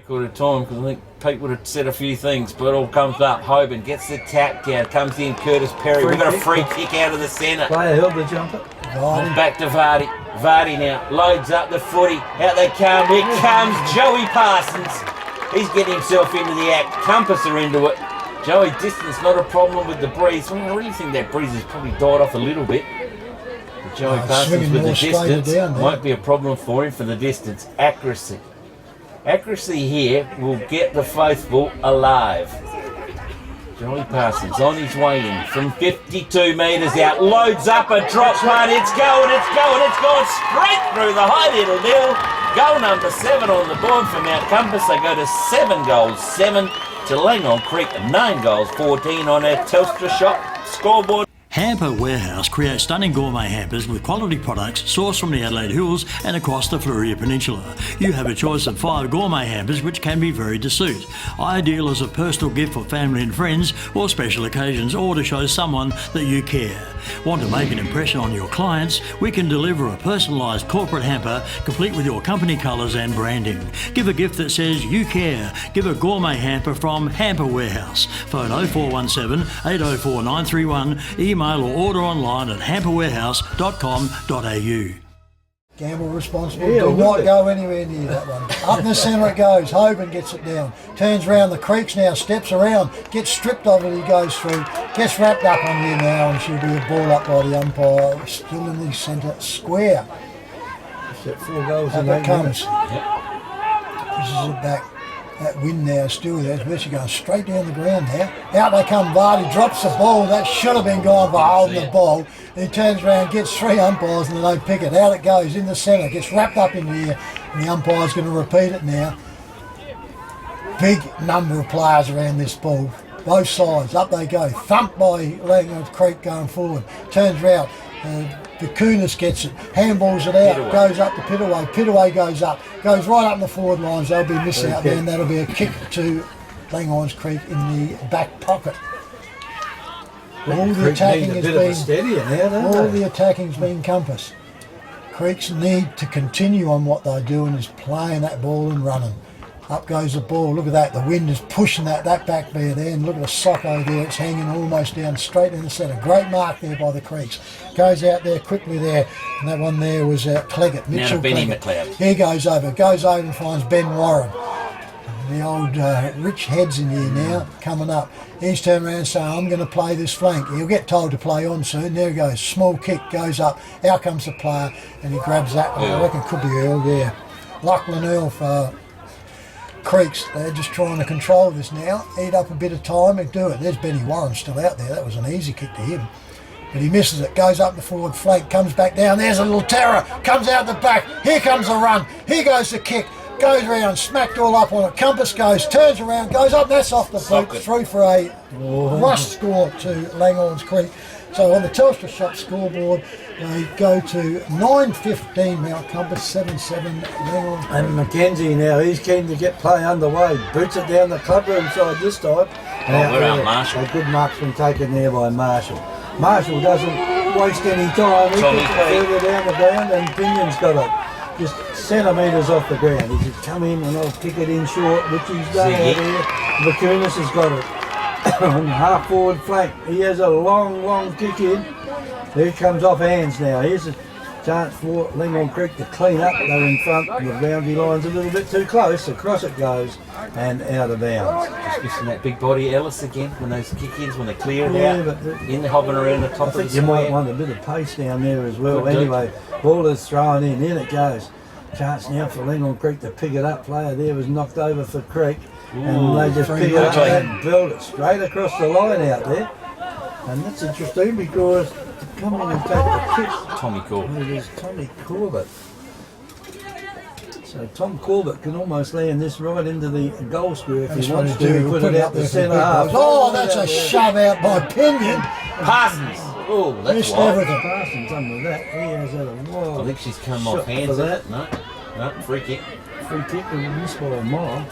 Good at time, because I think Pete would have said a few things, but it all comes up. Hoban gets the tap down, comes in Curtis Perry. We've got a free kick out of the centre. Player held the jumper. Back to Vardy. Vardy now loads up the footy. Out they come. Here comes Joey Parsons. He's getting himself into the act. Compass are into it. Joey, distance not a problem with the breeze. I really think that breeze has probably died off a little bit. But Joey Parsons with the distance won't be a problem for him for the distance. Accuracy. Accuracy here will get the faithful alive. Joey Parsons on his way in from 52 metres out, loads up a drop punt, it's going straight through the high little deal. Goal number 7 on the board for Mount Compass. They go to 7 goals, 7 to Langhorne Creek, 9 goals, 14 on our Telstra Shop scoreboard. Hamper Warehouse creates stunning gourmet hampers with quality products sourced from the Adelaide Hills and across the Fleurieu Peninsula. You have a choice of 5 gourmet hampers which can be varied to suit. Ideal as a personal gift for family and friends or special occasions, or to show someone that you care. Want to make an impression on your clients? We can deliver a personalised corporate hamper complete with your company colours and branding. Give a gift that says you care. Give a gourmet hamper from Hamper Warehouse. Phone 0417 804 931. Email or order online at hamperwarehouse.com.au. Gamble responsibly. Do not go anywhere near that one. Up in the centre it goes. Hoban gets it down. Turns round the creeks now. Steps around. Gets stripped of it. He goes through. Gets wrapped up on here now, and she'll be a ball up by the umpire. Still in the centre square. Set 4 goals Up in it 8 comes. minutes. This is it back. That wind now still there. Where's she going? Straight down the ground now. Out they come. Vardy drops the ball. That should have been gone for holding the ball. He turns around, gets 3 umpires, and they don't pick it. Out it goes in the centre. Gets wrapped up in here. And the umpire's going to repeat it now. Big number of players around this ball. Both sides. Up they go. Thumped by Langhorne Creek going forward. Turns round. Vicunis gets it, handballs it out, goes up to Pitaway. Pitaway goes up, goes right up in the forward lines. They'll be missing out there, and that'll be a kick to Langhorne Creek in the back pocket. All the attacking has been Compass. Creeks need to continue on what they're doing, is playing that ball and running. Up goes the ball. Look at that. The wind is pushing that back bear there. And look at the sock over there. It's hanging almost down straight in the centre. Great mark there by the Creeks. Goes out there quickly there. And that one there was Cleggett. Mitchell Cleggett. He goes over and finds Ben Warren. The old rich heads in here now coming up. He's turned around and saying, I'm going to play this flank. He'll get told to play on soon. There he goes. Small kick goes up. Out comes the player. And he grabs that one. I reckon it could be Earl there. Lachlan Earl for Creeks. They're just trying to control this now, eat up a bit of time and do it. There's Benny Warren still out there. That was an easy kick to him, but he misses it. Goes up the forward flank, comes back down. There's a little terror, comes out the back. Here comes the run. Here goes the kick. Goes around, smacked all up on it. Compass goes, turns around, goes up. That's off the boot. Through for a rush score to Langhorne Creek. So on the Telstra Shop scoreboard, they go to 9-15 Mount Compass, 7-7 Langhorne. And Mackenzie now, he's keen to get play underway. Boots it down the clubroom side this time. Marshall. A good mark's been taken there by Marshall. Marshall doesn't waste any time. He gets it further down the ground, and Pinion's got it just centimetres off the ground. He says, come in and I'll kick it in short, which he's done out there. Vicunis has got it. On the half forward flank, he has a long kick in. There comes off hands now. Here's a chance for Langhorne Creek to clean up. They're in front. The boundary line's a little bit too close. Across it goes and out of bounds. Just missing that big body Ellis again when those kick-ins, when they clear it out. But in the hopping around the top of the I think you might want a bit of pace down there as well. Anyway, ball is thrown in it goes. Chance now for Langhorne Creek to pick it up. Player there was knocked over for Creek. And they just pick it up and build it straight across the line out there. And that's interesting because to come in and take the kick, Tommy Corbett. It is Tommy Corbett. So Tom Corbett can almost land this right into the goal square if he wants to. Put it out the centre half. Oh, that's a shove out by Pinion. Parsons. Oh, that's everything. Parsons under that. He has had a wild. I think she's come off hands. For that. No, free kick. Free kick was missed by a mile.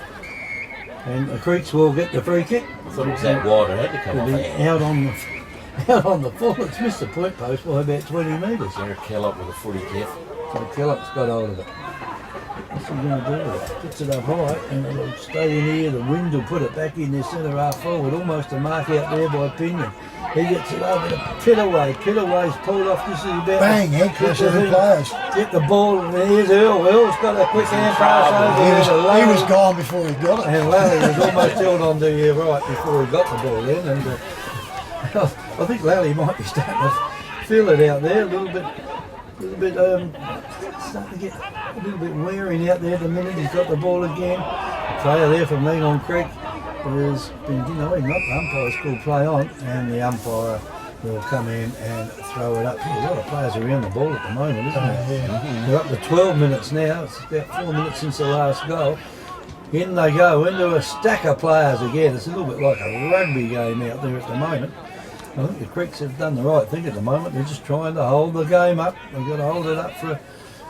And the Creeks will get the free kick. I thought it was that wide. It had to come off hands. Out on the full. It's missed the point post by about 20 metres. Eric Kellogg with a footy kick. So Kellogg's got hold of it. What's he going to do with it? Puts it up high and it'll stay in here. The wind will put it back in their centre half forward. Almost a mark out there by Pinion. He gets it over to Pitaway. Pitaway's pulled off. This is about bang, head clash of the players. Get the ball, and here's Earl. Earl's got a quick hand pass over. He was gone before he got it. And Lally was almost held on to you right before he got the ball in. And I think Lally might be starting to feel it out there a little bit starting to get a little bit wearing out there the minute he's got the ball again. Player there from Langhorne Creek there's been, not the umpire's called play on, and the umpire will come in and throw it up. A lot of players around the ball at the moment, isn't there? We're up to 12 minutes now. It's about 4 minutes since the last goal. In they go, into a stack of players again. It's a little bit like a rugby game out there at the moment. I think the Creeks have done the right thing at the moment. They're just trying to hold the game up. They've got to hold it up for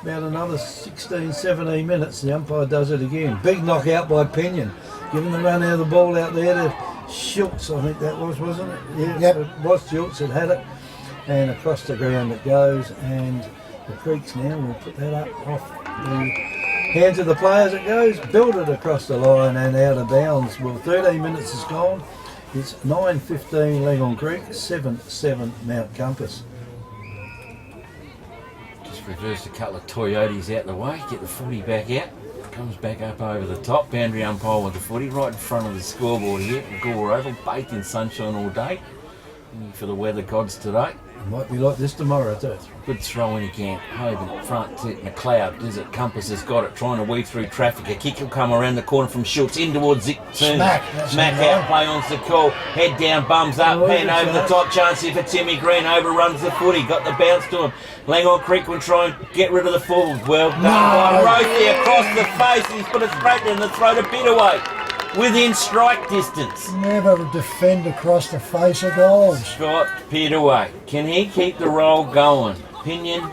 about another 16, 17 minutes. The umpire does it again. Big knockout by Pinion. Giving the run out of the ball out there to Schultz, I think that was, wasn't it? Yeah, Yep. It was Schultz that had it. And across the ground it goes. And the Creeks now will put that up off the hands of the players. It goes. Build it across the line and out of bounds. Well, 13 minutes is gone. It's 9:15 Langhorne Creek, 7-7 Mount Compass. Just reversed a couple of Toyotas out the way, get the footy back out. Comes back up over the top, boundary umpire with the footy right in front of the scoreboard here. Gore Oval, baked in sunshine all day. For the weather gods today. It might be like this tomorrow too. Good throw in again. Hogan front to McLeod. Does it? Compass has got it. Trying to weave through traffic. A kick will come around the corner from Schultz in towards Zick. Smack out. Play on's the call. Head down, bums up. Hand over the top. Chance here for Timmy Green. Overruns the footy. Got the bounce to him. Langhorne Creek will try and get rid of the full. Well done by Rothie across the face. He's put it straight in the throat, a bit away. Within strike distance. Never defend across the face of goals. Scott Peterway. Can he keep the roll going? Pinion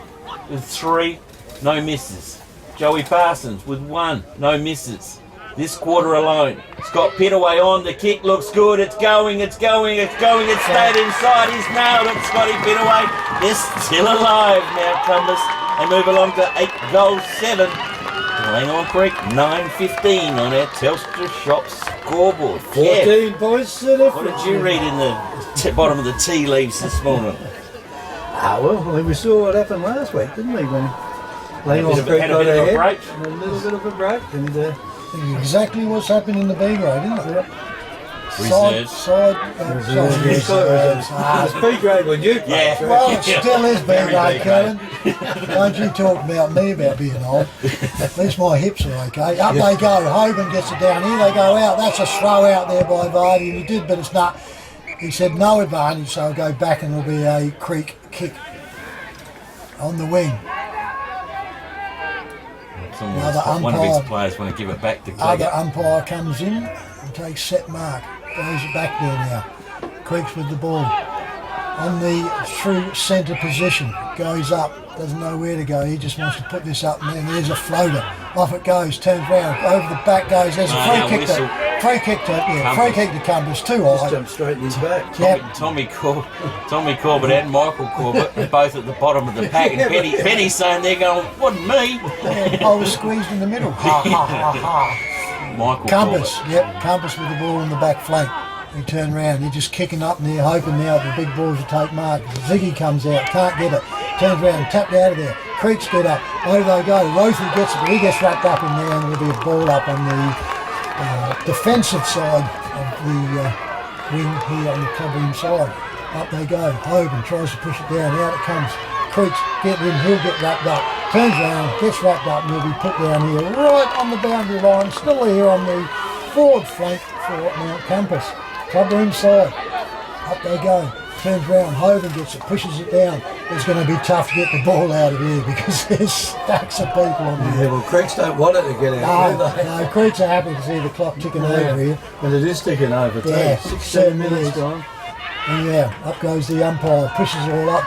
with 3, no misses. Joey Parsons with 1, no misses. This quarter alone. Scott Peterway on the kick, looks good. It's going. It stayed inside. He's nailed it. Scotty Peterway is still alive now, Compass. They move along to 8 goals, 7. Langhorne Creek, 9:15 on our Telstra Shop scoreboard. 14 points to the What did you read in the bottom of the tea leaves this morning? We saw what happened last week, didn't we? When Langhorne Creek had a bit of a break. A little bit of a break. And Exactly what's happened in the B grade, isn't it? Reserves. It's B grade when you play. Yeah. Well, it still is B grade, Kevin. Don't you talk about me about being old. At least my hips are okay. Up they go. Hogan gets it down. Here they go out. That's a throw out there by Vardy. And he did, but it's not. He said no advantage, so I'll go back and it'll be a Creek kick on the wing. One of his players want to give it back to Clegg. Other umpire comes in and takes set mark. Goes back there now. Creeks with the ball. On the true centre position. Goes up. Doesn't know where to go. He just wants to put this up, and then there's a floater. Off it goes. Turns round. Over the back goes. There's a free kick to Compass. Too high. Just jumped straight in his back. Tommy Corbett and Michael Corbett both at the bottom of the pack, and Penny's saying they're going, wasn't me. I was squeezed in the middle. Ha ha ha ha. Michael Compass, Corbett. Compass with the ball on the back flank. He turned round, he's just kicking up and they're hoping now the big balls will take mark. Ziggy comes out, can't get it. Turns round, tapped out of there. Creeks get up, over they go. Rothie gets it, but he gets wrapped up in there, and there'll be a ball up on the defensive side of the wing here on the club wing side. Up they go. Hogan tries to push it down, out it comes. Creeks get in, he'll get wrapped up. Turns around, gets wrapped up, and he'll be put down here, right on the boundary line, still here on the forward flank for Mount Compass. Club inside. Up they go. Turns round, Hogan gets it, pushes it down. It's going to be tough to get the ball out of here because there's stacks of people on there. Yeah, well, Creeks don't want it to get out. No, Creeks are happy to see the clock ticking over here. And it is ticking over too. Yeah, 16 minutes gone. And up goes the umpire, pushes it all up.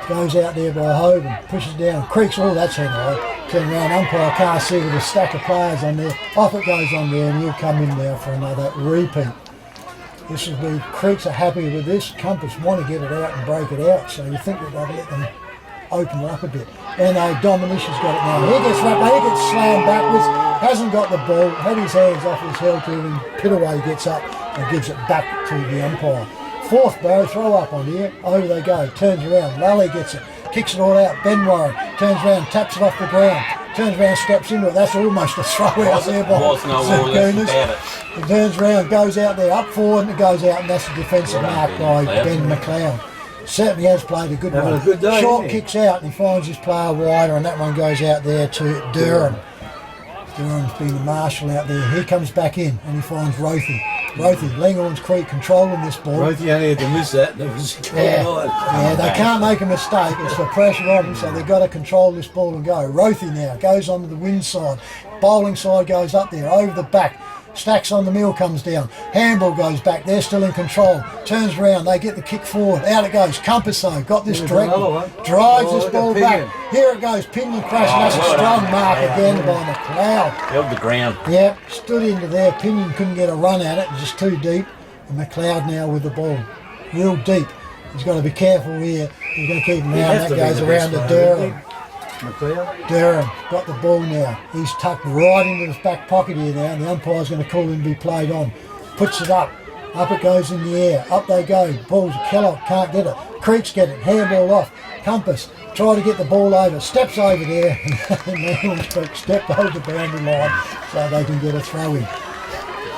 Goes out there by Hogan, pushes down. Creeks, that's head high. Turn around, umpire can't see with a stack of players on there. Off it goes on there, and he'll come in now for another repeat. This will be, Creeks are happy with this. Compass want to get it out and break it out, so you think that they'll let them open it up a bit. And Dominician's got it now. He gets wrapped, he gets slammed backwards, hasn't got the ball, had his hands off his heel to him, Pittaway gets up and gives it back to the umpire. Fourth bow, throw up on here, over they go, turns around, Lally gets it, kicks it all out, Ben Warren, turns around, taps it off the ground, turns around, steps into it, that's almost a throw out there by Zip. He turns around, goes out there, up forward, and it goes out, and that's a defensive mark by Ben McLeod. Certainly has played a good one. A good day, Short kicks out, and he finds his player wider, and that one goes out there to Durham. Durham's been the marshal out there. He comes back in, and he finds Rothie. Rothy, Langhorne's Creek controlling this ball. Rothy only had to miss that. That was Yeah, they can't make a mistake. It's the pressure on them, so they've got to control this ball and go. Rothy now goes onto the wind side. Bowling side goes up there, over the back. Stacks on the mill, comes down. Handball goes back. They're still in control. Turns around. They get the kick forward. Out it goes. Compass though. Got this direct. Drives this ball back. Here it goes. Pinion crashing. That's a strong mark again by McLeod. Held the ground. Yep. Stood into there. Pinion couldn't get a run at it. Just too deep. And McLeod now with the ball. Real deep. He's got to be careful here. He's going to keep him out. That goes around to Durham. Durham got the ball now. He's tucked right into his back pocket here now, and the umpire's going to call him to be played on. Puts it up. Up it goes in the air. Up they go. Ball's Kellogg can't get it. Creeks get it. Handball off. Compass try to get the ball over. Steps over there. And Creek stepped over the boundary line so they can get a throw in.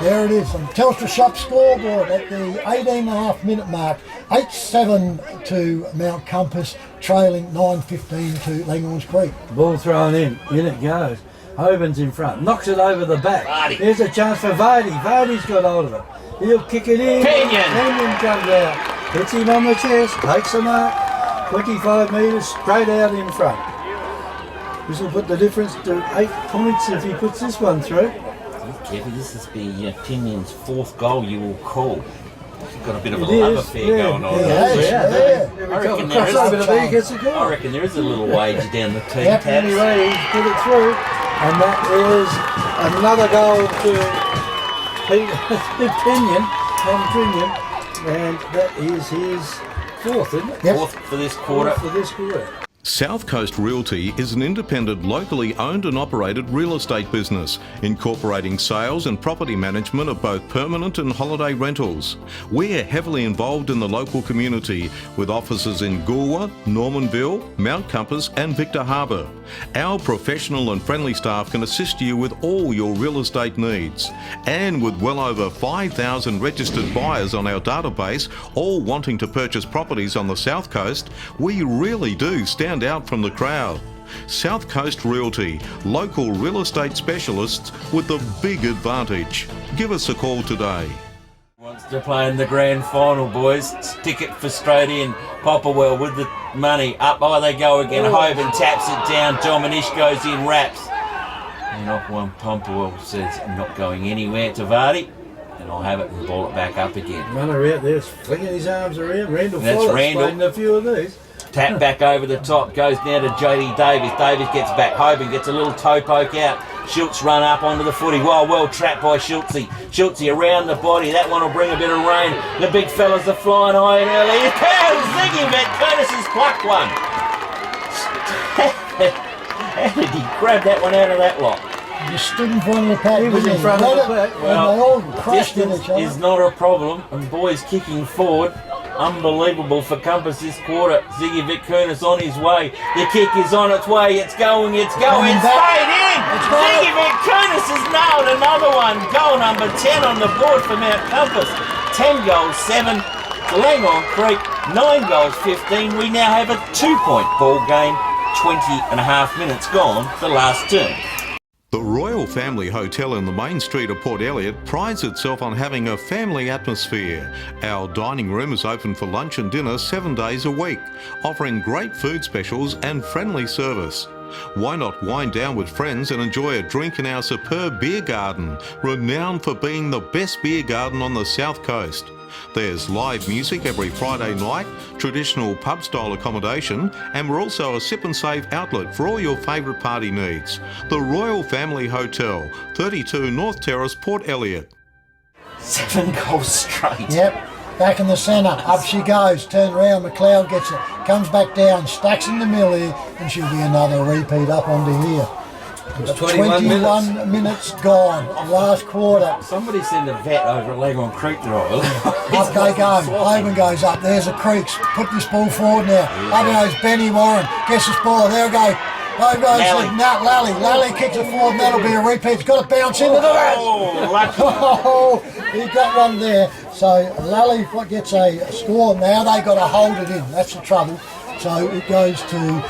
There it is on Telstra Shop scoreboard at the 18.5 minute mark. 8-7 to Mount Compass, trailing 9-15 to Langhorne's Creek. Ball thrown in it goes. Hoban's in front, knocks it over the back. Vardy. There's a chance for Vardy. Vardy's got hold of it. He'll kick it in. Pinion comes out, hits him on the chest, takes the mark. 25 metres straight out in front. This will put the difference to 8 points if he puts this one through. Kevin, this is the Pinion's 4th goal you will call. You've got a bit of a love affair going on. I reckon there is a little wager down the team. Yep, anyway, he's put it through. And that is another goal to Pinion, and that is his 4th, isn't it? Yep. 4th for this quarter. 4th for this quarter. South Coast Realty is an independent, locally owned and operated real estate business, incorporating sales and property management of both permanent and holiday rentals. We're heavily involved in the local community, with offices in Goorwa, Normanville, Mount Compass and Victor Harbour. Our professional and friendly staff can assist you with all your real estate needs. And with well over 5,000 registered buyers on our database, all wanting to purchase properties on the South Coast, we really do stand out from the crowd. South Coast Realty, local real estate specialists with the big advantage. Give us a call today. Wants to play in the grand final, boys. Stick it for straight in. Popperwell with the money. Up by they go again. Hoban taps it down. Dominish goes in, wraps. And off one. Popperwell says, I'm not going anywhere to Vardy. And I'll have it and ball it back up again. Runner out there flinging his arms around. Randall That's Forrest Randall. playing a few of these. Tap back over the top, goes now to JD Davis. Davis gets back, Hoban gets a little toe poke out. Schultz run up onto the footy. Well trapped by Schultzy. Schultzy around the body. That one will bring a bit of rain. The big fellas are flying high and early. Ziggy Vet Curtis has plucked one. How did he grab that one out of that lot? He stood in front of the pack. He was in front of the pack. Well, they all crashed in each distance other. is not a problem. And boys kicking forward. Unbelievable for Compass this quarter. Ziggy Vikernes on his way. The kick is on its way. It's going. It's straight in. Ziggy Vikernes has nailed another one. Goal number 10 on the board for Mount Compass. 10 goals, 7 to Langhorne Creek. 9 goals, 15. We now have a 2-point ball game. 20.5 minutes gone for last term. The Royal Family Hotel in the main street of Port Elliot prides itself on having a family atmosphere. Our dining room is open for lunch and dinner 7 days a week, offering great food specials and friendly service. Why not wind down with friends and enjoy a drink in our superb beer garden, renowned for being the best beer garden on the South Coast. There's live music every Friday night, traditional pub-style accommodation, and we're also a sip and save outlet for all your favourite party needs. The Royal Family Hotel, 32 North Terrace, Port Elliot. 7 goals straight. Yep, back in the centre, up she goes, turns around, McLeod gets it, comes back down, stacks in the middle here, and she'll be another repeat up onto here. It's 21 minutes gone, last quarter. Somebody send a vet over at Langhorne Creek to roll. Up they go, Hoban goes up, there's the Creeks, put this ball forward now. Up goes Benny Warren, gets this ball, there we go. Over goes Lally. Lally kicks it forward, and that'll be a repeat. It's got to bounce into the net. Oh, he got one there. So Lally gets a score. Now they got to hold it in. That's the trouble. So it goes to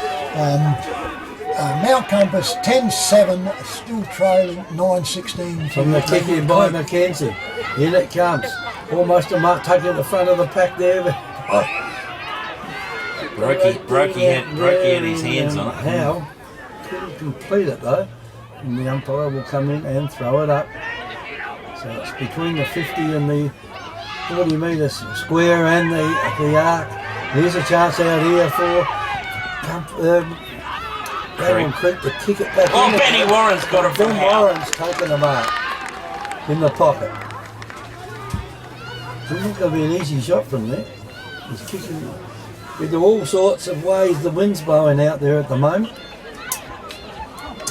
Mount Compass 10-7, still trailing 9-16. From the kick in by Mackenzie. In it comes. Almost a mark taking the front of the pack there. But, Brokey had his hands on it. How? Couldn't complete it though. And the umpire will come in and throw it up. So it's between the 50 and the 40 metres square and the arc. There's a chance out here for Langhorne Creek to kick it back in. Benny Warren's got it from Warren's taken a mark in the pocket. It's not going to be an easy shot from there. He's kicking with all sorts of ways. The wind's blowing out there at the moment.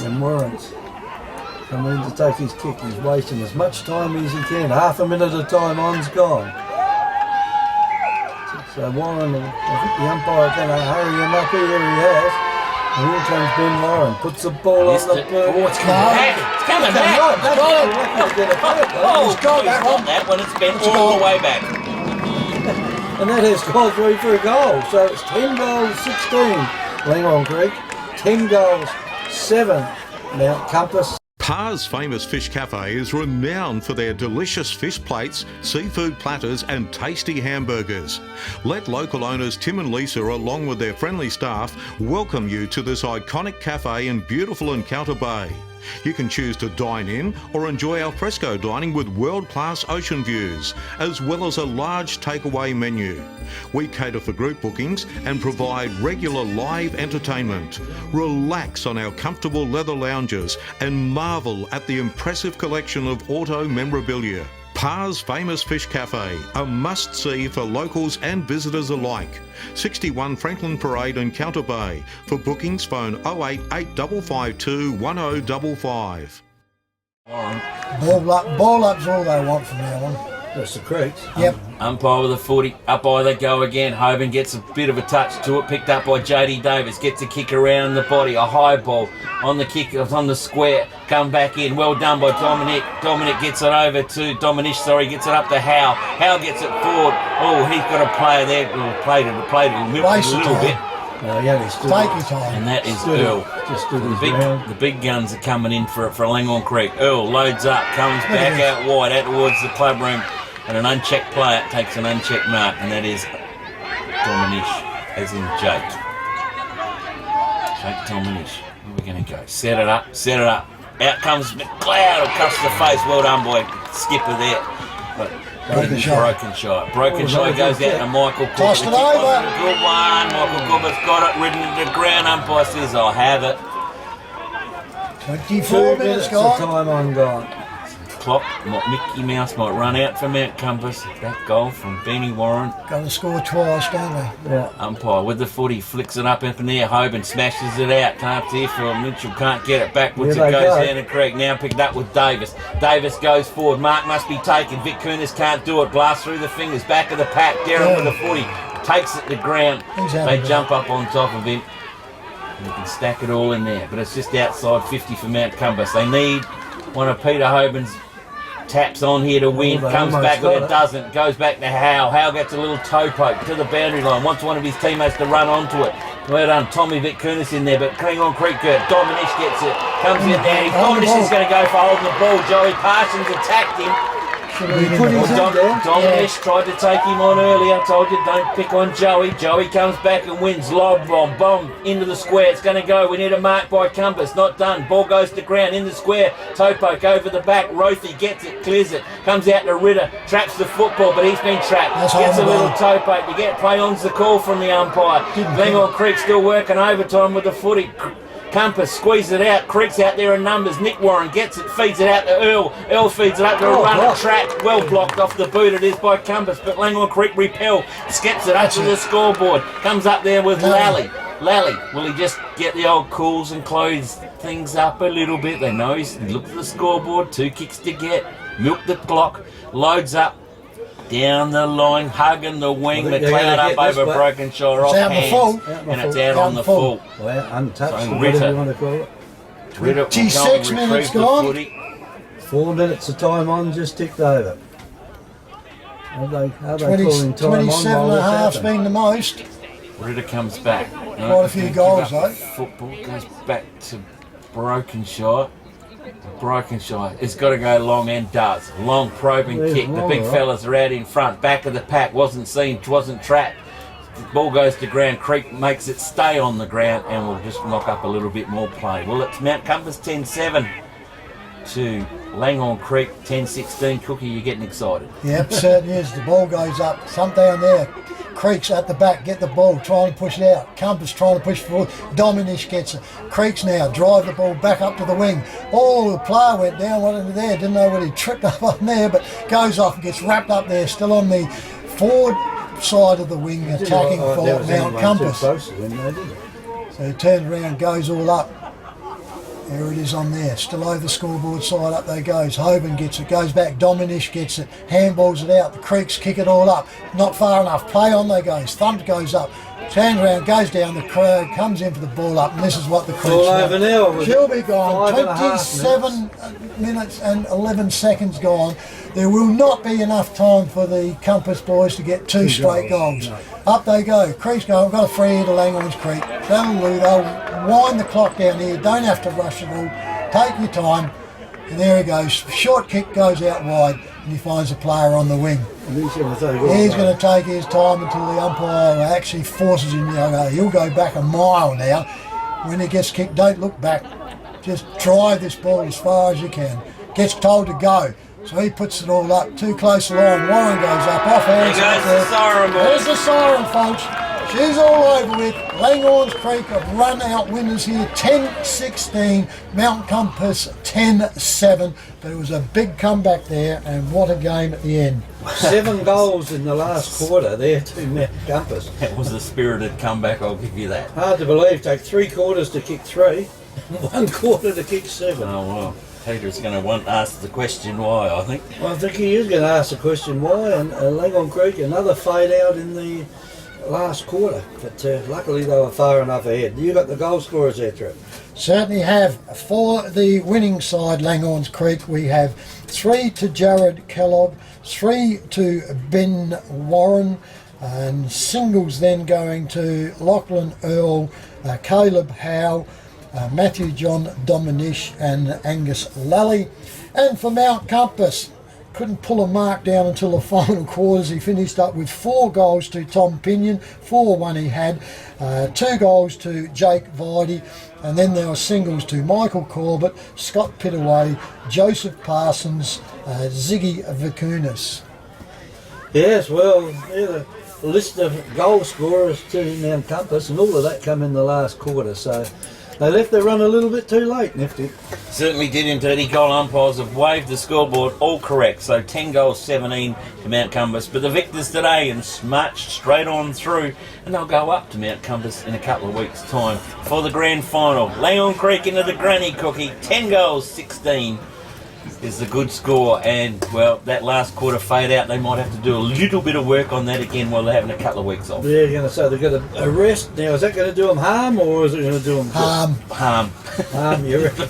And Warren's coming in to take his kick. He's wasting as much time as he can. Half a minute of time on's gone. So Warren, I think the umpire's going to hurry him up here. He has. And here comes Ben Warren. Puts the ball on the bird. Oh, it's coming back. It's coming back. He's got that when it's bent all the way back. And that has gone through for a goal. So it's 10 goals, 16. Langhorne Creek. 10 goals, 7. Mount Compass. Parr's Famous Fish Cafe is renowned for their delicious fish plates, seafood platters and tasty hamburgers. Let local owners Tim and Lisa, along with their friendly staff, welcome you to this iconic cafe in beautiful Encounter Bay. You can choose to dine in or enjoy al fresco dining with world-class ocean views, as well as a large takeaway menu. We cater for group bookings and provide regular live entertainment. Relax on our comfortable leather lounges and marvel at the impressive collection of auto memorabilia. Parr's Famous Fish Cafe, a must-see for locals and visitors alike. 61 Franklin Parade, Encounter Bay. For bookings, phone 088 1055. Ball up's all they want from now on. That's the Creeks. Yep. Umpire with a 40. Up by they go again. Hoban gets a bit of a touch to it. Picked up by JD Davis. Gets a kick around the body. A high ball on the kick. On the square. Come back in. Well done by Dominic. Dominic gets it over to Dominish. Gets it up to Howe. Howe gets it forward. Oh, he's got a player there. Played it a little bit. Take your time. And that is Earl. The big guns are coming in for Langhorne Creek. Earl loads up, comes back out wide, out towards the club room, and an unchecked player takes an unchecked mark, and that is Dominish, as in Jake. Jake Dominish. Where are we going to go? Set it up. Out comes McLeod, across the face. Well done, boy. Skipper there. But broken shot. Broken shot goes out to Michael Cooper. Tossed it over. Good one. Michael Cooper's got it, ridden to the ground. Umpire says, I'll have it. 24 minutes gone. Time on gone. Clock, Mickey Mouse might run out for Mount Compass. That goal from Benny Warren. Got to score twice, don't they? Yeah. Umpire with the footy, flicks it up in the air. Hoban smashes it out. Can't see for Mitchell, can't get it backwards. It goes down to Craig. Now picked up with Davis. Davis goes forward. Mark must be taken. Vic Kunis can't do it. Blast through the fingers. Back of the pack. Darren with the footy. Takes it to ground. They jump up on top of him. And you can stack it all in there. But it's just outside 50 for Mount Compass. They need one of Peter Hoban's taps on here to win, comes back but it doesn't, goes back to Howe. Howe gets a little toe poke to the boundary line, wants one of his teammates to run onto it. Well done, Tommy Vic Kunis in there, but Langhorne Creek, Dominish gets it, comes in there, Dominish is going to go for holding the ball. Joey Parsons attacked him. Dominish tried to take him on earlier. I told you don't pick on Joey. Joey comes back and wins. Lob bomb into the square. It's going to go. We need a mark by Compass. Not done. Ball goes to ground in the square. Toe poke over the back. Rothy gets it, clears it. Comes out to Ritter. Traps the football, but he's been trapped. Gets a little toe poke. You get play on's the call from the umpire. Langhorne Creek still working overtime with the footy. Compass squeezes it out, Creek's out there in numbers. Nick Warren gets it, feeds it out to Earl. Earl feeds it up to a runner, trap, well blocked off the boot. It is by Compass, but Langhorne Creek repel, skips it up to the scoreboard. Comes up there with Lally. Will he just get the old cools and close things up a little bit? They know he's looked at the scoreboard, 2 kicks to get, milk the clock, loads up. Down the line, hugging the wing, McLeod up over Broken Shore off hands, and it's out on the full. Well, untouched, so whatever you want to call it. Ritter 26 minutes gone. 4 minutes of time on just ticked over. How they calling time 27 on and a half's been the most. Ritter comes back. Quite a few goals, though. Football goes back to Brokenshire. Brokenshire has got to go long and does. Long probing kick. The big fellas are out in front. Back of the pack. Wasn't seen, wasn't trapped. The ball goes to ground. Creek makes it stay on the ground and will just knock up a little bit more play. Well, it's Mount Compass 10-7 to Langhorne Creek 10-16. Cookie, you're getting excited. Yep, certainly is. The ball goes up. Some down there. Creek's at the back, get the ball, trying to push it out. Compass trying to push forward. Dominish gets it. Creek's now drive the ball back up to the wing. Oh, the player went down, went into there. Didn't know what he tripped up on there, but goes off and gets wrapped up there, still on the forward side of the wing, attacking for Mount Compass. So he turns around, goes all up. There it is on there, still over the scoreboard side, up there goes. Hoban gets it, goes back, Dominish gets it, handballs it out, the Creeks kick it all up, not far enough, play on they goes, Thump goes up, turns around, goes down the crowd, comes in for the ball up, and this is what the Creeks all over now. She'll be gone, 27 minutes and 11 seconds gone. There will not be enough time for the Compass boys to get two straight goals. No. Up they go, Creeks go, I've got a free here to Langhorne's Creek. They'll wind the clock down here, don't have to rush it all, take your time, and there he goes. Short kick goes out wide, and he finds a player on the wing. He's going to take his time until the umpire actually forces him to go. He'll go back a mile now. When he gets kicked, don't look back, just drive this ball as far as you can. Gets told to go. So he puts it all up, too close to Warren. Warren goes up, off hands. There goes the siren, boys. There's the siren, folks. She's all over with. Langhorne's Creek have run out winners here, 10-16. Mount Compass 10-7. But it was a big comeback there, and what a game at the end. 7 goals in the last quarter there to Mount Compass. That was a spirited comeback, I'll give you that. Hard to believe, take 3 quarters to kick 3, 1 quarter to kick 7. Oh, well. Peter's going to want to ask the question why, I think. Well, I think he is going to ask the question why, and Langhorne Creek, another fade out in the last quarter, but luckily they were far enough ahead. You got the goal scorers there, Trip? Certainly have. For the winning side, Langhorne's Creek, we have 3 to Jared Kellogg, 3 to Ben Warren, and singles then going to Lachlan Earl, Caleb Howe, Matthew John Dominish and Angus Lally. And for Mount Compass, couldn't pull a mark down until the final quarters. He finished up with 4 goals to Tom Pinion, 4-1 he had, 2 goals to Jake Videy, and then there were singles to Michael Corbett, Scott Pittaway, Joseph Parsons, Ziggy Vakunas. Yes, well, yeah, the list of goal scorers to Mount Compass, and all of that come in the last quarter, so they left their run a little bit too late, Nifty. Certainly did indeed. Goal umpires have waved the scoreboard all correct. So 10 goals, 17 to Mount Compass. But the victors today and marched straight on through, and they'll go up to Mount Compass in a couple of weeks' time for the grand final. Langhorne Creek into the granny cookie. 10 goals, 16 is the good score. And, well, that last quarter fade out, they might have to do a little bit of work on that again while they're having a couple of weeks off. Yeah, you're going to say they've got a rest. Now, is that going to do them harm, or is it going to do them harm? Harm, you reckon?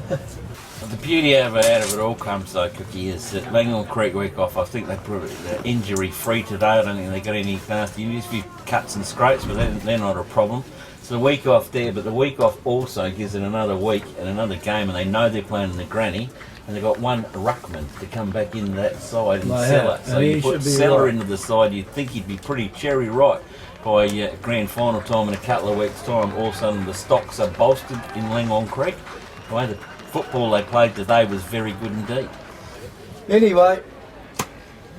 The beauty out of it all comes, though, Cookie, is that Langhorne Creek week off, I think they're injury-free today. I don't think they got any nasty injuries, a few cuts and scrapes, but they're not a problem. So the week off there, but the week off also gives it another week and another game, and they know they're playing in the granny, and they've got one ruckman to come back in that side and Seller. So you put Seller into the side, you'd think he'd be pretty cherry ripe by grand final time in a couple of weeks' time. All of a sudden the stocks are bolstered in Langhorne Creek. The way the football they played today was very good indeed. Anyway,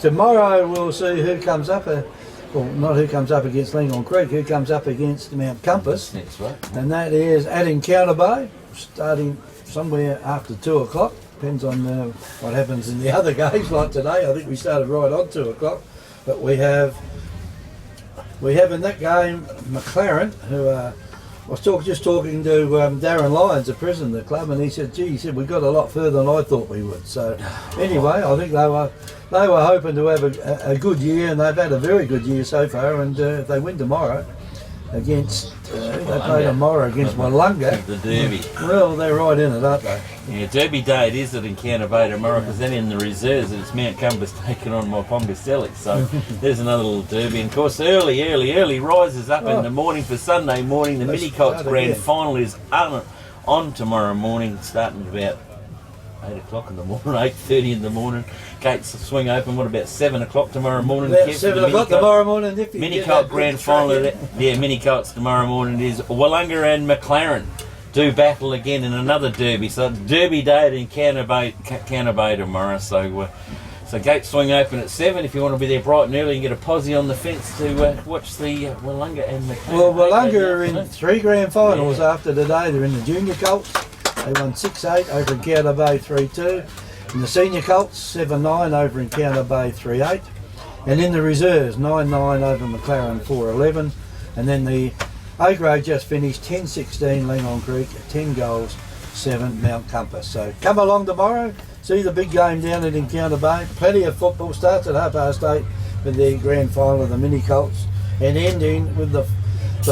tomorrow we'll see who comes up. Well, not who comes up against Langhorne Creek, who comes up against Mount Compass. That's right. And that is at Encounter Bay, starting somewhere after 2 o'clock. Depends on what happens in the other games, like today. I think we started right on 2 o'clock. But we have in that game McLaren, who I was just talking to Darren Lyons, the president of the club, and he said, we got a lot further than I thought we would. So anyway, I think they were hoping to have a good year, and they've had a very good year so far, and if they win tomorrow, against, they play tomorrow against Wollonga. The Derby. Well, they're right in it, aren't they? Yeah, Derby Day it is at Encounter Bay tomorrow, because then in the reserves it's Mount Compass taking on Moponga Select. So there's another little derby. And of course, early rises up in the morning for Sunday morning. The Mini Colts Grand Final is on tomorrow morning, starting about 8 o'clock in the morning, 8:30 in the morning. Gates swing open, what about 7 o'clock tomorrow morning? About 7 o'clock tomorrow morning. If you Mini Colt Grand Final, Mini Colts tomorrow morning is Wollonga and McLaren do battle again in another derby. So Derby Day at Encounter Bay tomorrow. So gates swing open at 7. If you want to be there bright and early, you get a posse on the fence to watch the Wollonga and McLaren. Well, Wollonga are in 3 grand finals after today. They're in the Junior Colts. They won 6-8 over Encounter Bay 3-2. In the Senior Colts, 7-9 over Encounter Bay 3-8. And in the reserves, 9-9 over McLaren 4-11. And then the A grade just finished 10-16 Langhorne Creek, 10 goals, 7 Mount Compass. So come along tomorrow, see the big game down at Encounter Bay. Plenty of football. Starts at 8:30 with the grand final of the Mini Colts, and ending with the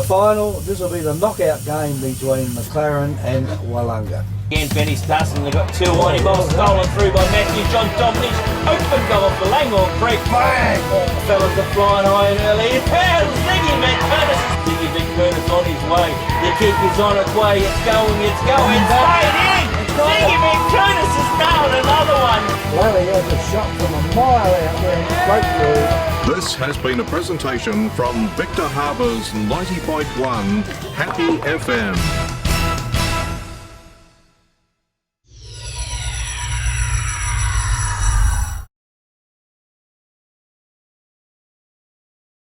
final. This will be the knockout game between McLaren and Wollonga. Again, Benny Stassen, they've got 2 on him, ball stolen through by Matthew John Dominic. Open goal for Langhorne Creek. Bang! Fellas are flying high and early. It's pounds. Ziggy McCurtis. Ziggy McCurtis on his way. The kick is on its way. It's going. It's straight in. Ziggy McCurtis has nailed another one. Larry has a shot from a mile out there. Straight through. This has been a presentation from Victor Harbour's 90.1 Happy FM.